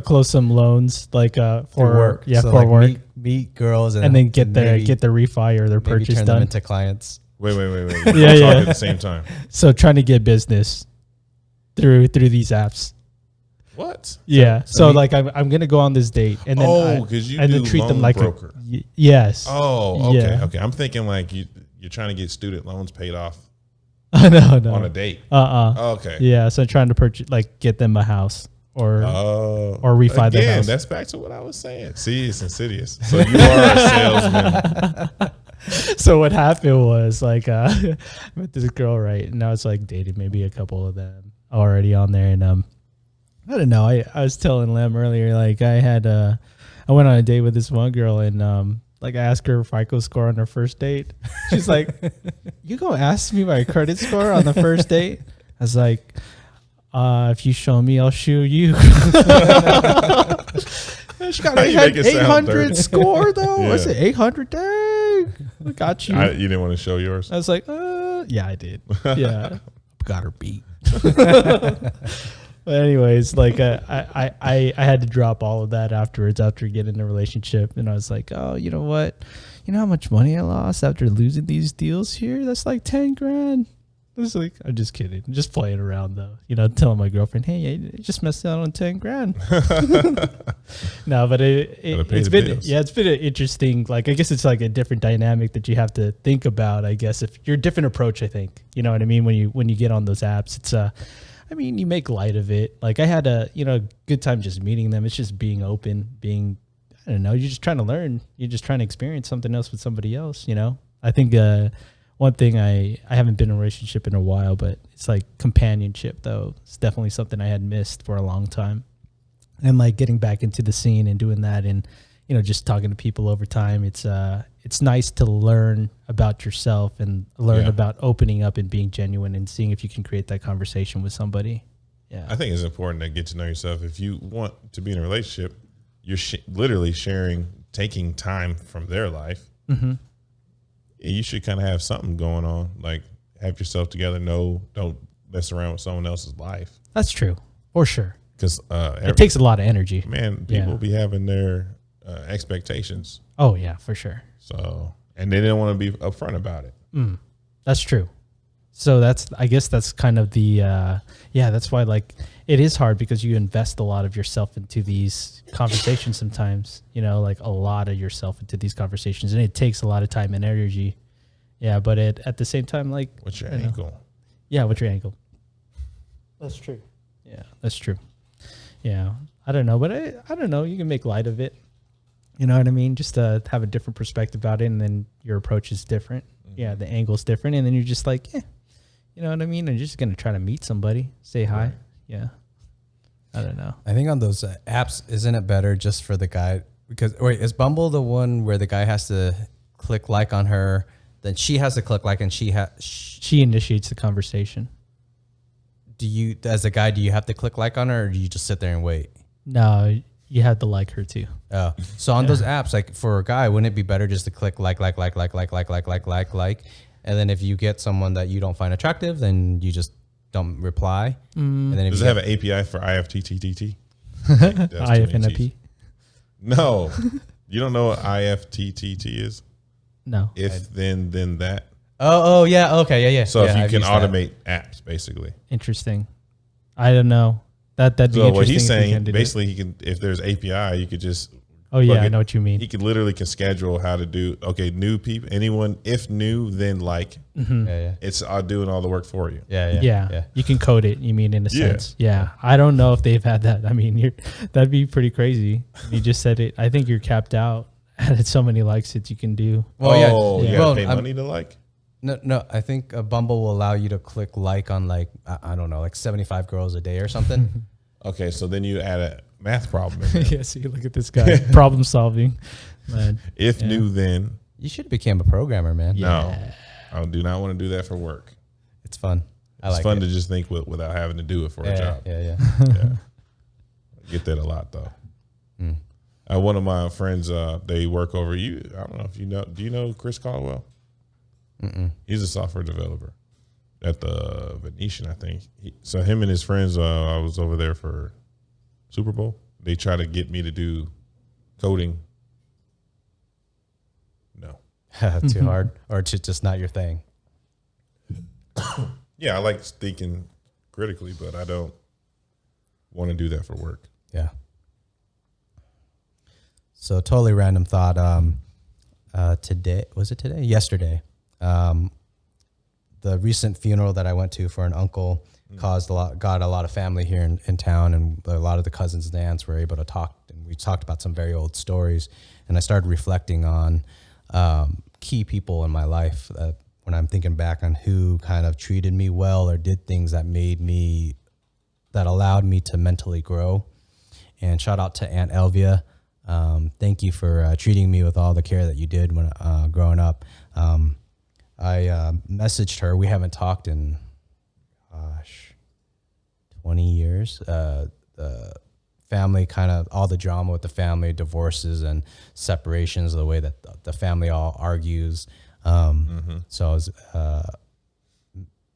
Close some loans, like for work. Yeah, so for like work. Meet girls and then get the refi or their purchase turn done. Them into clients. Wait. Yeah. Talking at the same time. So trying to get business through these apps. What? Yeah. So like I'm gonna go on this date and then treat them like broker. Yes. Oh, okay, yeah. Okay. I'm thinking like you're trying to get student loans paid off. No. On a date. Okay. Yeah. So I'm trying to get them a house or refi the house. That's back to what I was saying. See, it's insidious. So you are a salesman. So what happened was like I met this girl, right? And I was like dating maybe a couple of them already on there, and I don't know. I was telling Lem earlier, like I went on a date with this one girl, and like I asked her FICO score on her first date. She's like, "You gonna ask me my credit score on the first date?" I was like, "If you show me, I'll show you." She got 800 score though. Yeah. I said 800. Dang, I got you. You didn't want to show yours. I was like, yeah, I did. Yeah, got her beat. But anyways, like I had to drop all of that afterwards after getting in a relationship, and I was like, oh, you know what? You know how much money I lost after losing these deals here? That's like 10 grand. I was like, I'm just kidding, I'm just playing around though. Telling my girlfriend, hey, I just messed out on 10 grand. No, but it's been an interesting. Like I guess it's like a different dynamic that you have to think about. I guess if you're a different approach, I think you know what I mean when you get on those apps, it's I mean, you make light of it. Like I had a good time just meeting them. It's just being open, I don't know, you're just trying to learn. You're just trying to experience something else with somebody else, I think one thing I haven't been in a relationship in a while, but it's like companionship though. It's definitely something I had missed for a long time. And like getting back into the scene and doing that and, just talking to people over time. It's nice to learn about yourself and learn about opening up and being genuine and seeing if you can create that conversation with somebody. Yeah. I think it's important to get to know yourself. If you want to be in a relationship, you're literally taking time from their life. Mm-hmm. You should kind of have something going on, like have yourself together. Don't mess around with someone else's life. That's true. For sure. Because it takes a lot of energy. Man, people be having their expectations. Oh yeah, for sure. So, and they didn't want to be upfront about it. That's true. So I guess that's kind of the, that's why like it is hard because you invest a lot of yourself into these conversations sometimes, like a lot of yourself into these conversations, and it takes a lot of time and energy. Yeah. But at the same time, like, what's your angle? Yeah. What's your angle? That's true. Yeah, that's true. Yeah. I don't know, but I don't know. You can make light of it. You know what I mean? Just to have a different perspective about it, and then your approach is different. Mm-hmm. Yeah, the angle's different, and then you're just like, you know what I mean? And you're just going to try to meet somebody, say hi. Right. Yeah. I don't know. I think on those apps, isn't it better just for the guy? Because, wait, is Bumble the one where the guy has to click like on her, then she has to click like, and she initiates the conversation. As a guy, do you have to click like on her, or do you just sit there and wait? No, you have to like her too. Oh, so on those apps, like for a guy, wouldn't it be better just to click like, and then if you get someone that you don't find attractive, then you just don't reply. And then does it have an API for IFTTT? IFNP? No, you don't know what IFTTT is? No. If then that. Oh, yeah. Okay, yeah. So yeah, if you I've can used that. automate apps, basically. Interesting. I don't know. That'd be So interesting. what he's if saying, can do basically, he can, if there's API, you could just. Oh yeah, I know what you mean. He could literally schedule how to do. Okay, new people, anyone if new, then like. Yeah. It's doing all the work for you. Yeah. You can code it. You mean in a Yeah. sense? Yeah. I don't know if they've had that. I mean, that'd be pretty crazy. You just said it. I think you're capped out at so many likes that you can do. Well, you yeah. gotta pay money to like. No. I think Bumble will allow you to click like on like I don't know, like 75 girls a day or something. Okay, so then you add a math problem in there. Yeah. See, look at this guy, problem solving. Man. If new, then You should become a programmer, man. no. I do not want to do that for work. It's fun. It's fun to just think without having to do it for a job. Yeah. I get that a lot though. One of my friends, they work over you. I don't know if you know. Do you know Chris Caldwell? He's a software developer at the Venetian, I think. So him and his friends, I was over there for Super Bowl. They try to get me to do coding. No. Too hard, or just not your thing. Yeah, I like thinking critically, but I don't want to do that for work. Yeah. So totally random thought. Yesterday. The recent funeral that I went to for an uncle got a lot of family here in town, and a lot of the cousins and aunts were able to talk, and we talked about some very old stories. And I started reflecting on key people in my life when I'm thinking back on who kind of treated me well or did things that allowed me to mentally grow. And shout out to Aunt Elvia. Thank you for treating me with all the care that you did when growing up. I messaged her. We haven't talked in, 20 years. The family all the drama with the family, divorces and separations, the way that the family all argues. So I was,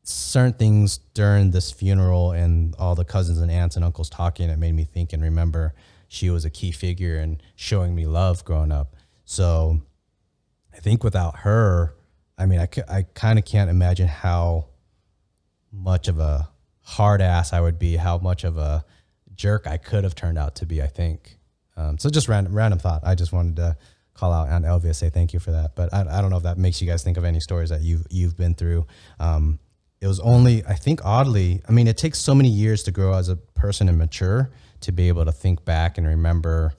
certain things during this funeral and all the cousins and aunts and uncles talking, it made me think and remember she was a key figure in showing me love growing up. So I think without her, I mean, I kind of can't imagine how much of a hard ass I would be, how much of a jerk I could have turned out to be, I think. So just random thought. I just wanted to call out Aunt Elvia, say thank you for that. But I don't know if that makes you guys think of any stories that you've been through. It was only, I think oddly, I mean, it takes so many years to grow as a person and mature to be able to think back and remember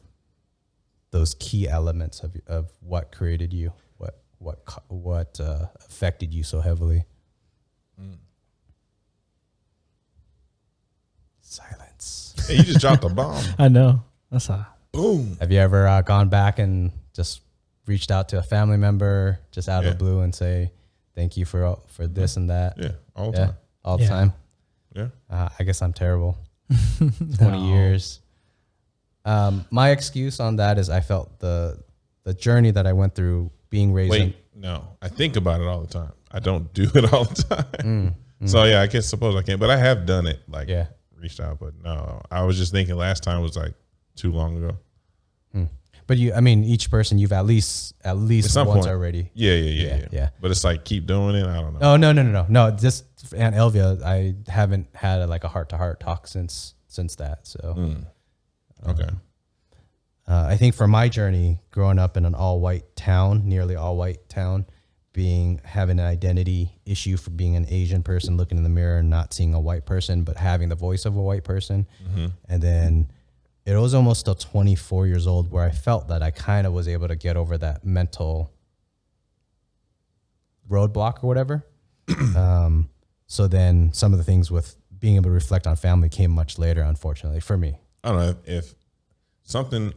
those key elements of what created you, what affected you so heavily. Silence. Hey, you just dropped a bomb. I know. That's Boom. Have you ever gone back and just reached out to a family member just out of the blue and say thank you for this and that? Yeah, all the time. All the time. Yeah. I guess I'm terrible. 20 years. My excuse on that is I felt the journey that I went through being raised. No, I think about it all the time. I don't do it all the time. So yeah, I suppose I can, but I have done it. Reached out, but no, I was just thinking last time was like too long ago. But each person you've at least once already. Yeah. But it's like keep doing it. I don't know. No. Just Aunt Elvia, I haven't had a heart-to-heart talk since that. So, okay. I think for my journey, growing up in an all-white town, nearly all-white town, having an identity issue for being an Asian person, looking in the mirror and not seeing a white person, but having the voice of a white person, and then. It was almost till 24 years old where I felt that I kind of was able to get over that mental roadblock or whatever. So then some of the things with being able to reflect on family came much later, unfortunately, for me. I don't know if something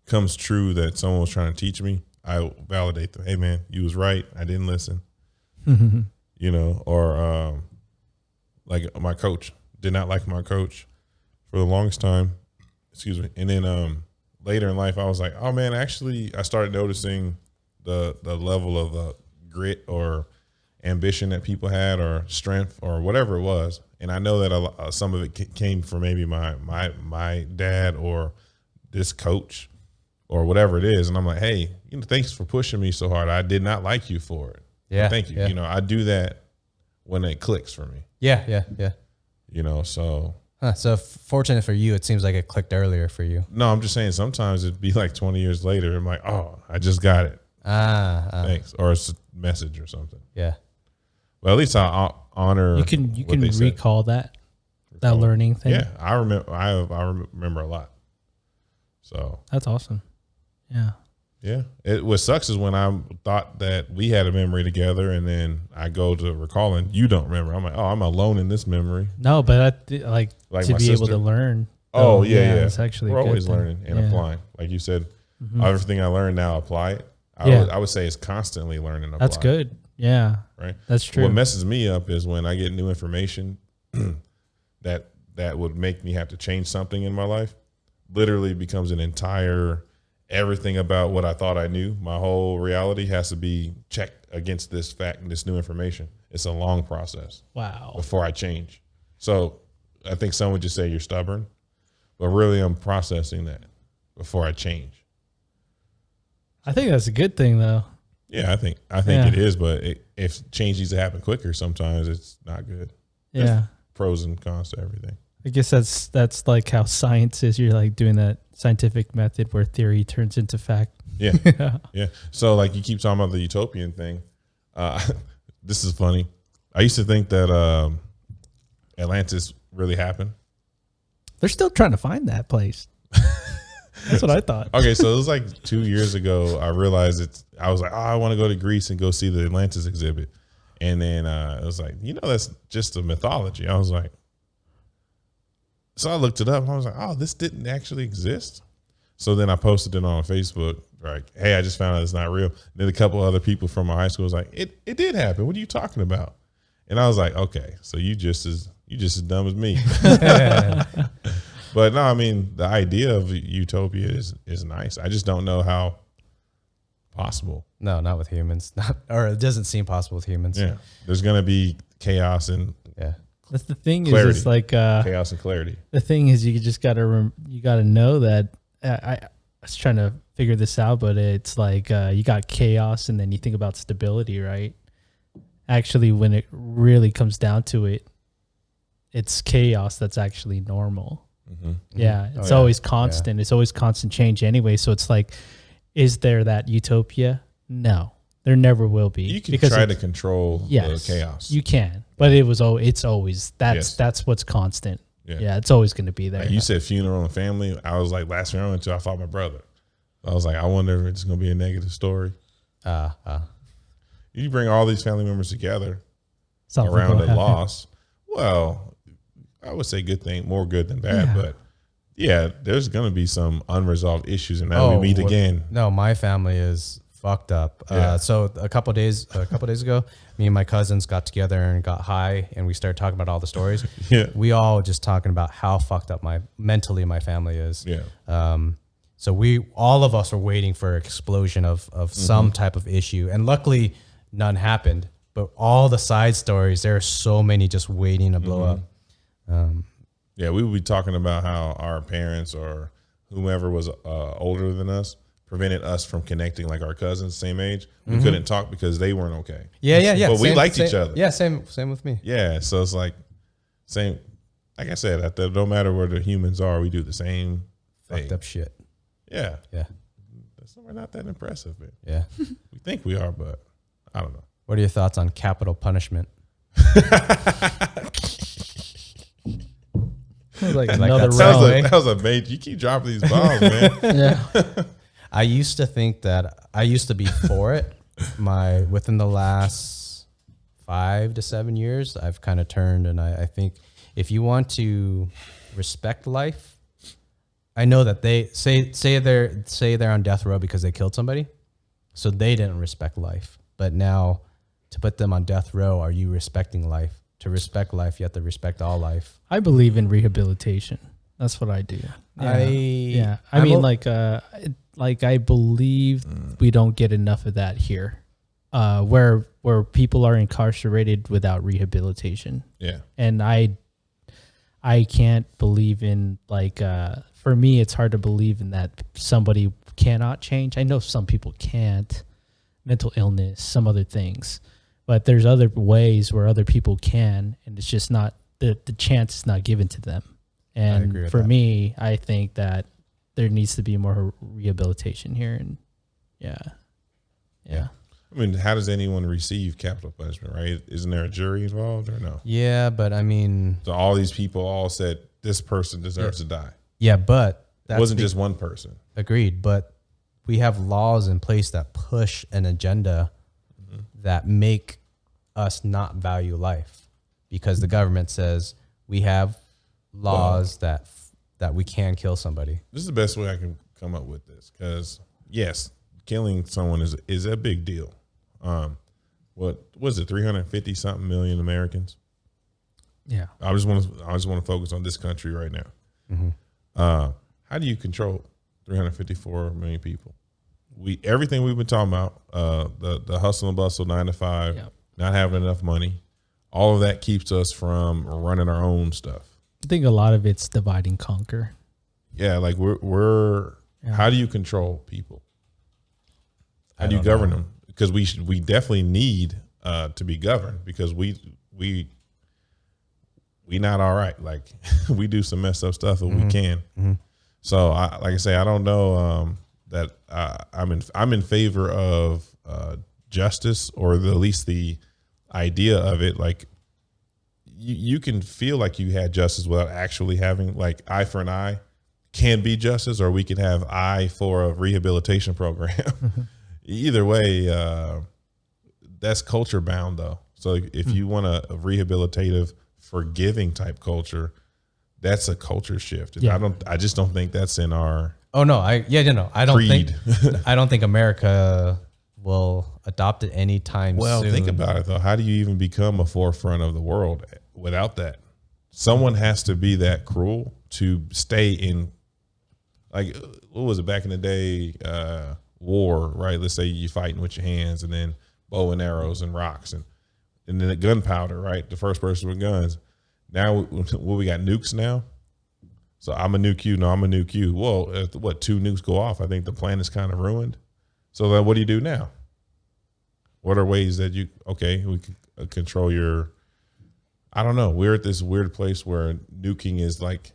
comes true that someone was trying to teach me, I validate them. Hey man, you was right. I didn't listen. Or like my coach, did not like my coach for the longest time. Excuse me. And then later in life, I was like, oh man, actually, I started noticing the level of grit or ambition that people had, or strength, or whatever it was. And I know that some of it came from maybe my dad or this coach or whatever it is. And I'm like, hey, thanks for pushing me so hard. I did not like you for it. Yeah. But thank you. You know, I do that when it clicks for me. Yeah. You know, so. So fortunate for you, it seems like it clicked earlier for you. No, I'm just saying sometimes it'd be like 20 years later. I'm like, oh, I just got it. Thanks. Or it's a message or something. Yeah. Well, at least I honor. You can recall that learning thing. Yeah, I remember. I remember a lot. So that's awesome. Yeah. Yeah. What sucks is when I thought that we had a memory together, and then I go to recalling, you don't remember. I'm like, oh, I'm alone in this memory. No, but like to be able to learn. Oh yeah. It's actually we're always learning and applying. Like you said, everything I learned now, apply it. I would say it's constantly learning and apply. That's good. Yeah. Right. That's true. What messes me up is when I get new information that would make me have to change something in my life. Literally becomes an entire everything about what I thought I knew. My whole reality has to be checked against this fact and this new information. It's a long process. Wow. Before I change. So I think some would just say you're stubborn, but really I'm processing that before I change. I think that's a good thing though. Yeah, I think it is, but if change needs to happen quicker, sometimes it's not good. Yeah. There's pros and cons to everything. I guess that's like how science is. You're like doing that scientific method where theory turns into fact. Yeah. Yeah. So like you keep talking about the utopian thing. This is funny. I used to think that Atlantis really happened. They're still trying to find that place. That's what I thought. Okay, so it was like 2 years ago. I realized I was like, oh, I want to go to Greece and go see the Atlantis exhibit. And then it was like, that's just a mythology. I was like, so I looked it up. And I was like, oh, this didn't actually exist. So then I posted it on Facebook. Like, hey, I just found out it's not real. And then a couple other people from my high school was like, it did happen. What are you talking about? And I was like, okay, so you just as dumb as me. But no, I mean, the idea of utopia is nice. I just don't know how possible. No, not with humans. Or it doesn't seem possible with humans. Yeah, there's gonna be chaos and That's the thing clarity. Is it's like chaos and clarity. The thing is, you just gotta know that. I was trying to figure this out, but it's like you got chaos, and then you think about stability, right? Actually, when it really comes down to it, it's chaos that's actually normal. Mm-hmm. Yeah, it's always constant. Yeah. It's always constant change anyway. So it's like, is there that utopia? No, there never will be. You can try to control the chaos. You can, but it's always that's what's constant. Yeah, it's always going to be there. Like you said funeral and family. I was like, last funeral until I fought my brother. I was like, I wonder if it's going to be a negative story. You bring all these family members together around a loss. Well, I would say more good than bad, but there's going to be some unresolved issues, and now we meet again. No, my family is fucked up. So a couple days ago, me and my cousins got together and got high, and we started talking about all the stories. We all just talking about how fucked up mentally my family is. So all of us are waiting for an explosion of some type of issue, and luckily none happened. But all the side stories, there are so many just waiting to blow up. We would be talking about how our parents or whomever was older than us prevented us from connecting, like our cousins, same age. We couldn't talk because they weren't okay. Yeah. But we liked each other. Yeah, same with me. Yeah, so it's like same. Like I said, no matter where the humans are, we do the same thing. Fucked up shit. Yeah. We're not that impressive, man. Yeah. We think we are, but I don't know. What are your thoughts on capital punishment? Like another round. That was a major. You keep dropping these bombs, man. Yeah. I used to think that I used to be for it. Within the last 5 to 7 years, I've kind of turned, and I think if you want to respect life, I know that they say they're on death row because they killed somebody, so they didn't respect life. But now, to put them on death row, are you respecting life? To respect life, you have to respect all life. I believe in rehabilitation. That's what I do. I believe we don't get enough of that here, where people are incarcerated without rehabilitation. Yeah, and I can't believe in for me, it's hard to believe in that somebody cannot change. I know some people can't, mental illness, some other things. but there's other ways where other people can, and it's just not the chance is not given to them. And for me, I think that there needs to be more rehabilitation here. And yeah. I mean, how does anyone receive capital punishment, right? Isn't there a jury involved or no? Yeah, but I mean, so all these people all said this person deserves to die. Yeah, but it wasn't just one person. Agreed, but we have laws in place that push an agenda that make us not value life, because the government says we have laws that we can kill somebody. This is the best way I can come up with this, because yes, killing someone is a big deal. What was it? 350 something million Americans. Yeah. I just want to focus on this country right now. How do you control 354 million people? Everything we've been talking about, the hustle and bustle, 9 to 5, not having enough money, all of that keeps us from running our own stuff. I think a lot of it's divide and conquer. Yeah, like we're how do you control people? How do you govern them? Because we definitely need to be governed, because we not all right. Like we do some messed up stuff if we can. So like I say, I don't know that I'm in favor of justice, or at least the idea of it. Like you can feel like you had justice without actually having, like, eye for an eye can be justice, or we can have eye for a rehabilitation program. Either way, that's culture bound though. So if you want a rehabilitative, forgiving type culture, that's a culture shift. I just don't think that's in our. Oh no, I don't creed. I don't think America will adopt it anytime soon. Well, think about it though. How do you even become a forefront of the world without that? Someone has to be that cruel to stay in. Like, what was it back in the day? War, right? Let's say you're fighting with your hands, and then bow and arrows and rocks, and then the gunpowder, right? The first person with guns. Now, we got nukes now. So I'm a nuke you. No, I'm a nuke you. Well, what, 2 nukes go off? I think the planet's kind of ruined. So then what do you do now? What are ways that we can control your, I don't know. We're at this weird place where nuking is like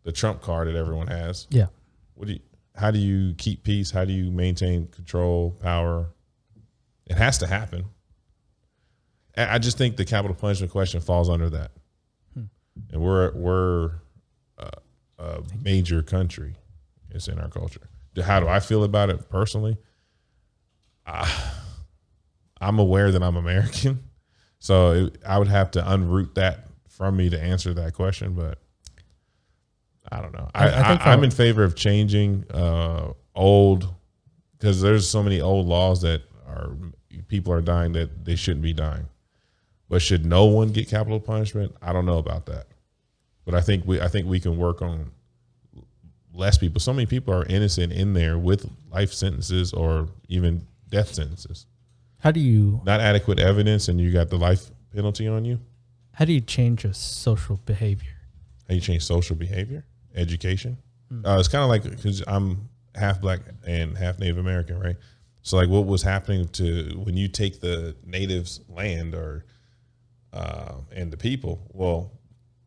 the trump card that everyone has. Yeah. How do you keep peace? How do you maintain control, power? It has to happen. I just think the capital punishment question falls under that. And we're a major country. It's in our culture. How do I feel about it personally? I'm aware that I'm American, so I would have to unroot that from me to answer that question, but I don't know. I'm in favor of changing old, because there's so many old laws that people are dying that they shouldn't be dying. But should no one get capital punishment? I don't know about that. But I think we can work on less people. So many people are innocent in there with life sentences or even death sentences. How do you not adequate evidence, and you got the life penalty on you? How do you change a social behavior? How you change social behavior? Education. It's kind of like, because I'm half black and half Native American, right? So like, what was happening to when you take the natives' land or and the people? Well,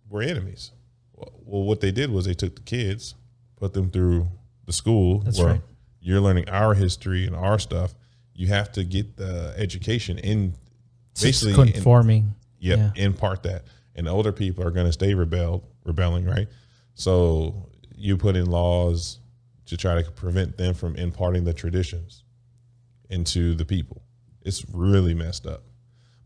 we're enemies. Well, what they did was they took the kids, put them through the school. That's where right. You're learning our history and our stuff. You have to get the education in, basically conforming. Impart that. And the older people are going to stay rebelling, right? So you put in laws to try to prevent them from imparting the traditions into the people. It's really messed up.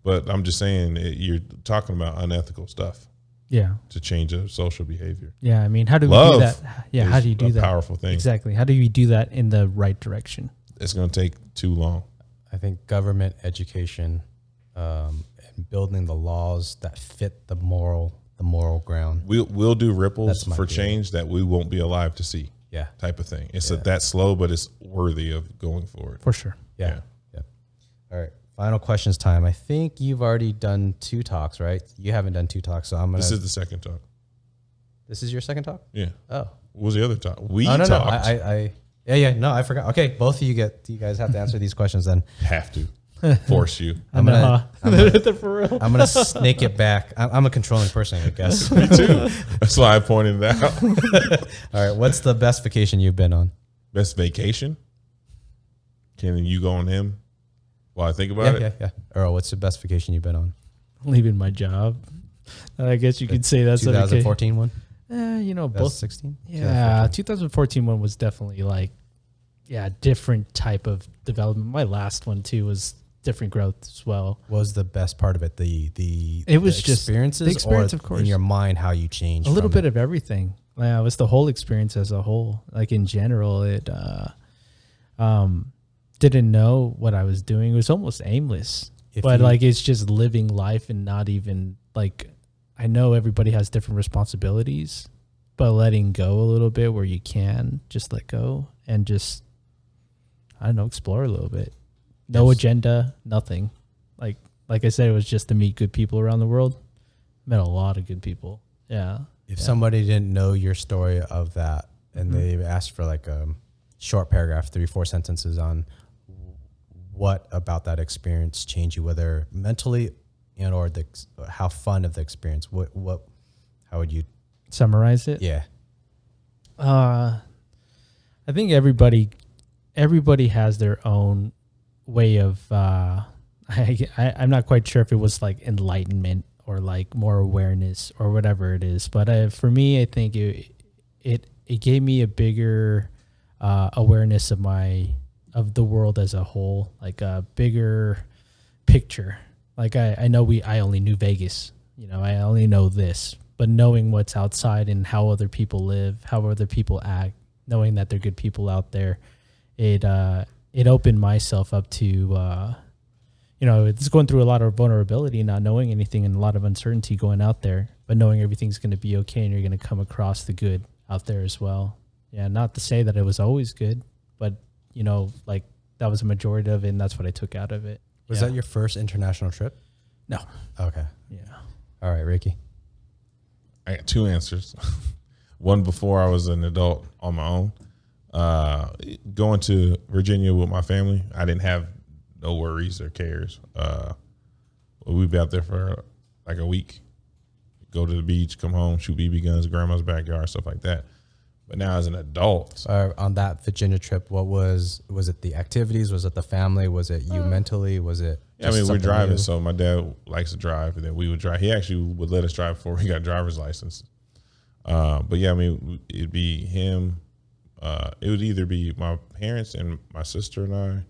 But I'm just saying, you're talking about unethical stuff. Yeah. To change a social behavior. Yeah. I mean, how do we do that? Yeah. How do you do that? Powerful thing. Exactly. How do you do that in the right direction? It's going to take too long. I think government education and building the laws that fit the moral ground. We'll do ripples for change that we won't be alive to see. Yeah. Type of thing. It's that slow, but it's worthy of going forward. For sure. Yeah. All right. Final questions time. I think you've already done 2 talks, right? You haven't done 2 talks, so I'm gonna. This is the second talk. This is your second talk? Yeah. Oh. What was the other talk? We talked. No. No, I forgot. Okay, both of you guys have to answer these questions then. Have to. force you. I'm gonna snake it back. I'm a controlling person, I guess. Me too. That's why I pointed it out. All right, what's the best vacation you've been on? Best vacation? Can you go on him while I think about it? Yeah. Earl, what's the best vacation you've been on? Leaving my job. I guess you could say that's 2014 one. Both 16. Yeah, 2014 one was definitely like, different type of development. My last one too was different growth as well. What was the best part of it? The experiences, the experience, or of course, in your mind, how you changed. A little bit of everything. Yeah, it was the whole experience as a whole. Like in general, it didn't know what I was doing. It was almost aimless. It's just living life and not even like, I know everybody has different responsibilities, but letting go a little bit where you can just let go and just, I don't know, explore a little bit. No agenda, nothing. Like I said, it was just to meet good people around the world. Met a lot of good people. Yeah. If somebody didn't know your story of that and they asked for like a short paragraph, 3-4 sentences on what about that experience changed you, whether mentally and or how fun of the experience, how would you summarize it? Yeah. I think everybody has their own way of, I'm not quite sure if it was like enlightenment or like more awareness or whatever it is. But for me, I think it gave me a bigger awareness of the world as a whole, like a bigger picture. Like I know I only knew Vegas, I only know this, but knowing what's outside and how other people live, how other people act, knowing that they're good people out there, it opened myself up to, it's going through a lot of vulnerability, not knowing anything and a lot of uncertainty going out there, but knowing everything's going to be okay and you're going to come across the good out there as well. Yeah. Not to say that it was always good, but like that was a majority of it and that's what I took out of it. Was that your first international trip? No. Okay. Yeah. All right, Ricky. I got two answers. One before I was an adult on my own. Going to Virginia with my family, I didn't have no worries or cares. We'd be out there for like a week, go to the beach, come home, shoot BB guns, grandma's backyard, stuff like that. But now as an adult. On that Virginia trip, what was it the activities? Was it the family? Was it you mentally? Was it we're driving, so my dad likes to drive, and then we would drive. He actually would let us drive before we got driver's license. But it'd be him. It would either be my parents and my sister and I,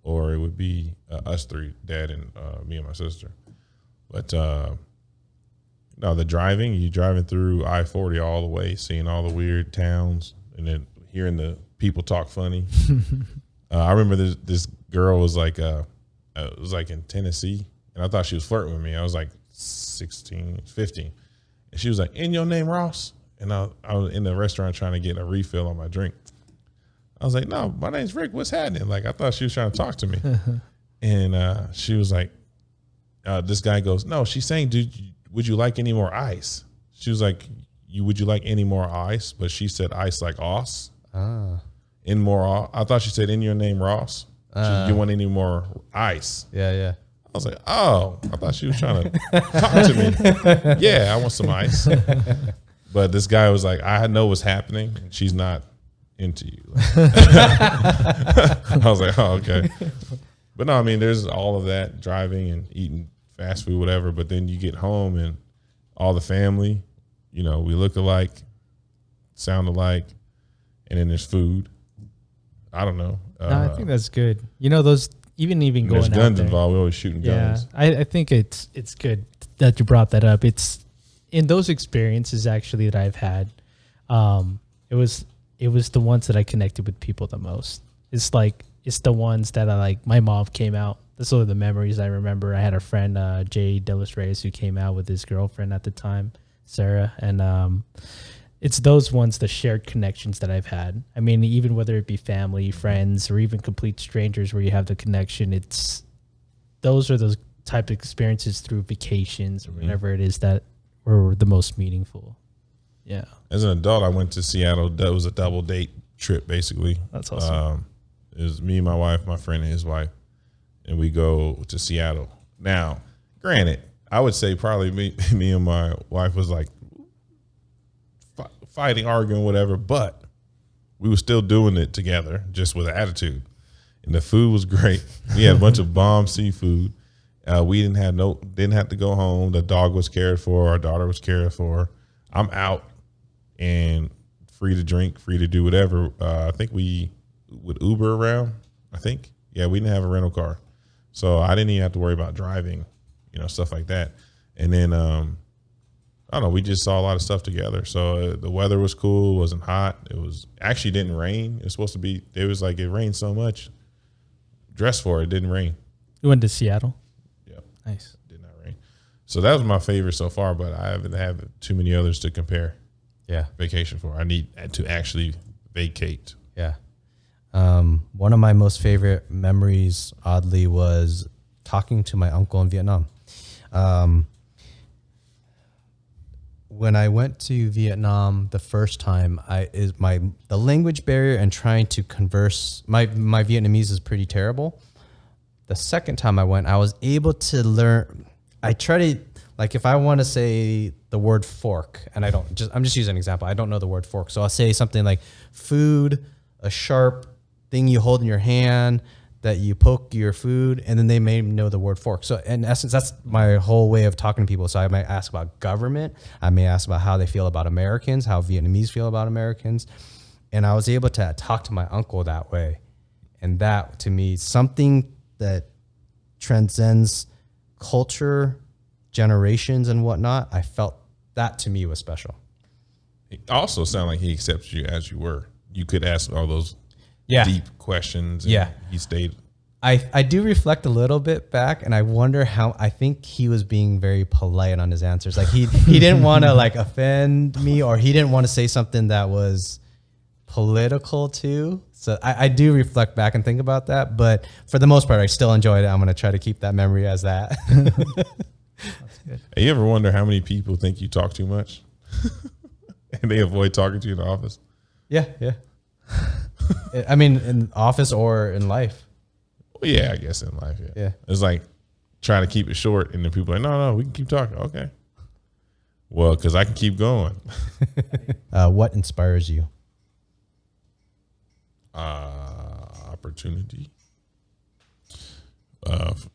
or it would be us three, dad and me and my sister. But no, the driving, you driving through I-40 all the way, seeing all the weird towns, and then hearing the people talk funny. I remember this girl was like, it was like in Tennessee, and I thought she was flirting with me. I was like 16, 15. And she was like, "In your name, Ross?" And I was in the restaurant trying to get a refill on my drink. I was like, "No, my name's Rick. What's happening?" Like, I thought she was trying to talk to me. And she was like, this guy goes, "No, she's saying, dude, would you like any more ice?" She was like, would you like any more ice? But she said ice like Oss. In more, I thought she said in your name, Ross. Do you want any more ice? Yeah. I was like, oh, I thought she was trying to talk to me. Yeah, I want some ice. But this guy was like, I know what's happening. She's not into you. I was like, oh, okay. But no, I mean, there's all of that, driving and eating fast food, whatever. But then you get home and all the family, we look alike, sound alike, and then there's food. I don't know. No, I think that's good. Those even going there's out guns there. involved. We're always shooting guns. I think it's good that you brought that up. It's in those experiences actually that I've had. It was the ones that I connected with people the most. It's the ones that I like. My mom came out. Those are the memories I remember. I had a friend, Jay Delis Reyes, who came out with his girlfriend at the time, Sarah, and it's those ones, the shared connections that I've had. I mean, even whether it be family, friends, or even complete strangers where you have the connection, those are those type of experiences through vacations or whatever it is that were the most meaningful. Yeah. As an adult, I went to Seattle. That was a double date trip, basically. That's awesome. It was me, my wife, my friend, and his wife. and we go to Seattle. Now, granted, I would say probably me and my wife was like fighting, arguing, whatever, but we were still doing it together, just with attitude. And the food was great. We had a bunch of bomb seafood. We didn't have to go home. The dog was cared for. Our daughter was cared for. I'm out and free to drink, free to do whatever. I think we would Uber around. I think, yeah, we didn't have a rental car, so I didn't even have to worry about driving, stuff like that. And then I don't know, we just saw a lot of stuff together. So the weather was cool. It wasn't hot. It was actually didn't rain. It was supposed to be. It was like it rained so much. Dressed for it, didn't rain. You went to Seattle? Yep. Nice. Did not rain. So that was my favorite so far, but I haven't had too many others to compare. Yeah. Vacation for. I need to actually vacate. Yeah. One of my most favorite memories, oddly, was talking to my uncle in Vietnam. When I went to Vietnam the first time, the language barrier and trying to converse. My Vietnamese is pretty terrible. The second time I went, I was able to learn. I try to, like, if I want to say the word fork, and I'm just using an example. I don't know the word fork, so I'll say something like food, a sharp thing you hold in your hand that you poke your food, and then they may know the word fork. So in essence, that's my whole way of talking to people. So I might ask about government. I may ask about how they feel about Americans, how Vietnamese feel about Americans. And I was able to talk to my uncle that way. And that, to me, something that transcends culture, generations, and whatnot, I felt that to me was special. It also sounded like he accepted you as you were. You could ask all those deep questions. And he stayed. I do reflect a little bit back, and I wonder how. I think he was being very polite on his answers. Like he didn't want to like offend me, or he didn't want to say something that was political too. So I do reflect back and think about that. But for the most part, I still enjoyed it. I'm going to try to keep that memory as that. That's good. Hey, you ever wonder how many people think you talk too much, and they avoid talking to you in the office? Yeah. I mean, in office or in life. Well, yeah, I guess in life, Yeah. It's like trying to keep it short, and then people are like, no, we can keep talking. Okay. Well, because I can keep going. What inspires you? Opportunity.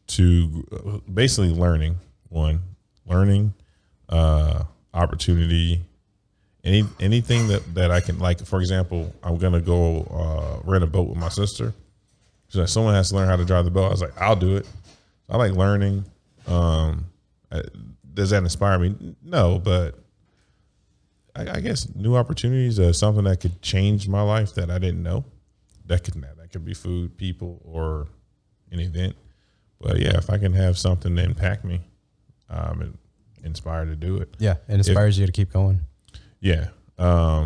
To basically learning, opportunity. Anything that I can, like, for example, I'm going to go rent a boat with my sister. She's like, someone has to learn how to drive the boat. I was like, I'll do it. I like learning. Does that inspire me? No, but I guess new opportunities are something that could change my life that I didn't know. That could be food, people, or an event. But yeah, if I can have something to impact me, I'm inspired to do it. Yeah, it inspires you to keep going. Yeah. I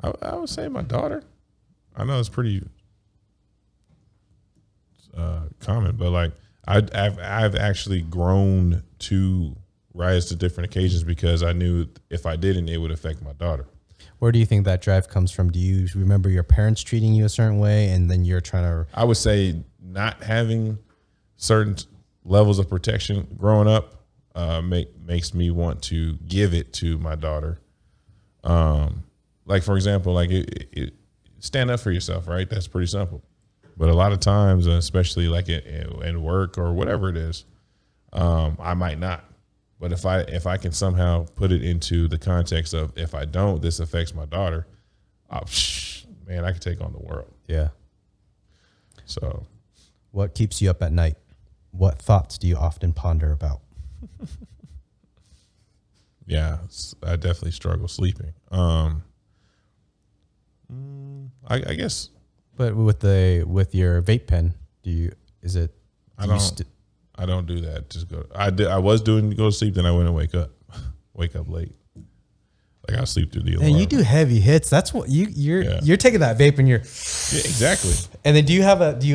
would say my daughter. I know it's pretty common, but like I've actually grown to rise to different occasions because I knew if I didn't, it would affect my daughter. Where do you think that drive comes from? Do you remember your parents treating you a certain way, and then you're trying to? I would say not having certain levels of protection growing up makes me want to give it to my daughter. Like, for example, like stand up for yourself, right? That's pretty simple. But a lot of times, especially like in work or whatever it is, I might not. But if I can somehow put it into the context of if I don't, this affects my daughter, man, I could take on the world. Yeah. So, what keeps you up at night? What thoughts do you often ponder about? Yeah, I definitely struggle sleeping. I guess. But with your vape pen, I don't do that. Just go. I was doing go to sleep, then I went and wake up late. Like I sleep through the alarm. And you do heavy hits. That's what you're taking that vape and you're. Yeah, exactly. And then do you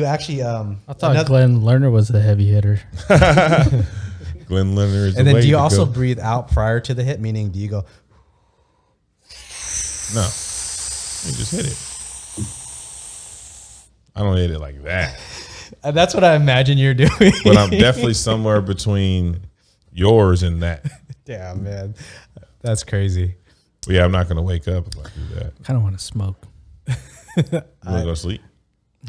actually? I thought Glenn Lerner was the heavy hitter. Glenn Lerner is. And then do you also breathe out prior to the hit? Meaning, do you go? No, you just hit it. I don't hit it like that. That's what I imagine you're doing. But I'm definitely somewhere between yours and that. Damn, man. That's crazy. But yeah, I'm not going to wake up if I do that. I kind of want to smoke. You want to go sleep?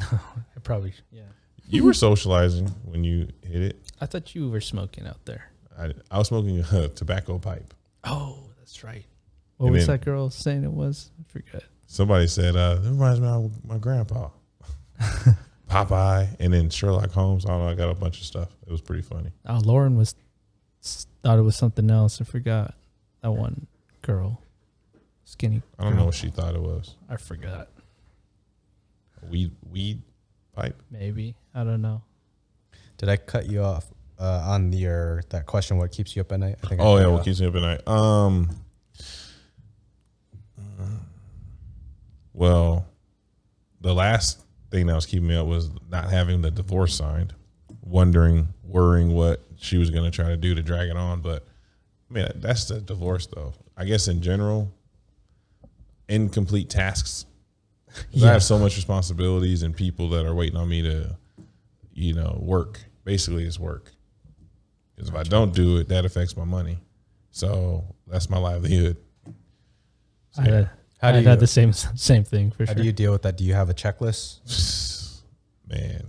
I probably, yeah. You were socializing when you hit it. I thought you were smoking out there. I was smoking a tobacco pipe. Oh, that's right. What was that girl saying it was? I forget. Somebody said, that reminds me of my grandpa. Popeye, and then Sherlock Holmes. I don't know. I got a bunch of stuff. It was pretty funny. Oh, Lauren thought it was something else. I forgot. That one girl. Skinny girl. I don't know what she thought it was. I forgot. A weed pipe? Maybe. I don't know. Did I cut you off on that question? What keeps you up at night? I think. What keeps me up at night? Well, the last thing that was keeping me up was not having the divorce signed, worrying what she was going to try to do to drag it on. But I mean, that's the divorce, though. I guess in general, incomplete tasks. I have so much responsibilities and people that are waiting on me to, work. Basically, it's work. Because if I don't do it, that affects my money. So that's my livelihood. So, I had the same thing for sure. How do you deal with that? Do you have a checklist? Man,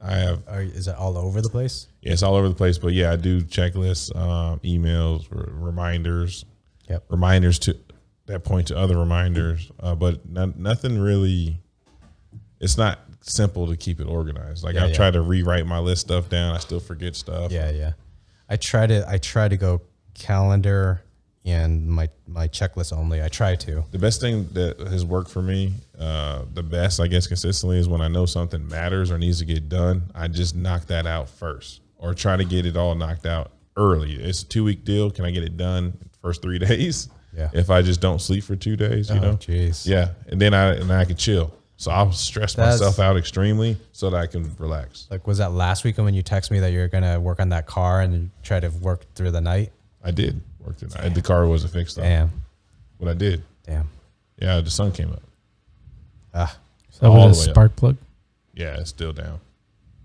I have. Is it all over the place? Yeah, it's all over the place. But yeah, I do checklists, emails, reminders. Yep. Reminders that point to other reminders. But nothing really. It's not simple to keep it organized. Like I've tried to rewrite my list stuff down. I still forget stuff. Yeah. I try to go calendar and my checklist only. I try to. The best thing that has worked for me, the best, I guess, consistently is when I know something matters or needs to get done, I just knock that out first or try to get it all knocked out early. It's a 2-week deal. Can I get it done first 3 days? Yeah. If I just don't sleep for 2 days, you know? Jeez. Yeah. And then I can chill. So I'll stress myself out extremely so that I can relax. Like, was that last weekend when you texted me that you're going to work on that car and you try to work through the night? I did work through the night. The car wasn't fixed though. Damn. But I did. Damn. Yeah, the sun came up. So all was a spark plug? Yeah, it's still down.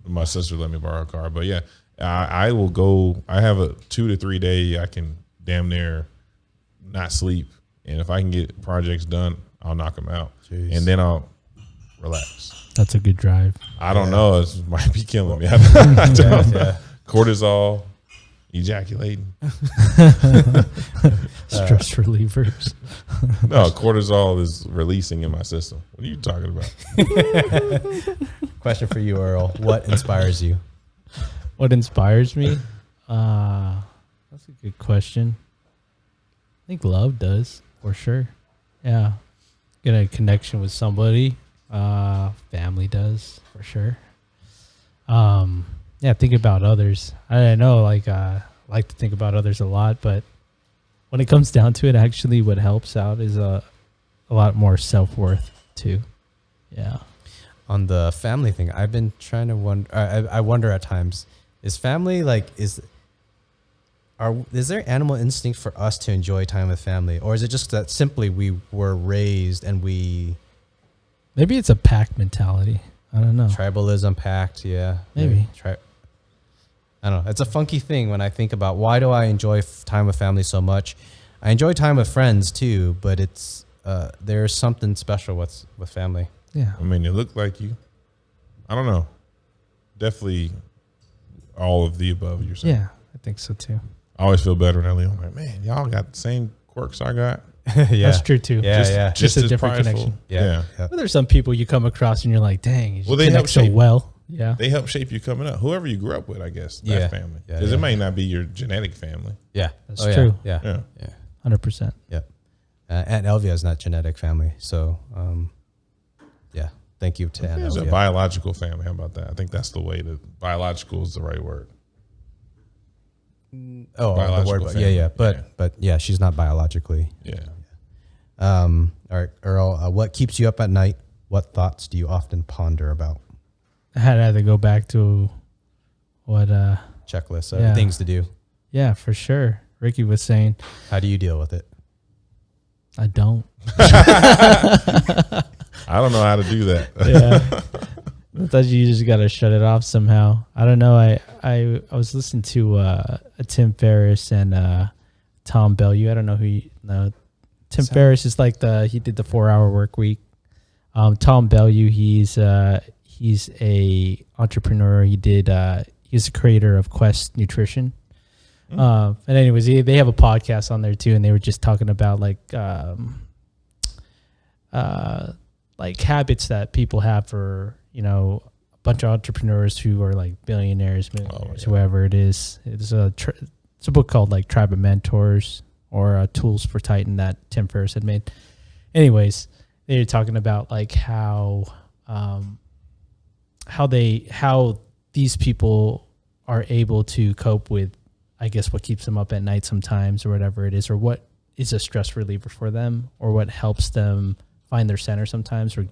My sister let me borrow a car. But yeah, I will go. I have a 2 to 3 day I can damn near not sleep. And if I can get projects done, I'll knock them out. Jeez. And then I'll relax. That's a good drive. I don't know. It might be killing me. I don't know. Cortisol, ejaculating. Stress relievers. No, cortisol is releasing in my system. What are you talking about? Question for you, Earl. What inspires you? What inspires me? That's a good question. I think love does, for sure. Yeah. Get a connection with somebody. Family does, for sure. Yeah, think about others. I know, like to think about others a lot, but when it comes down to it, actually what helps out is a lot more self-worth too. Yeah. On the family thing, I've been trying to wonder. I wonder at times, is family like is there animal instinct for us to enjoy time with family, or is it just that simply we were raised and maybe it's a pack mentality. I don't know. Tribalism, pact, yeah, maybe. I don't know. It's a funky thing when I think about why do I enjoy time with family so much. I enjoy time with friends too, but it's there's something special with family. Yeah. I mean, it looked like you. I don't know. Definitely all of the above you're saying. Yeah, I think so too. I always feel better when I leave. I'm like, man, y'all got the same quirks I got. Yeah. That's true too. Just a as different prideful. connection. Yeah. Well, there's some people you come across and you're like, dang, you They help connect so shape well. Yeah. They help shape you coming up. Whoever you grew up with, I guess, that Yeah. family. Yeah, Because it may not be your genetic family. Yeah. That's true. Yeah. 100%. Yeah. Aunt Elvia is not genetic family. So, yeah. Thank you to Aunt It's a Elvia. biological family. How about that? I think that's the way biological is the right word. Oh, biological the word. family. Yeah. But yeah, she's not biologically. Yeah. All right, Earl, what keeps you up at night? What thoughts do you often ponder about? I had to go back to what Checklist, Yeah. things to do. yeah, for sure. Ricky was saying, How do you deal with it? I don't. I don't know how to do that. Yeah. I thought you just got to shut it off somehow. I don't know. I was listening to Tim Ferriss and Tom Bellew. I don't know who you know. Tim Ferriss is like he did the 4-hour work week. Tom Bellew, he's a entrepreneur. He's the creator of Quest Nutrition. And anyways, they have a podcast on there too, and they were just talking about like habits that people have for, a bunch of entrepreneurs who are like billionaires, millionaires, whoever it is. It's a book called like Tribe of Mentors or Tools for Titan that Tim Ferriss had made. Anyways, they were talking about like how these people are able to cope with, I guess, what keeps them up at night sometimes or whatever it is, or what is a stress reliever for them, or what helps them find their center sometimes, or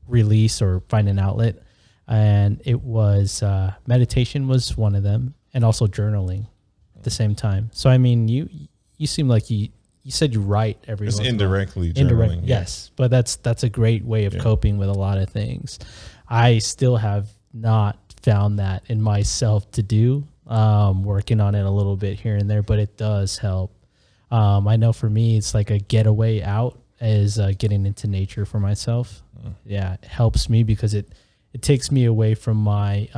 release or find an outlet. And it was meditation was one of them, and also journaling at the same time. So I mean, you seem like you said you write every it's once indirectly in a while. journaling. Yes, but that's a great way of coping with a lot of things. I still have not found that in myself to do. Working on it a little bit here and there, but it does help. I know for me, it's like a getaway out is getting into nature for myself. Yeah, it helps me because it takes me away from my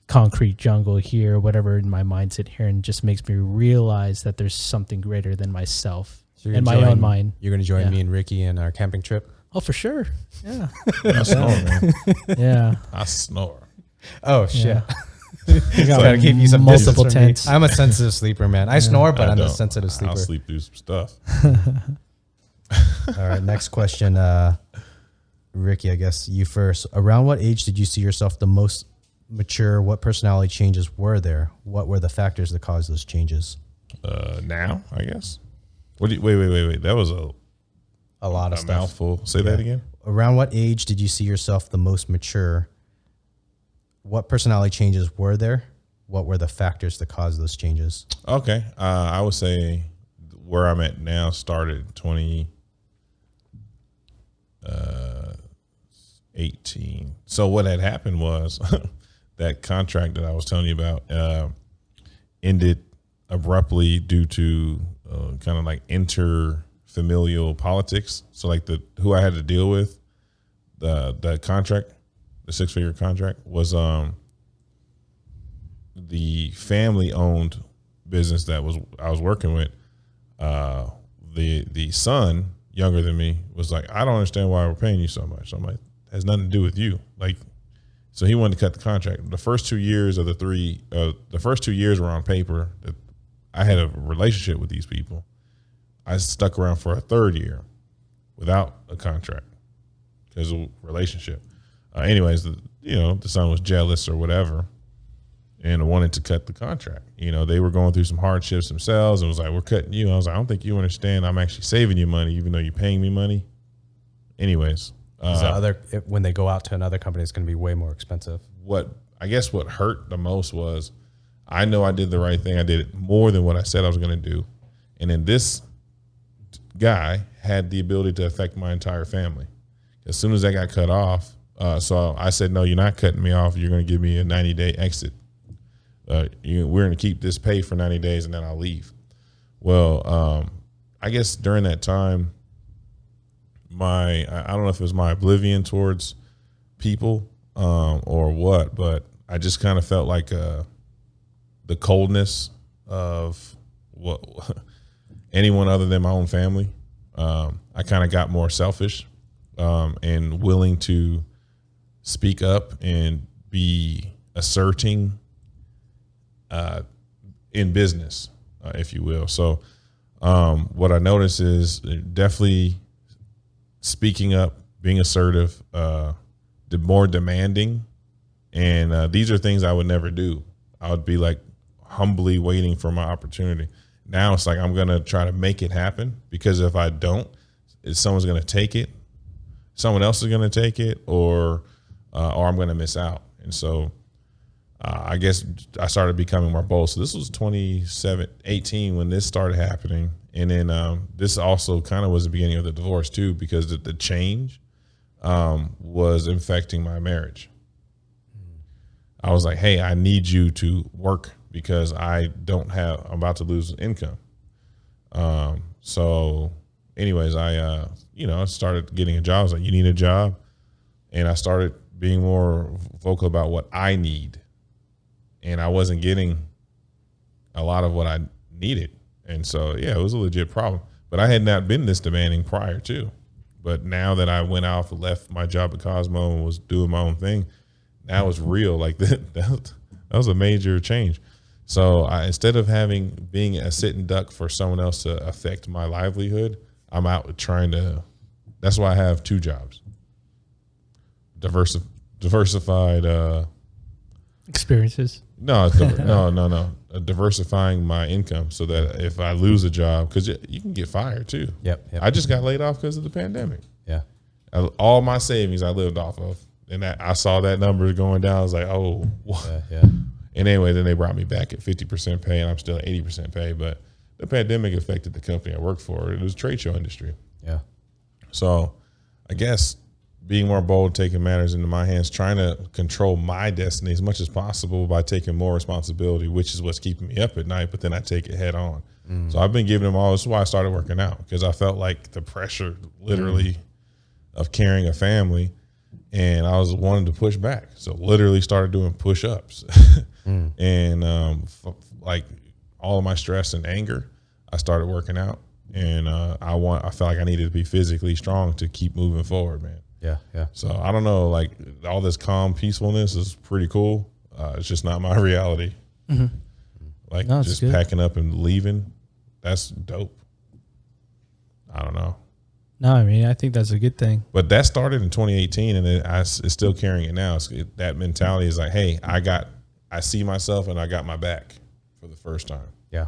concrete jungle here, whatever in my mindset here, and just makes me realize that there's something greater than myself and my own mind. You're going to join me and Ricky in our camping trip? Oh, for sure. Yeah. I snore, man. Yeah. I snore. Oh, shit. Yeah. Gotta keep you some multiple distance from me. tents. I'm a sensitive sleeper, man. I snore, but I'm a sensitive sleeper. I'll sleep through some stuff. All right, next question. Ricky, I guess you first. Around what age did you see yourself the most mature? What personality changes were there? What were the factors that caused those changes? Now, I guess. Wait. That was a lot of stuff. Mouthful. Say that again. Around what age did you see yourself the most mature? What personality changes were there? What were the factors that caused those changes? Okay. I would say where I'm at now started 2018. So what had happened was that contract that I was telling you about ended abruptly due to kind of like interfamilial politics. So like who I had to deal with, the contract, the 6-figure contract was the family owned business that I was working with. The son, younger than me, was like, I don't understand why we're paying you so much. I'm like, it has nothing to do with you. Like, so he wanted to cut the contract. The first 2 years of the first 2 years were on paper. That I had a relationship with these people. I stuck around for a third year without a contract because of relationship. Anyways, the son was jealous or whatever and wanted to cut the contract. They were going through some hardships themselves and was like, we're cutting you. I was like, I don't think you understand. I'm actually saving you money, even though you're paying me money. Anyways. When they go out to another company, it's going to be way more expensive. What hurt the most was I know I did the right thing. I did it more than what I said I was going to do. And then this guy had the ability to affect my entire family. As soon as I got cut off, so I said, no, you're not cutting me off. You're going to give me a 90-day exit. We're going to keep this pay for 90 days and then I'll leave. Well, I guess during that time, I don't know if it was my oblivion towards people or what, but I just kind of felt like the coldness of anyone other than my own family. I kind of got more selfish and willing to speak up and be asserting in business, if you will. So what I noticed is definitely speaking up, being assertive, more demanding. And these are things I would never do. I would be like humbly waiting for my opportunity. Now it's like I'm going to try to make it happen, because if I don't, someone's going to take it. Someone else is going to take it, or I'm going to miss out. And so I guess I started becoming more bold. So this was 2018 when this started happening. And then this also kind of was the beginning of the divorce too, because the change was infecting my marriage. I was like, hey, I need you to work because I'm about to lose income. So anyways, I started getting a job. I was like, you need a job. And I started being more vocal about what I need. And I wasn't getting a lot of what I needed. And so, yeah, it was a legit problem. But I had not been this demanding prior to. But now that I went off, left my job at Cosmo and was doing my own thing, now it's real. Like that was a major change. So instead of being a sitting duck for someone else to affect my livelihood, I'm out trying to. That's why I have 2 jobs. Diversified experiences. No. Diversifying my income so that if I lose a job, because you can get fired too. Yep. I just got laid off because of the pandemic. Yeah. All my savings I lived off of. And I saw that number going down. I was like, oh. Yeah. And anyway, then they brought me back at 50% pay, and I'm still at 80% pay. But the pandemic affected the company I worked for. It was a trade show industry. Yeah. So I guess being more bold, taking matters into my hands, trying to control my destiny as much as possible by taking more responsibility, which is what's keeping me up at night, but then I take it head on. So I've been giving them all. This is why I started working out, because I felt like the pressure literally of carrying a family, and I was wanting to push back. So literally started doing push-ups and like all of my stress and anger, I started working out, and I felt like I needed to be physically strong to keep moving forward, man. Yeah. So I don't know, like all this calm peacefulness is pretty cool. It's just not my reality. Mm-hmm. Like No, just good. packing up and leaving. That's dope. I don't know. No, I mean, I think that's a good thing. But that started in 2018, and it's still carrying it now. That mentality is like, hey, I see myself and I got my back for the first time. Yeah.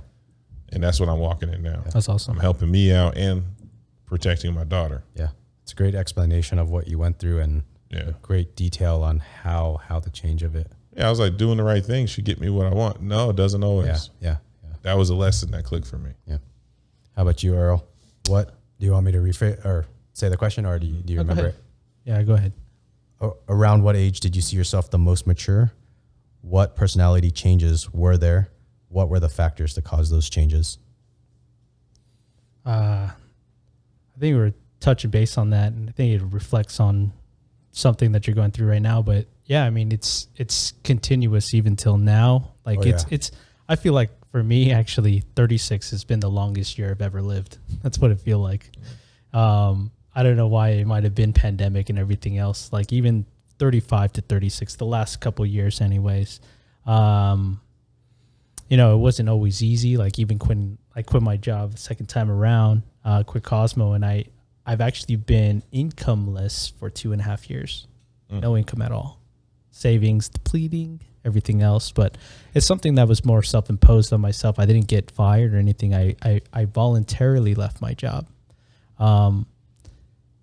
And that's what I'm walking in now. That's awesome. I'm helping me out and protecting my daughter. Yeah. It's a great explanation of what you went through, and great detail on how the change of it. Yeah, I was like, doing the right thing should get me what I want. No, it doesn't always. Yeah. That was a lesson that clicked for me. Yeah. How about you, Earl? What do you want me to rephrase or say the question, or do you remember it? Yeah, go ahead. Around what age did you see yourself the most mature? What personality changes were there? What were the factors that caused those changes? I think we're touching base on that, and I think it reflects on something that you're going through right now. But yeah, I mean, it's continuous even till now. Like it's. I feel like for me, actually, 36 has been the longest year I've ever lived. That's what it feel like. I don't know why. It might have been pandemic and everything else. Like even 35 to 36, the last couple of years, anyways. It wasn't always easy. Like even when I quit my job the second time around, quit Cosmo, and I've actually been incomeless for 2.5 years. No income at all. Savings depleting, everything else. But it's something that was more self-imposed on myself. I didn't get fired or anything. I voluntarily left my job.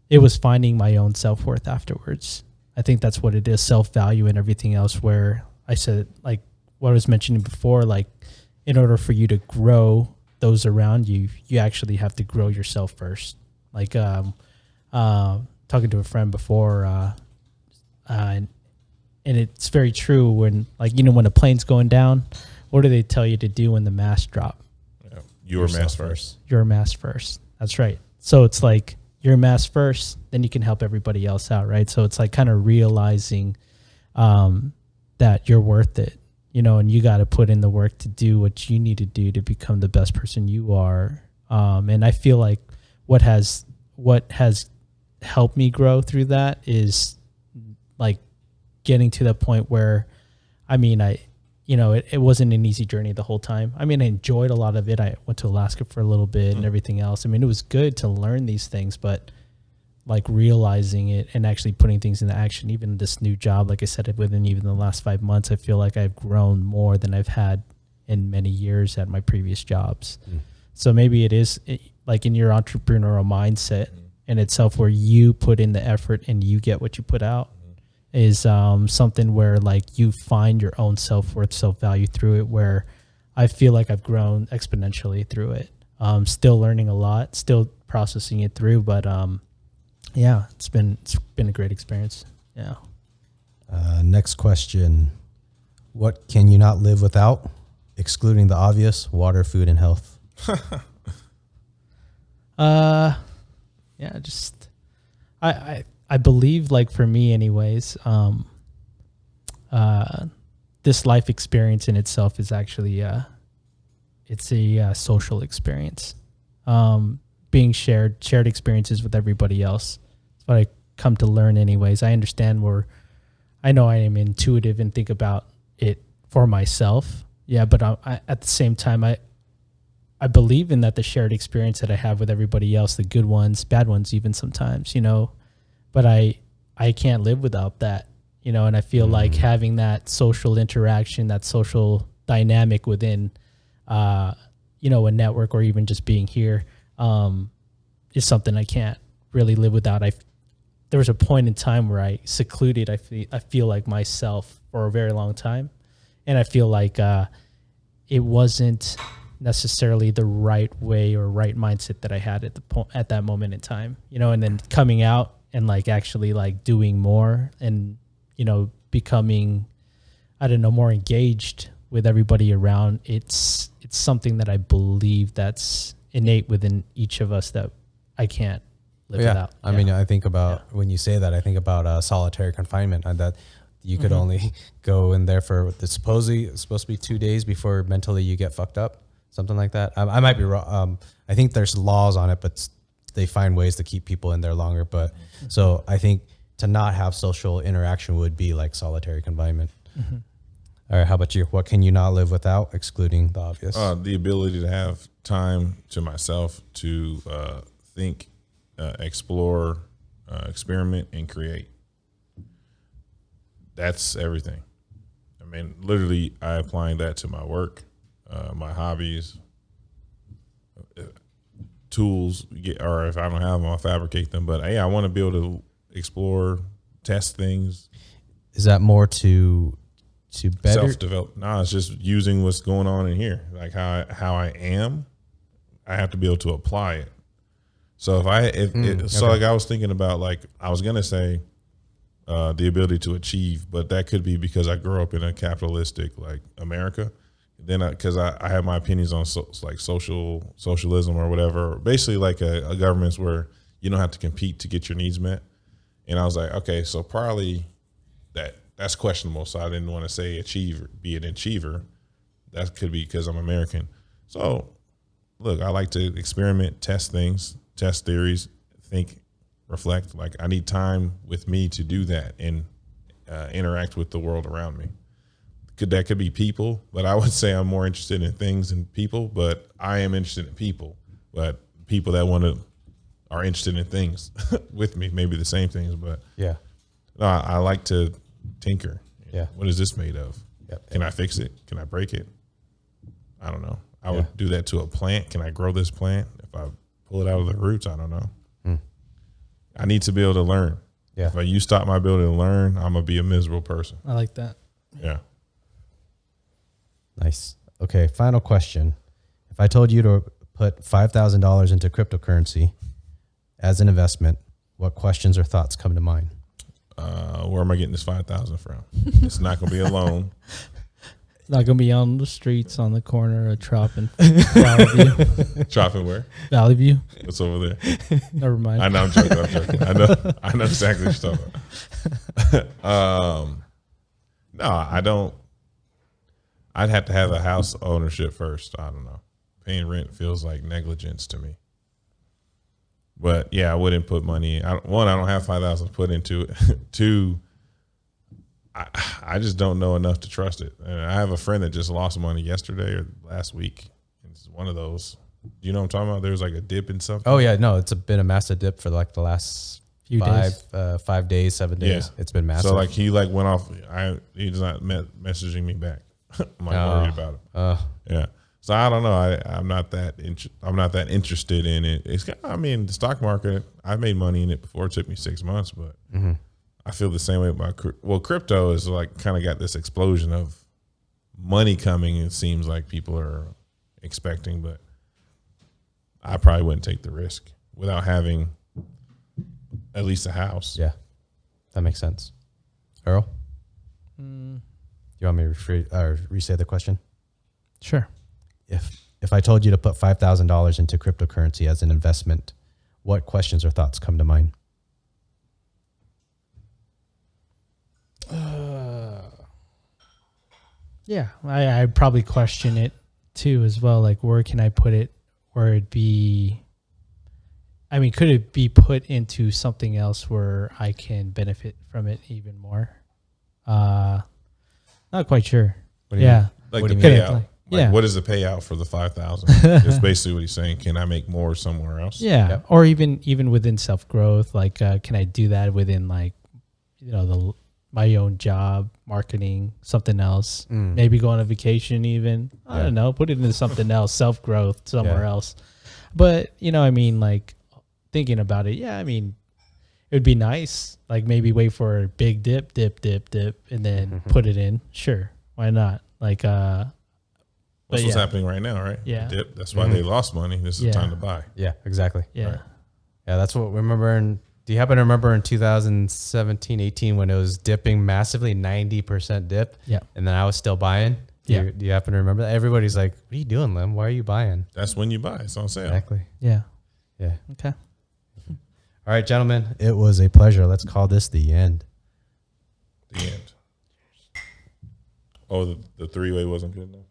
It was finding my own self-worth afterwards. I think that's what it is, self-value and everything else, where I said, like what I was mentioning before, like in order for you to grow those around you, you actually have to grow yourself first. Like talking to a friend before, and it's very true when, like, when a plane's going down, what do they tell you to do when the mask drop? Yeah. You're mask first. You're mask first. That's right. So it's like you're mask first, then you can help everybody else out, right? So it's like kind of realizing that you're worth it, and you got to put in the work to do what you need to do to become the best person you are. And I feel like what has helped me grow through that is like getting to that point where, I mean, it wasn't an easy journey the whole time. I mean, I enjoyed a lot of it. I went to Alaska for a little bit and everything else. I mean, it was good to learn these things, but like realizing it and actually putting things into action, even this new job, like I said, within even the last 5 months, I feel like I've grown more than I've had in many years at my previous jobs. So maybe it is like in your entrepreneurial mindset in itself, where you put in the effort and you get what you put out, is something where like you find your own self-worth, self-value through it, where I feel like I've grown exponentially through it. Still learning a lot, still processing it through, but Yeah, it's been a great experience. Yeah. Next question. What can you not live without, excluding the obvious, water, food, and health? Yeah, just I believe, like, for me anyways, this life experience in itself is actually it's a social experience. Being shared experiences with everybody else. That's what I come to learn anyways. I understand I know I am intuitive and think about it for myself. Yeah, but I at the same time, I believe in that the shared experience that I have with everybody else, the good ones, bad ones, even sometimes, but I can't live without that, and I feel like having that social interaction, that social dynamic within, a network or even just being here, is something I can't really live without. There was a point in time where I secluded, I feel like myself for a very long time. And I feel like, it wasn't necessarily the right way or right mindset that I had at that moment in time, and then coming out and like actually like doing more and, becoming, I don't know, more engaged with everybody around. It's something that I believe that's innate within each of us that I can't live without. I mean, I think about when you say that, I think about solitary confinement, and that you could only go in there for it's supposed to be 2 days before mentally you get fucked up, something like that. I might be wrong. I think there's laws on it, but they find ways to keep people in there longer. But so I think to not have social interaction would be like solitary confinement. All right, how about you? What can you not live without, excluding the obvious? The ability to have time to myself to think, explore, experiment, and create. That's everything. I mean, literally, I applying that to my work, my hobbies, tools. Or if I don't have them, I'll fabricate them. But I want to be able to explore, test things. Is that more to better self-develop? No, it's just using what's going on in here, like how I am. I have to be able to apply it. So like I was thinking about, like I was gonna say, the ability to achieve, but that could be because I grew up in a capitalistic like America. Then because I have my opinions on like socialism or whatever, basically like a government's where you don't have to compete to get your needs met. And I was like, okay, so probably that's questionable. So I didn't want to say be an achiever. That could be because I'm American. So look, I like to experiment, test things, test theories, think, reflect. Like I need time with me to do that and interact with the world around me. That could be people, but I would say I'm more interested in things than people, but I am interested in people, but people that are interested in things with me, maybe the same things, but yeah. No, I like to tinker. Yeah. What is this made of? Yep. Can I fix it? Can I break it? I don't know. I would do that to a plant. Can I grow this plant? If I pull it out of the roots, I don't know. I need to be able to learn. Yeah. If you stop my ability to learn, I'm going to be a miserable person. I like that. Yeah. Nice. Okay, final question. If I told you to put $5,000 into cryptocurrency as an investment, what questions or thoughts come to mind? Where am I getting this 5,000 from? It's not going to be a loan. It's not going to be on the streets on the corner of Trop and Valley View. Trop and where? Valley View. What's over there? Never mind. I know, I'm joking. I know exactly what you're talking about. No, I don't. I'd have to have a house ownership first. I don't know. Paying rent feels like negligence to me. But yeah, I wouldn't put money. I don't have 5,000 put into it. Two, I just don't know enough to trust it. And I have a friend that just lost money yesterday or last week. It's one of those. Do you know what I'm talking about? There's like a dip in something. Oh yeah, no, it's been a massive dip for like the last few days. 5 days, 7 days. Yeah. It's been massive. So like he like went off. He's not messaging me back. I'm like worried about him. Yeah. So I don't know. I'm not that interested in it. The stock market. I've made money in it before. It took me 6 months, but I feel the same way about crypto is like kind of got this explosion of money coming. It seems like people are expecting, but I probably wouldn't take the risk without having At least a house. Yeah, that makes sense. Earl, you want me to re-say the question? Sure. If I told you to put $5,000 into cryptocurrency as an investment, what questions or thoughts come to mind? Yeah, I'd probably question it too as well. Like, where can I put it where it'd be, I mean, could it be put into something else where I can benefit from it even more? Not quite sure. Yeah. Like the payout. Like, what is the payout for the 5,000? That's basically what he's saying. Can I make more somewhere else? Yeah. Yep. Or even within self-growth, like, can I do that within, like, you know, my own job, marketing, something else, maybe go on a vacation even. I don't know, put it into something else, self-growth somewhere else. But, you know, I mean, like, thinking about it, I mean, it would be nice, like, maybe wait for a big dip, and then put it in. Sure, why not? Like, that's what's happening right now, right? Yeah. The dip. That's why they lost money. This is the time to buy. Yeah, exactly. Yeah. Right. Yeah, that's what we remember. Do you happen to remember in 2017, 18 when it was dipping massively, 90% dip? Yeah. And then I was still buying? Do you happen to remember that? Everybody's like, what are you doing, Liem? Why are you buying? That's when you buy. It's on sale. Exactly. Yeah. Yeah. Okay. All right, gentlemen. It was a pleasure. Let's call this the end. The end. Oh, the three-way wasn't good enough?